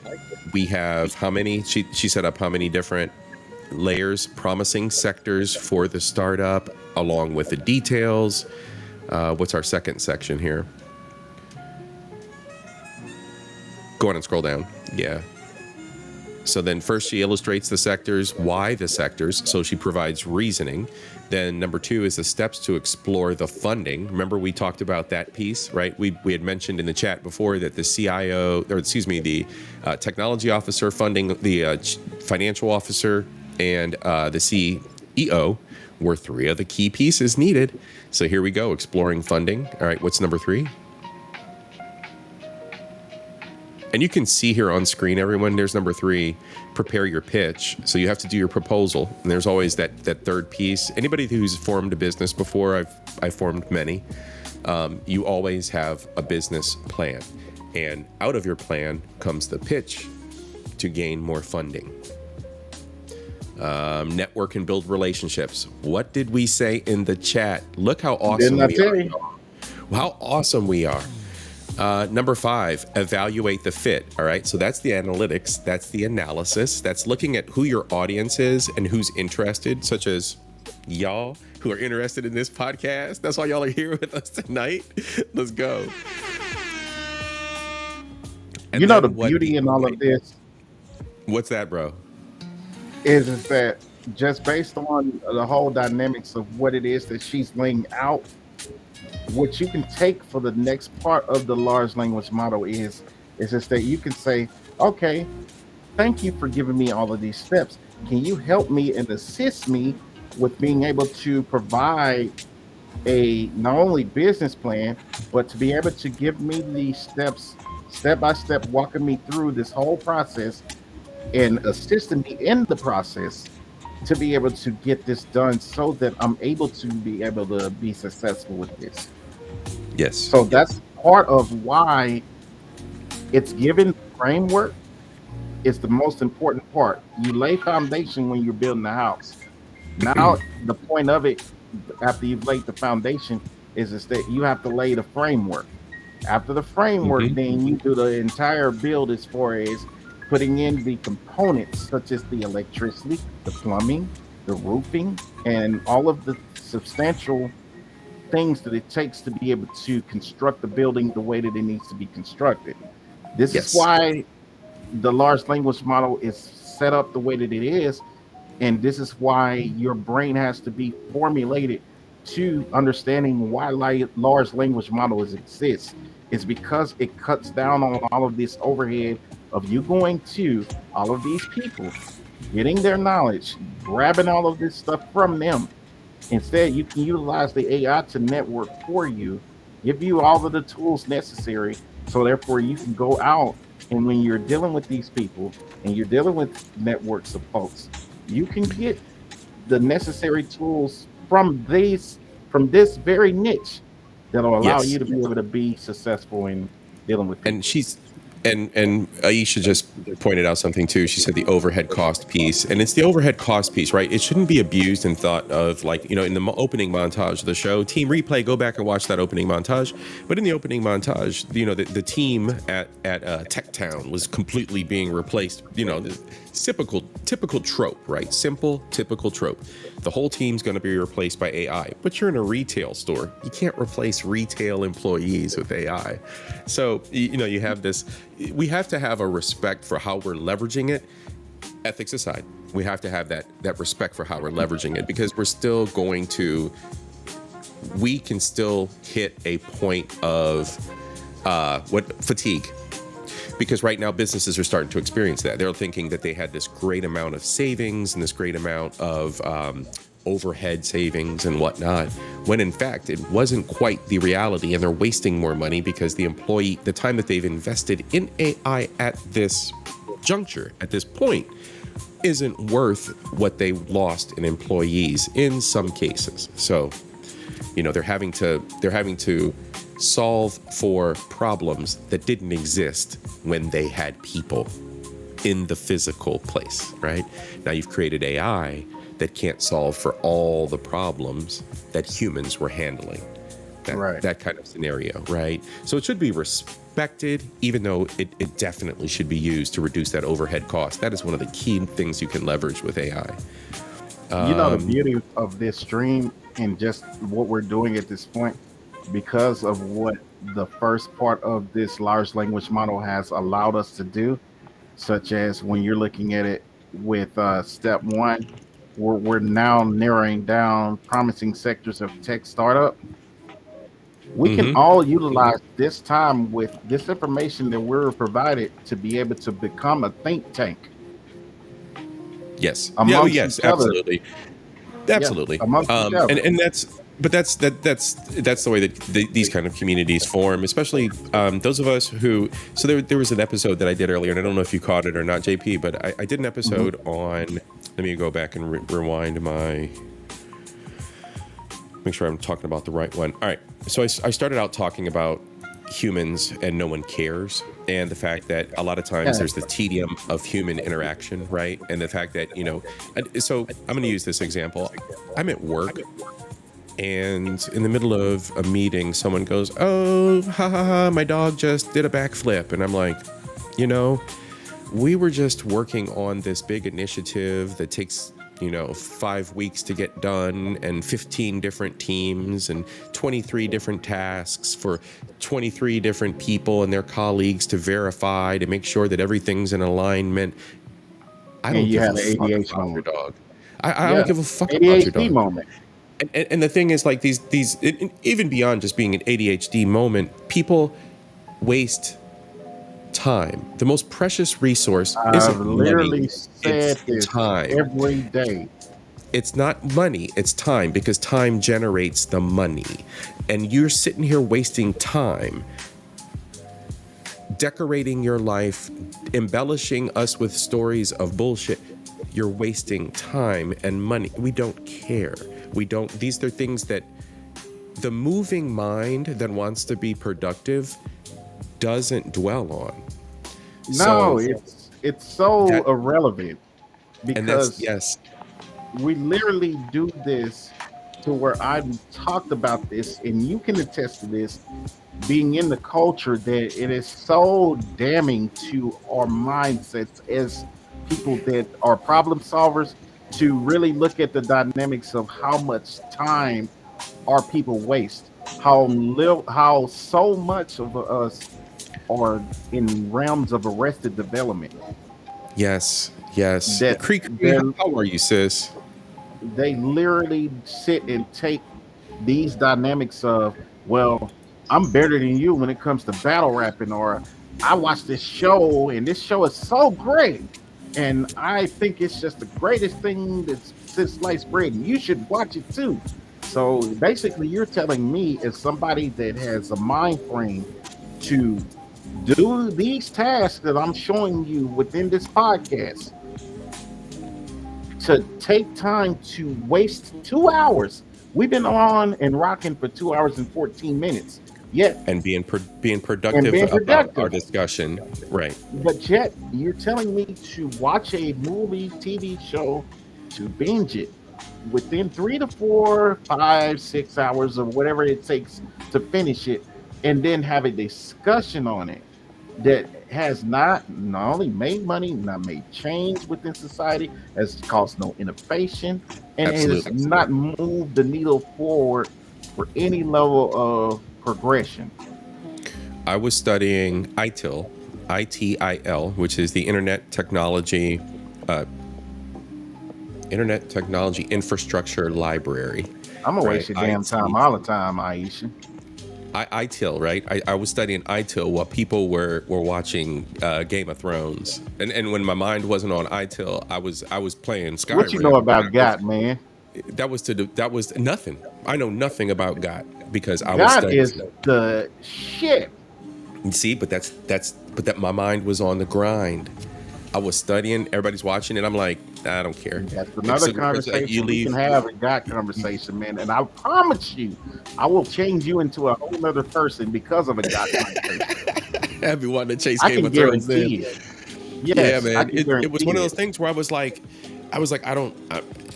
we have how many, she set up how many different layers, promising sectors for the startup, along with the details. What's our second section here? Go on and scroll down. Yeah. So then first she illustrates the sectors, why the sectors. So she provides reasoning. Then number two is the steps to explore the funding. Remember, we talked about that piece, right? We had mentioned in the chat before that the the technology officer funding, the financial officer, and the CEO were three of the key pieces needed. So here we go, exploring funding. All right, what's number three? And you can see here on screen, everyone, there's number three, prepare your pitch. So you have to do your proposal. And there's always that third piece. Anybody who's formed a business before, I've formed many, you always have a business plan. And out of your plan comes the pitch to gain more funding. Network and build relationships. What did we say in the chat? Look how awesome we are. How awesome we are. Number five, evaluate the fit. All right. So that's the analytics. That's the analysis. That's looking at who your audience is and who's interested, such as y'all who are interested in this podcast. That's why y'all are here with us tonight. Let's go. And you know, the beauty in all of this. What's that, bro? Is that just based on the whole dynamics of what it is that she's laying out, what you can take for the next part of the large language model is just that you can say, okay, thank you for giving me all of these steps. Can you help me and assist me with being able to provide a not only business plan, but to be able to give me these steps, step by step, walking me through this whole process and assisting me in the process to be able to get this done so that I'm able to be successful with this. Yes. So that's part of why it's given framework is the most important part. You lay foundation when you're building a house. Now, the point of it, after you've laid the foundation, is that you have to lay the framework. After the framework, then you do the entire build as far as putting in the components such as the electricity, the plumbing, the roofing, and all of the substantial things that it takes to be able to construct the building the way that it needs to be constructed. This is why the large language model is set up the way that it is, and this is why your brain has to be formulated to understanding why large language models exist. It's because it cuts down on all of this overhead of you going to all of these people, getting their knowledge, grabbing all of this stuff from them. Instead, you can utilize the AI to network for you, give you all of the tools necessary, so therefore you can go out, and when you're dealing with these people and you're dealing with networks of folks, you can get the necessary tools from this very niche that'll allow you to be able to be successful in dealing with people. And she's And Aisha just pointed out something too. She said the overhead cost piece, and it's the overhead cost piece, right? It shouldn't be abused and thought of like, in the opening montage of the show, team replay, go back and watch that opening montage. But in the opening montage, the team at Tech Town was completely being replaced. The typical trope, right? Simple, typical trope. The whole team's going to be replaced by AI, but you're in a retail store. You can't replace retail employees with AI. So, you have this, we have to have a respect for how we're leveraging it. Ethics aside, we have to have that respect for how we're leveraging it, because we can still hit a point of fatigue. Because right now businesses are starting to experience that. They're thinking that they had this great amount of savings and this great amount of overhead savings and whatnot, when in fact it wasn't quite the reality, and they're wasting more money because the time that they've invested in AI at this juncture, at this point, isn't worth what they lost in employees in some cases. So, they're having to solve for problems that didn't exist when they had people in the physical place, right? Now you've created AI that can't solve for all the problems that humans were handling. That kind of scenario, right? So it should be respected, even though it definitely should be used to reduce that overhead cost. That is one of the key things you can leverage with AI. The beauty of this stream and just what we're doing at this point, because of what the first part of this large language model has allowed us to do, such as when you're looking at it with step one, we're now narrowing down promising sectors of tech startup. We can all utilize this time with this information that we're provided to be able to become a think tank. Yes. Amongst each other. Absolutely. Amongst each other. And that's the way that these kind of communities form, especially those of us who. So there was an episode that I did earlier, and I don't know if you caught it or not, JP, but I did an episode on. Let me go back and rewind make sure I'm talking about the right one. All right. So I started out talking about humans and no one cares, and the fact that a lot of times there's the tedium of human interaction, right? And the fact that, so I'm going to use this example. I'm at work, and in the middle of a meeting, someone goes, "Oh, ha ha ha, my dog just did a backflip." And I'm like, we were just working on this big initiative that takes 5 weeks to get done, and 15 different teams and 23 different tasks for 23 different people and their colleagues to verify, to make sure that everything's in alignment. I don't give a fuck about your dog. I don't give a fuck about your dog. Moment. And the thing is, like, these even beyond just being an ADHD moment, people waste time. The most precious resource isn't literally money, said it's time. Every day. It's not money, it's time, because time generates the money. And you're sitting here wasting time decorating your life, embellishing us with stories of bullshit. You're wasting time and money. We don't care. These are things that the moving mind that wants to be productive doesn't dwell on. No, it's so irrelevant, because we literally do this to where I talked about this, and you can attest to this, being in the culture, that it is so damning to our mindsets as people that are problem solvers, to really look at the dynamics of how much time our people waste, how so much of us are in realms of arrested development. Yes. Creek, how are you, sis? They literally sit and take these dynamics of, well, I'm better than you when it comes to battle rapping, or I watched this show and this show is so great, and I think it's just the greatest thing that's since sliced bread, and you should watch it too. So basically, you're telling me, as somebody that has a mind frame to do these tasks that I'm showing you within this podcast, to take time to waste 2 hours. We've been on and rocking for 2 hours and 14 minutes. Yeah. And being And productive being about productive. our discussion. Right. But yet, you're telling me to watch a movie, TV show, to binge it within 3 to 4, 5, 6 hours, or whatever it takes to finish it, and then have a discussion on it that has not only made money, not made change within society, has caused no innovation, and has Absolutely. not moved the needle forward for any level of progression. I was studying ITIL, ITIL, which is the Internet Technology Infrastructure Library. I'm gonna waste your damn time all the time, Aisha. ITIL, right? I was studying ITIL while people were watching Game of Thrones, and when my mind wasn't on ITIL, I was playing Skyrim. What you know about GOT, man? That was nothing. I know nothing about GOT because I was GOT studying. is the shit. See, but that my mind was on the grind. I was studying. Everybody's watching, and I'm like, I don't care. That's another conversation we can have. A GOT conversation, man. And I promise you, I will change you into a whole other person because of a GOT conversation. I've been wanting to chase I Game can of Thrones. guarantee it. Yeah, Yes, man. It was one of those things where I was like,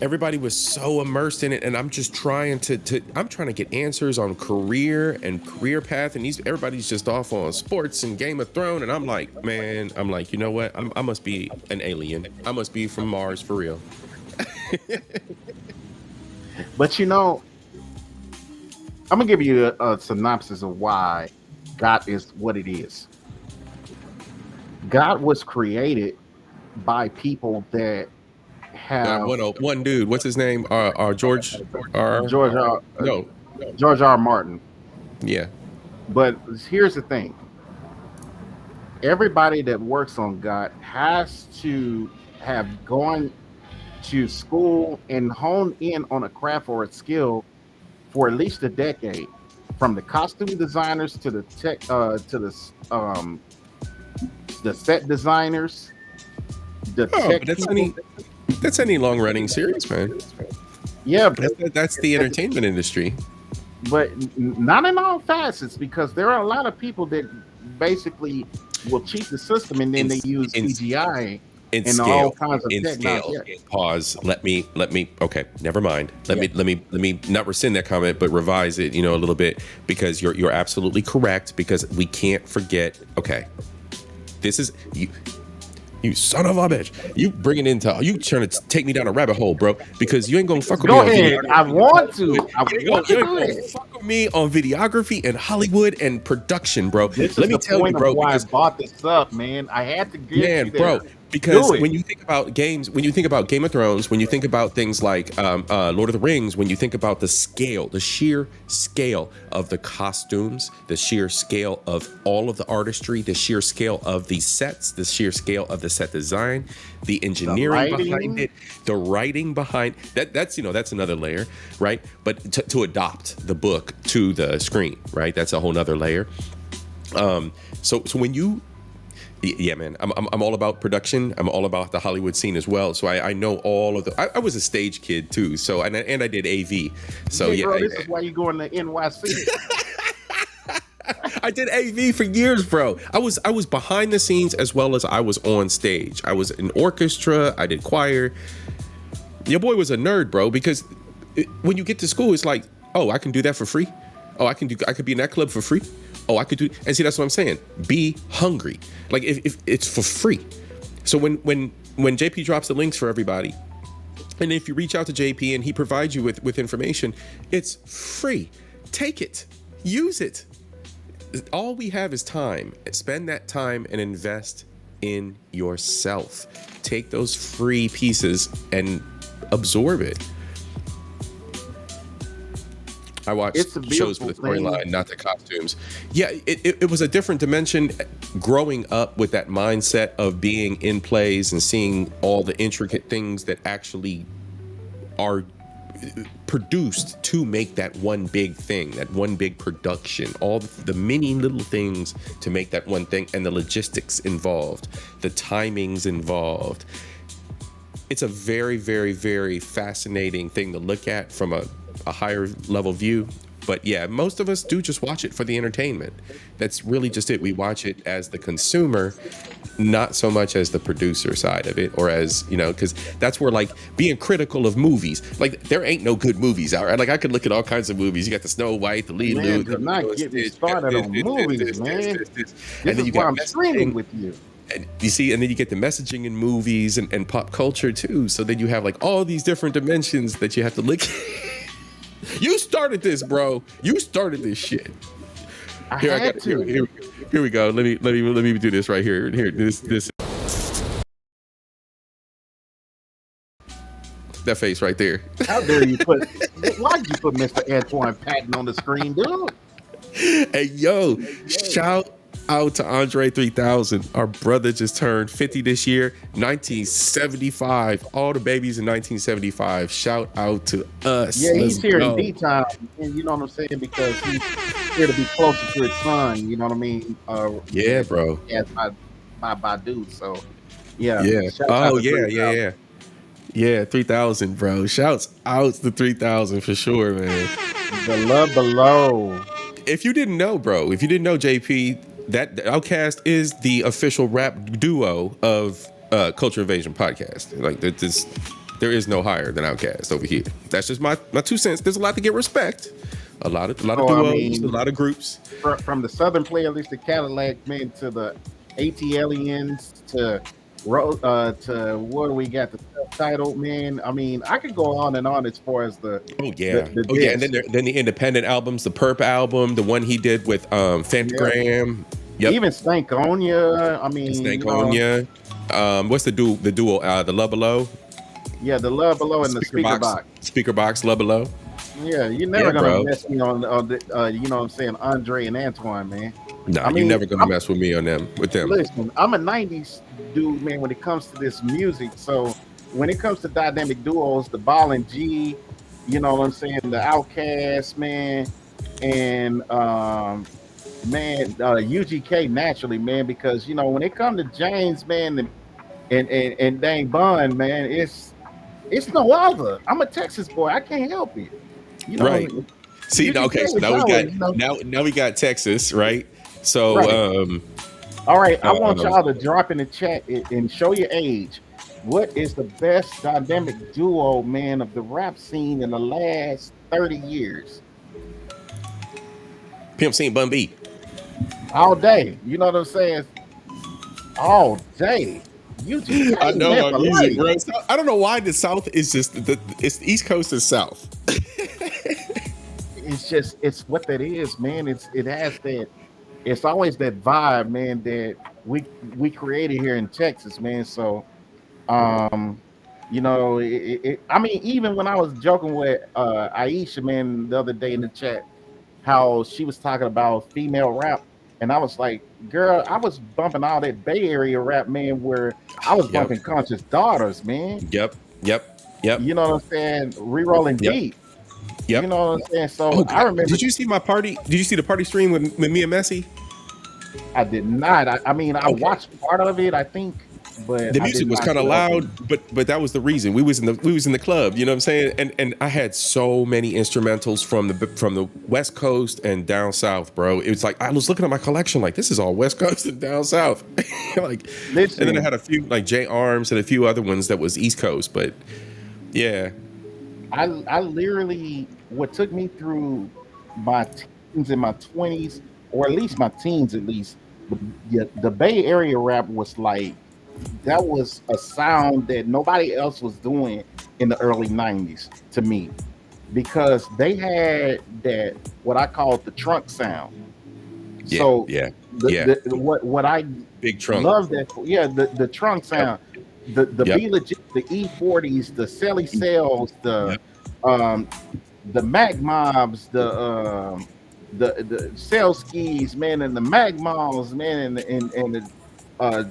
everybody was so immersed in it, and I'm just trying to get answers on career path, and everybody's just off on sports and Game of Thrones, and I'm like, man, you know what? I must be an alien. I must be from Mars for real. But you know, I'm gonna give you a synopsis of why GOT is what it is. GOT was created by people that have one dude. What's his name? George R. George R. Martin. Yeah. But here's the thing. Everybody that works on GOT has to have gone to school and honed in on a craft or a skill for at least a decade. From the costume designers to the tech, to the set designers, that's any long running series, man. Yeah, that's the entertainment industry. But not in all facets, because there are a lot of people that basically will cheat the system, and then they use CGI and all kinds of technology. Yeah. Pause. Let me. Okay, never mind. Let me not rescind that comment, but revise it. A little bit, because you're absolutely correct. Because we can't forget. Okay, this is you. You son of a bitch. You trying to take me down a rabbit hole, bro, because you ain't gonna fuck with me on ahead. I want to. You ain't gonna fuck with me on videography and Hollywood and production, bro. Let me tell you, bro. Why I bought this up, man. I had to get you there. Bro. Because when you think about games, when you think about Game of Thrones, when you think about things like Lord of the Rings, when you think about the sheer scale of the costumes, the sheer scale of all of the artistry, the sheer scale of the sets, the sheer scale of the set design, the engineering behind it, the writing behind that's another layer, right? But to adopt the book to the screen, right? That's a whole nother layer. So when you Yeah, man. I'm all about production. I'm all about the Hollywood scene as well. So I know all of the. I was a stage kid too. So and I did AV. So bro, this is why you going to NYC. I did AV for years, bro. I was behind the scenes as well as I was on stage. I was in orchestra. I did choir. Your boy was a nerd, bro. Because when you get to school, it's like, oh, I can do that for free. Oh, I could be in that club for free. Oh, I could do, and see, that's what I'm saying. Be hungry. Like if it's for free. So when JP drops the links for everybody, and if you reach out to JP and he provides you with information, it's free. Take it, use it. All we have is time. Spend that time and invest in yourself. Take those free pieces and absorb it. I watched shows for the storyline, not the costumes. Yeah, it was a different dimension growing up with that mindset of being in plays and seeing all the intricate things that actually are produced to make that one big thing, that one big production, all the many little things to make that one thing, and the logistics involved, the timings involved. It's a very, very, very fascinating thing to look at from a higher level view. But yeah, most of us do just watch it for the entertainment. That's really just it. We watch it as the consumer, not so much as the producer side of it, or as, you know, because that's where like being critical of movies, like there ain't no good movies out. Right? Like I could look at all kinds of movies. You got the Snow White, the Lilo, Man, do not get me started on movies, man. This and then is you why got I'm streaming with you. and you see, and then you get the messaging in movies and pop culture too. So then you have like all these different dimensions that you have to look. You started this, bro. You started this shit. Here we go. Let me do this right here. Here, this. That face right there. How dare you put? Why'd you put Mr. Antoine Patton on the screen, dude? Hey, yo, shout out to Andre 3000. Our brother just turned 50 this year, 1975. All the babies in 1975. Shout out to us. Yeah, he's here go. in D-Town, you know what I'm saying? Because he's here to be closer to his son, you know what I mean? Yeah, bro. As my dude, so yeah. Yeah. Oh, yeah. Yeah, 3000, bro. Shouts out to 3000 for sure, man. The love below. If you didn't know, bro, JP, that Outcast is the official rap duo of Culture Invasion podcast. Like there is no higher than Outcast over here. That's just my 2 cents. There's a lot to get respect. A lot of duos, a lot of groups. From the Southern Playlist, the Cadillac Men, to the ATLians, to what do we got? The self-titled, man. I mean, I could go on and on as far as the and then the independent albums, the Perp album, the one he did with Fantagram. Yep. Even Stankonia. I mean, Stankonia. What's the duo? The Love Below. Yeah, the Love Below and the Speaker Box. Speaker Box, Love Below. Yeah, you're never gonna mess me on the, you know what I'm saying, Andre and Antoine, man. No, you're never gonna mess with me on them. Listen, I'm a '90s dude, man. When it comes to this music, so when it comes to dynamic duos, the Ball and G, you know what I'm saying, the Outkast, man, and UGK naturally, man, because you know when it comes to James, man, and Dang Bun, man, it's no other. I'm a Texas boy. I can't help it. You know, right. See, okay, so now we got Texas, right? So, right. All right, I want y'all to drop in the chat and show your age. What is the best dynamic duo, man, of the rap scene in the last 30 years? Pimp C and Bun B. All day. You know what I'm saying? All day. I know my music, bro. I don't know why the South is just it's the East Coast is South. It's what that is, man. It has that. It's always that vibe, man, that we created here in Texas, man. So, you know, I mean, even when I was joking with Aisha, man, the other day in the chat, how she was talking about female rap, and I was like, girl, I was bumping all that Bay Area rap, man, where I was bumping Conscious Daughters, man. Yep. You know what I'm saying? Re-rolling deep. Yep. You know what I'm saying? So I remember. Did you see my party? Did you see the party stream with me and Messi? I did not. I mean, I watched part of it, I think, but the music was kind of loud. But that was the reason we was in the club. You know what I'm saying? And I had so many instrumentals from the West Coast and down South, bro. It was like I was looking at my collection, like this is all West Coast and down South. Like, listen, and then I had a few like J Arms and a few other ones that was East Coast, but yeah. I literally, what took me through my teens and my 20s, or at least my teens, the Bay Area rap was like, that was a sound that nobody else was doing in the early 90s to me, because they had that, what I call the trunk sound. What I big trunk love that, the trunk sound. The Be Legit, the E40s, the Selly Cells, the Mac Mobs, the Cell Skis, man, and the Mag Malls, man, and the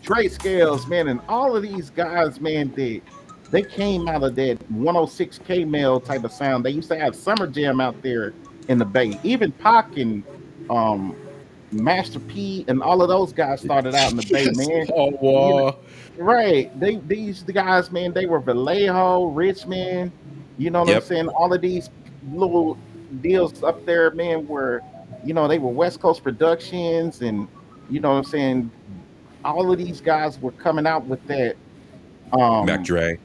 Trade Scales, man, and all of these guys, man, they came out of that 106K mail type of sound. They used to have Summer Jam out there in the Bay. Even Pac and Master P and all of those guys started out in the Bay, man. Right. The guys, man, they were Vallejo, Richmond, you know what I'm saying? All of these little deals up there, man, where they were West Coast Productions, and you know what I'm saying. All of these guys were coming out with that. Mac Dre.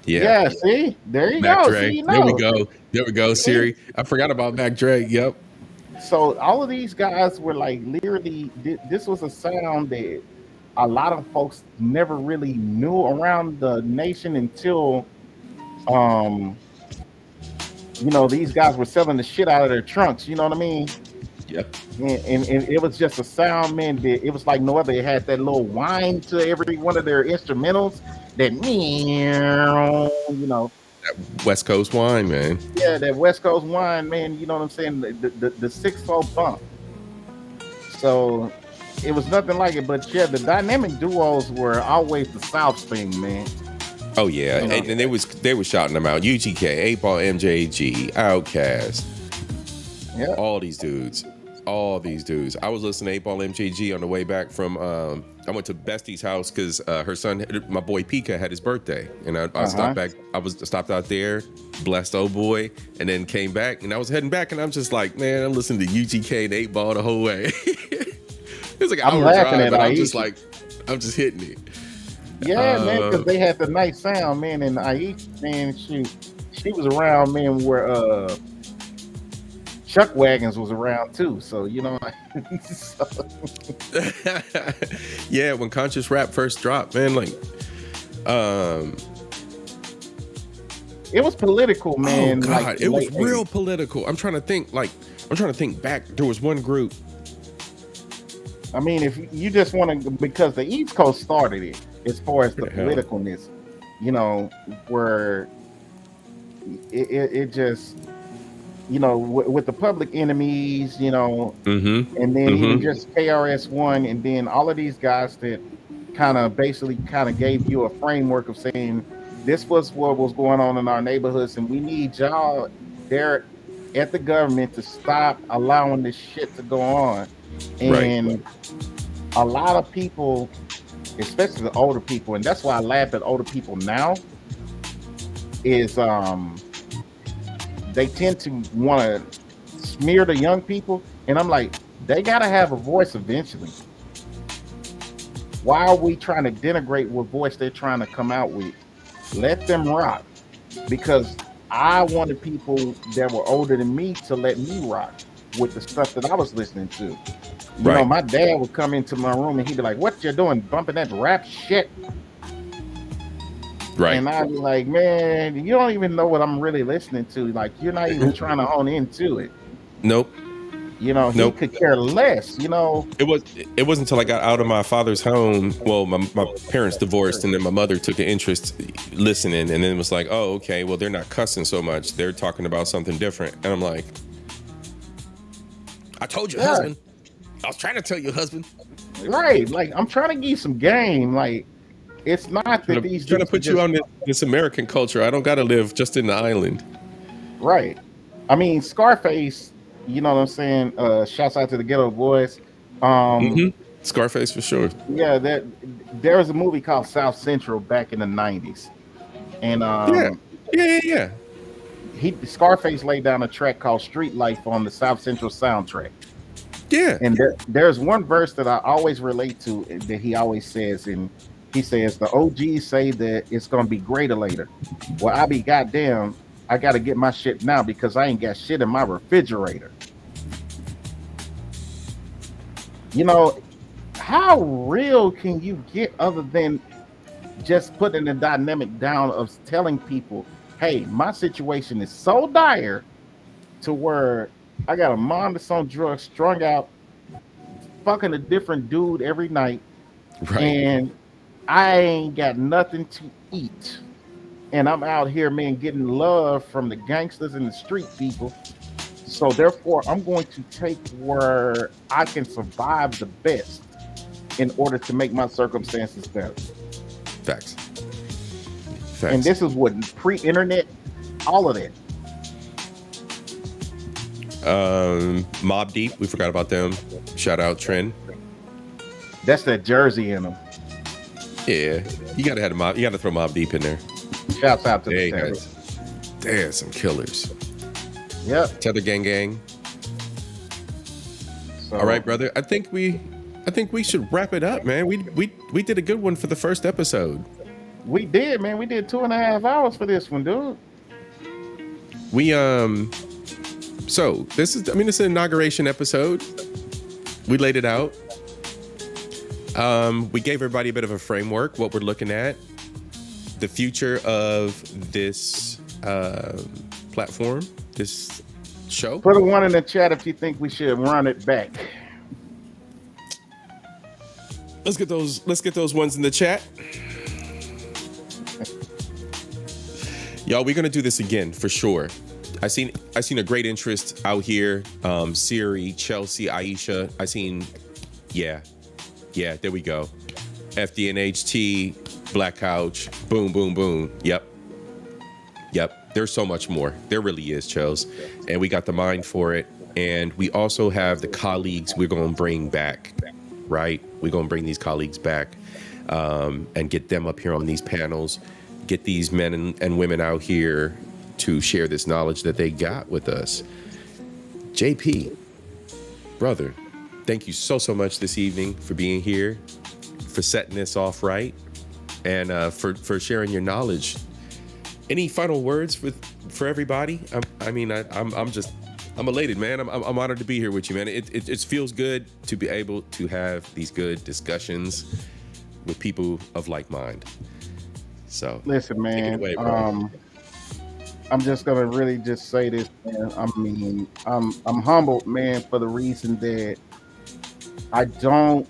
Yeah. Yeah. See, there you Mac go. Dre. See, There we go. There we go, See? Siri. I forgot about Mac Dre. Yep. So all of these guys were like literally. This was a sound that a lot of folks never really knew around the nation until, these guys were selling the shit out of their trunks. You know what I mean? Yep. And it was just a sound, man. That it was like no other. It had that little whine to every one of their instrumentals. That meow, That West Coast wine, man. Yeah, that West Coast wine, man. You know what I'm saying? The 6/4 bump. So it was nothing like it. But yeah, the dynamic duos were always the South thing, man. Oh yeah, and they were shouting them out. UGK, 8 Ball, MJG, Outkast. Yeah, all these dudes. I was listening to 8 Ball MJG on the way back from. I went to Bestie's house because her son, my boy Pika, had his birthday, and I stopped back. Stopped out there, blessed old boy, and then came back, and I was heading back, and I'm just like, man, I'm listening to UGK and 8 Ball the whole way. It's like an hour drive, but I'm just hitting it. Yeah, man, because they had the nice sound, man, and Aisha, man, she was around, man, where Chuck Wagons was around too, so Yeah, when conscious rap first dropped, man, like it was political, man. Oh God, like, it was real political. I'm trying to think back. There was one group. I mean, if you just want to, because the East Coast started it, as far as the politicalness, where it just, with the Public Enemies, and then even just KRS-One, and then all of these guys that basically gave you a framework of saying this was what was going on in our neighborhoods, and we need y'all there at the government to stop allowing this shit to go on. And a lot of people, especially the older people, and that's why I laugh at older people now, is they tend to want to smear the young people, and I'm like, they gotta have a voice eventually. Why are we trying to denigrate what voice they're trying to come out with? Let them rock, because I wanted people that were older than me to let me rock with the stuff that I was listening to. You know, my dad would come into my room and he'd be like, "What you doing, bumping that rap shit?" Right. And I'd be like, "Man, you don't even know what I'm really listening to. Like, you're not even trying to hone into it." Nope. He could care less. It wasn't until I got out of my father's home. Well, my parents divorced, and then my mother took an interest listening, and then it was like, oh, okay, well, they're not cussing so much. They're talking about something different. And I'm like, I told you, husband. I was trying to tell you, husband. Right. Like, I'm trying to give you some game. Like, it's not that these trying to put you on this American culture. I don't got to live just in the island. Right. I mean, Scarface, you know what I'm saying? Shouts out to the Ghetto Boys. Scarface for sure. Yeah, there was a movie called South Central back in the 90s. And yeah. Scarface laid down a track called Street Life on the South Central soundtrack. Yeah. And there's one verse that I always relate to that he always says, and he says, the OGs say that it's going to be greater later. Well, I be goddamn, I got to get my shit now because I ain't got shit in my refrigerator. How real can you get other than just putting the dynamic down of telling people, hey, my situation is so dire to where I got a mom that's on drugs, strung out, fucking a different dude every night, and I ain't got nothing to eat. And I'm out here, man, getting love from the gangsters and the street people. So therefore, I'm going to take where I can survive the best in order to make my circumstances better. Facts. And this is what pre-internet, all of that. Mobb Deep, we forgot about them. Shout out Trend. That's that Jersey in them. Yeah, you gotta throw Mobb Deep in there. Shouts out to the guys. They're some killers. Yep. Tether gang gang. So, All right, brother. I think we should wrap it up, man. We did a good one for the first episode. We did, man. We did 2.5 hours for this one, dude. We so this is an inauguration episode. We laid it out. We gave everybody a bit of a framework, what we're looking at, the future of this platform, this show. Put a 1 in the chat if you think we should run it back. Let's get those ones in the chat. Y'all, we're gonna do this again for sure. I seen a great interest out here. Siri, Chelsea, Aisha. There we go. FDNHT, Black Couch, boom, boom, boom. Yep. There's so much more. There really is, Chels. And we got the mind for it. And we also have the colleagues we're gonna bring back, right? We're gonna bring these colleagues back and get them up here on these panels. Get these men and women out here to share this knowledge that they got with us. JP, brother, thank you so much this evening for being here, for setting this off right, and for sharing your knowledge. Any final words for everybody? I'm elated, man. I'm honored to be here with you, man. It feels good to be able to have these good discussions with people of like mind. So listen, man. Take it away, bro. I'm just gonna really just say this, man. I'm humbled, man, for the reason that I don't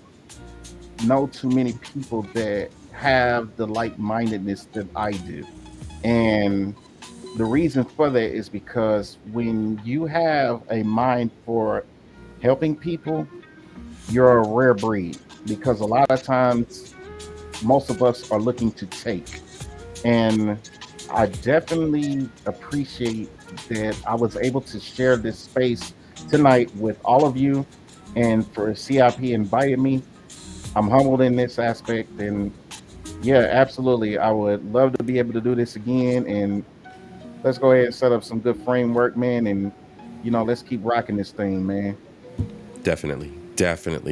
know too many people that have the like-mindedness that I do. And the reason for that is because when you have a mind for helping people, you're a rare breed, because a lot of times most of us are looking to take. And I definitely appreciate that I was able to share this space tonight with all of you, and for C.I.P. inviting me. I'm humbled in this aspect, and yeah, absolutely. I would love to be able to do this again, and let's go ahead and set up some good framework, man, and let's keep rocking this thing, man. Definitely,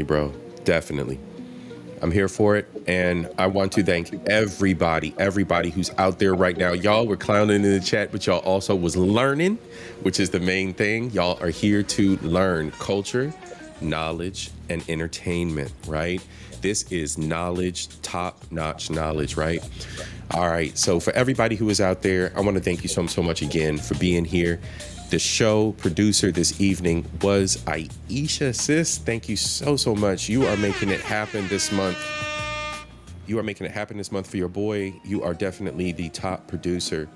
bro. Definitely. I'm here for it, and I want to thank everybody who's out there right now. Y'all were clowning in the chat, but y'all also was learning, which is the main thing. Y'all are here to learn culture, knowledge, and entertainment, right? This is knowledge, top-notch knowledge, right? All right, so for everybody who is out there, I want to thank you so much again for being here. The show producer this evening was Aisha. Sis, thank you so much. You are making it happen this month. You are making it happen this month for your boy. You are definitely the top producer.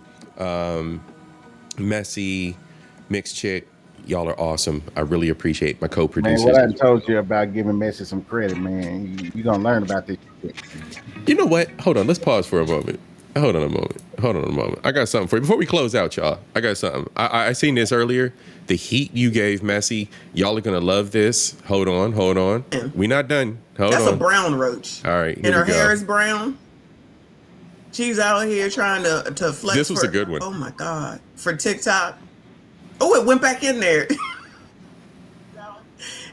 Messy, Mixed Chick, y'all are awesome. I really appreciate my co-producers. Man, what I told you about giving Messi some credit, man. You're going to learn about this shit. You know what? Hold on. Let's pause for a moment. Hold on a moment. I got something for you. Before we close out, y'all, I got something. I seen this earlier. The heat you gave Messi. Y'all are going to love this. Hold on. We not done. Hold on. That's a brown roach. All right. And her hair is brown. She's out here trying to flex. This was a good one. Oh, my God. For TikTok. Oh, it went back in there.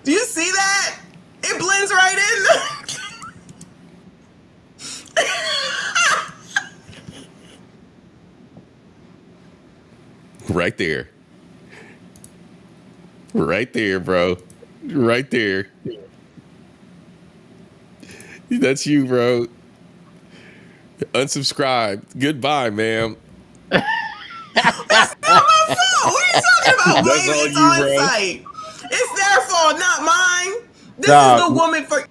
Do you see that? It blends right in. Right there, bro. Right there. That's you, bro. Unsubscribe. Goodbye, ma'am. That's not my fault. What are you talking about? That's all you, bro. Site. It's their fault, not mine. This is the woman for.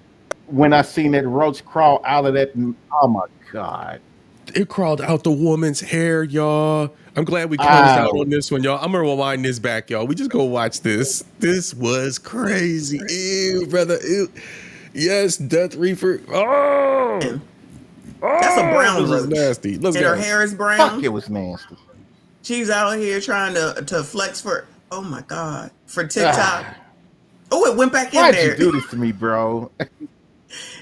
When I seen that roach crawl out of that, oh my God. It crawled out the woman's hair, y'all. I'm glad we closed out on this one, y'all. I'm gonna rewind this back, y'all. We just go watch this. This was crazy. Ew, brother. Ew. Yes, Death Reaper. Oh, That's a brown this is roach. nasty. Let's and go. her hair is brown. Fuck, it was nasty. She's out here trying to flex for. Oh my God, for TikTok. Oh, it went back in Why'd there. you do this to me, bro?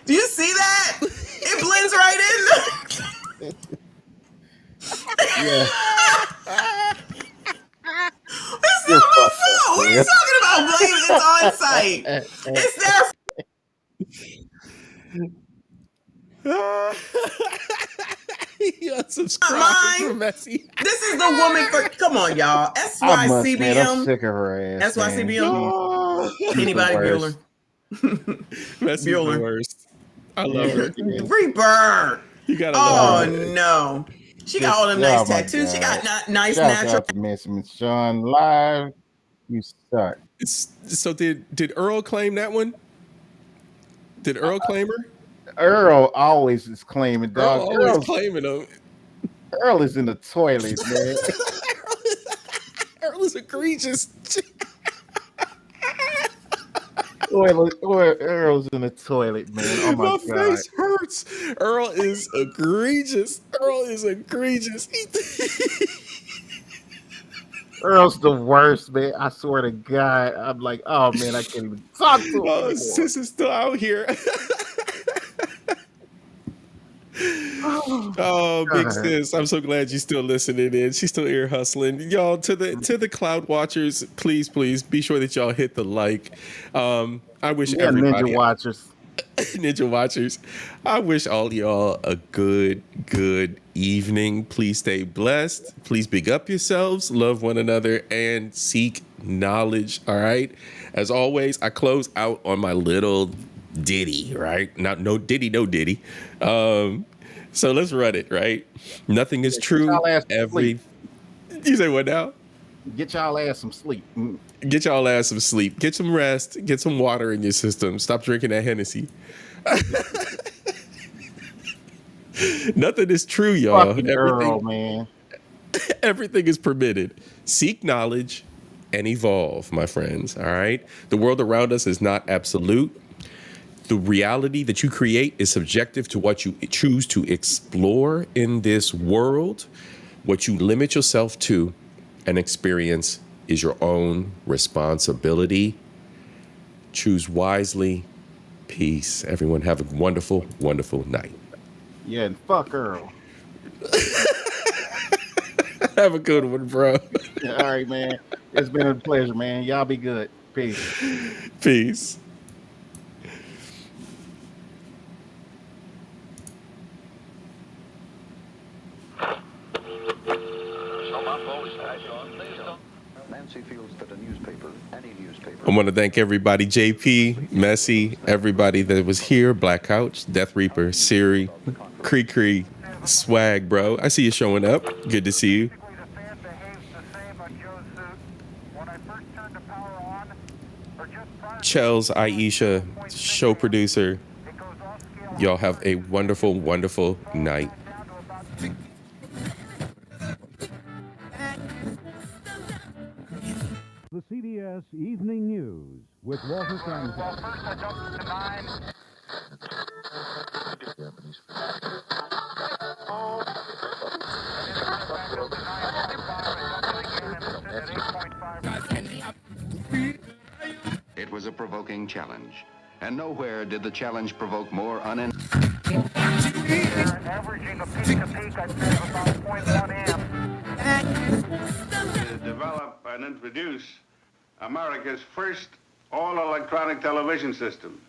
Do you see that? It blends right in. Yeah. It's You're not my fucked up, fault. What are you man. talking about? Blame it's on site. It's their You unsubscribed mine. from Messy. This is the woman for. Come on, y'all. I must, man. I'm SYCBM. sick of her ass, man. SYCBM. She's the Anybody worst. Bueller? Messy's the Bueller. worst. I love her. Rebirth. You gotta Oh love her. no. She got all them nice tattoos. She got nice Shout natural. out to Miss Sean live. You suck. So did Earl claim that one? Did Earl claim her? Earl always is claiming, dog. Earl always claiming them. Earl is in the toilet, man. Earl is egregious. Earl's in the toilet, man. Oh my God. face hurts. Earl is egregious. Earl is egregious. Earl's the worst, man. I swear to God. I'm like, oh man, I can't even talk to him. Oh, sis is still out here. Oh, big sis, I'm so glad you're still listening in. She's still ear hustling. Y'all, to the cloud watchers, please be sure that y'all hit the like. I wish everybody Ninja watchers. Ninja watchers. I wish all y'all a good evening. Please stay blessed. Please big up yourselves, love one another, and seek knowledge. All right. As always, I close out on my little ditty, right? No ditty. So let's run it, right? Nothing is true. You say what now? Get y'all ass some sleep. Get y'all ass some sleep. Get some rest. Get some water in your system. Stop drinking that Hennessy. Nothing is true, y'all. Fucking Earl, man. Everything is permitted. Seek knowledge and evolve, my friends. All right. The world around us is not absolute. The reality that you create is subjective to what you choose to explore in this world. What you limit yourself to and experience is your own responsibility. Choose wisely. Peace. Everyone have a wonderful, wonderful night. Yeah, and fuck Earl. Have a good one, bro. All right, man. It's been a pleasure, man. Y'all be good. Peace. Peace. I want to thank everybody, JP, Messy, everybody that was here, Black Couch, Death Reaper, Siri, Cree, Swag, bro. I see you showing up. Good to see you. Chels, Aisha, show producer. Y'all have a wonderful, wonderful night. The CBS Evening News with Walter Cronkite. It was a provoking challenge, and nowhere did the challenge provoke more averaging a peak, I'd say, of about 0.1 amp. To develop and introduce America's first all-electronic television system.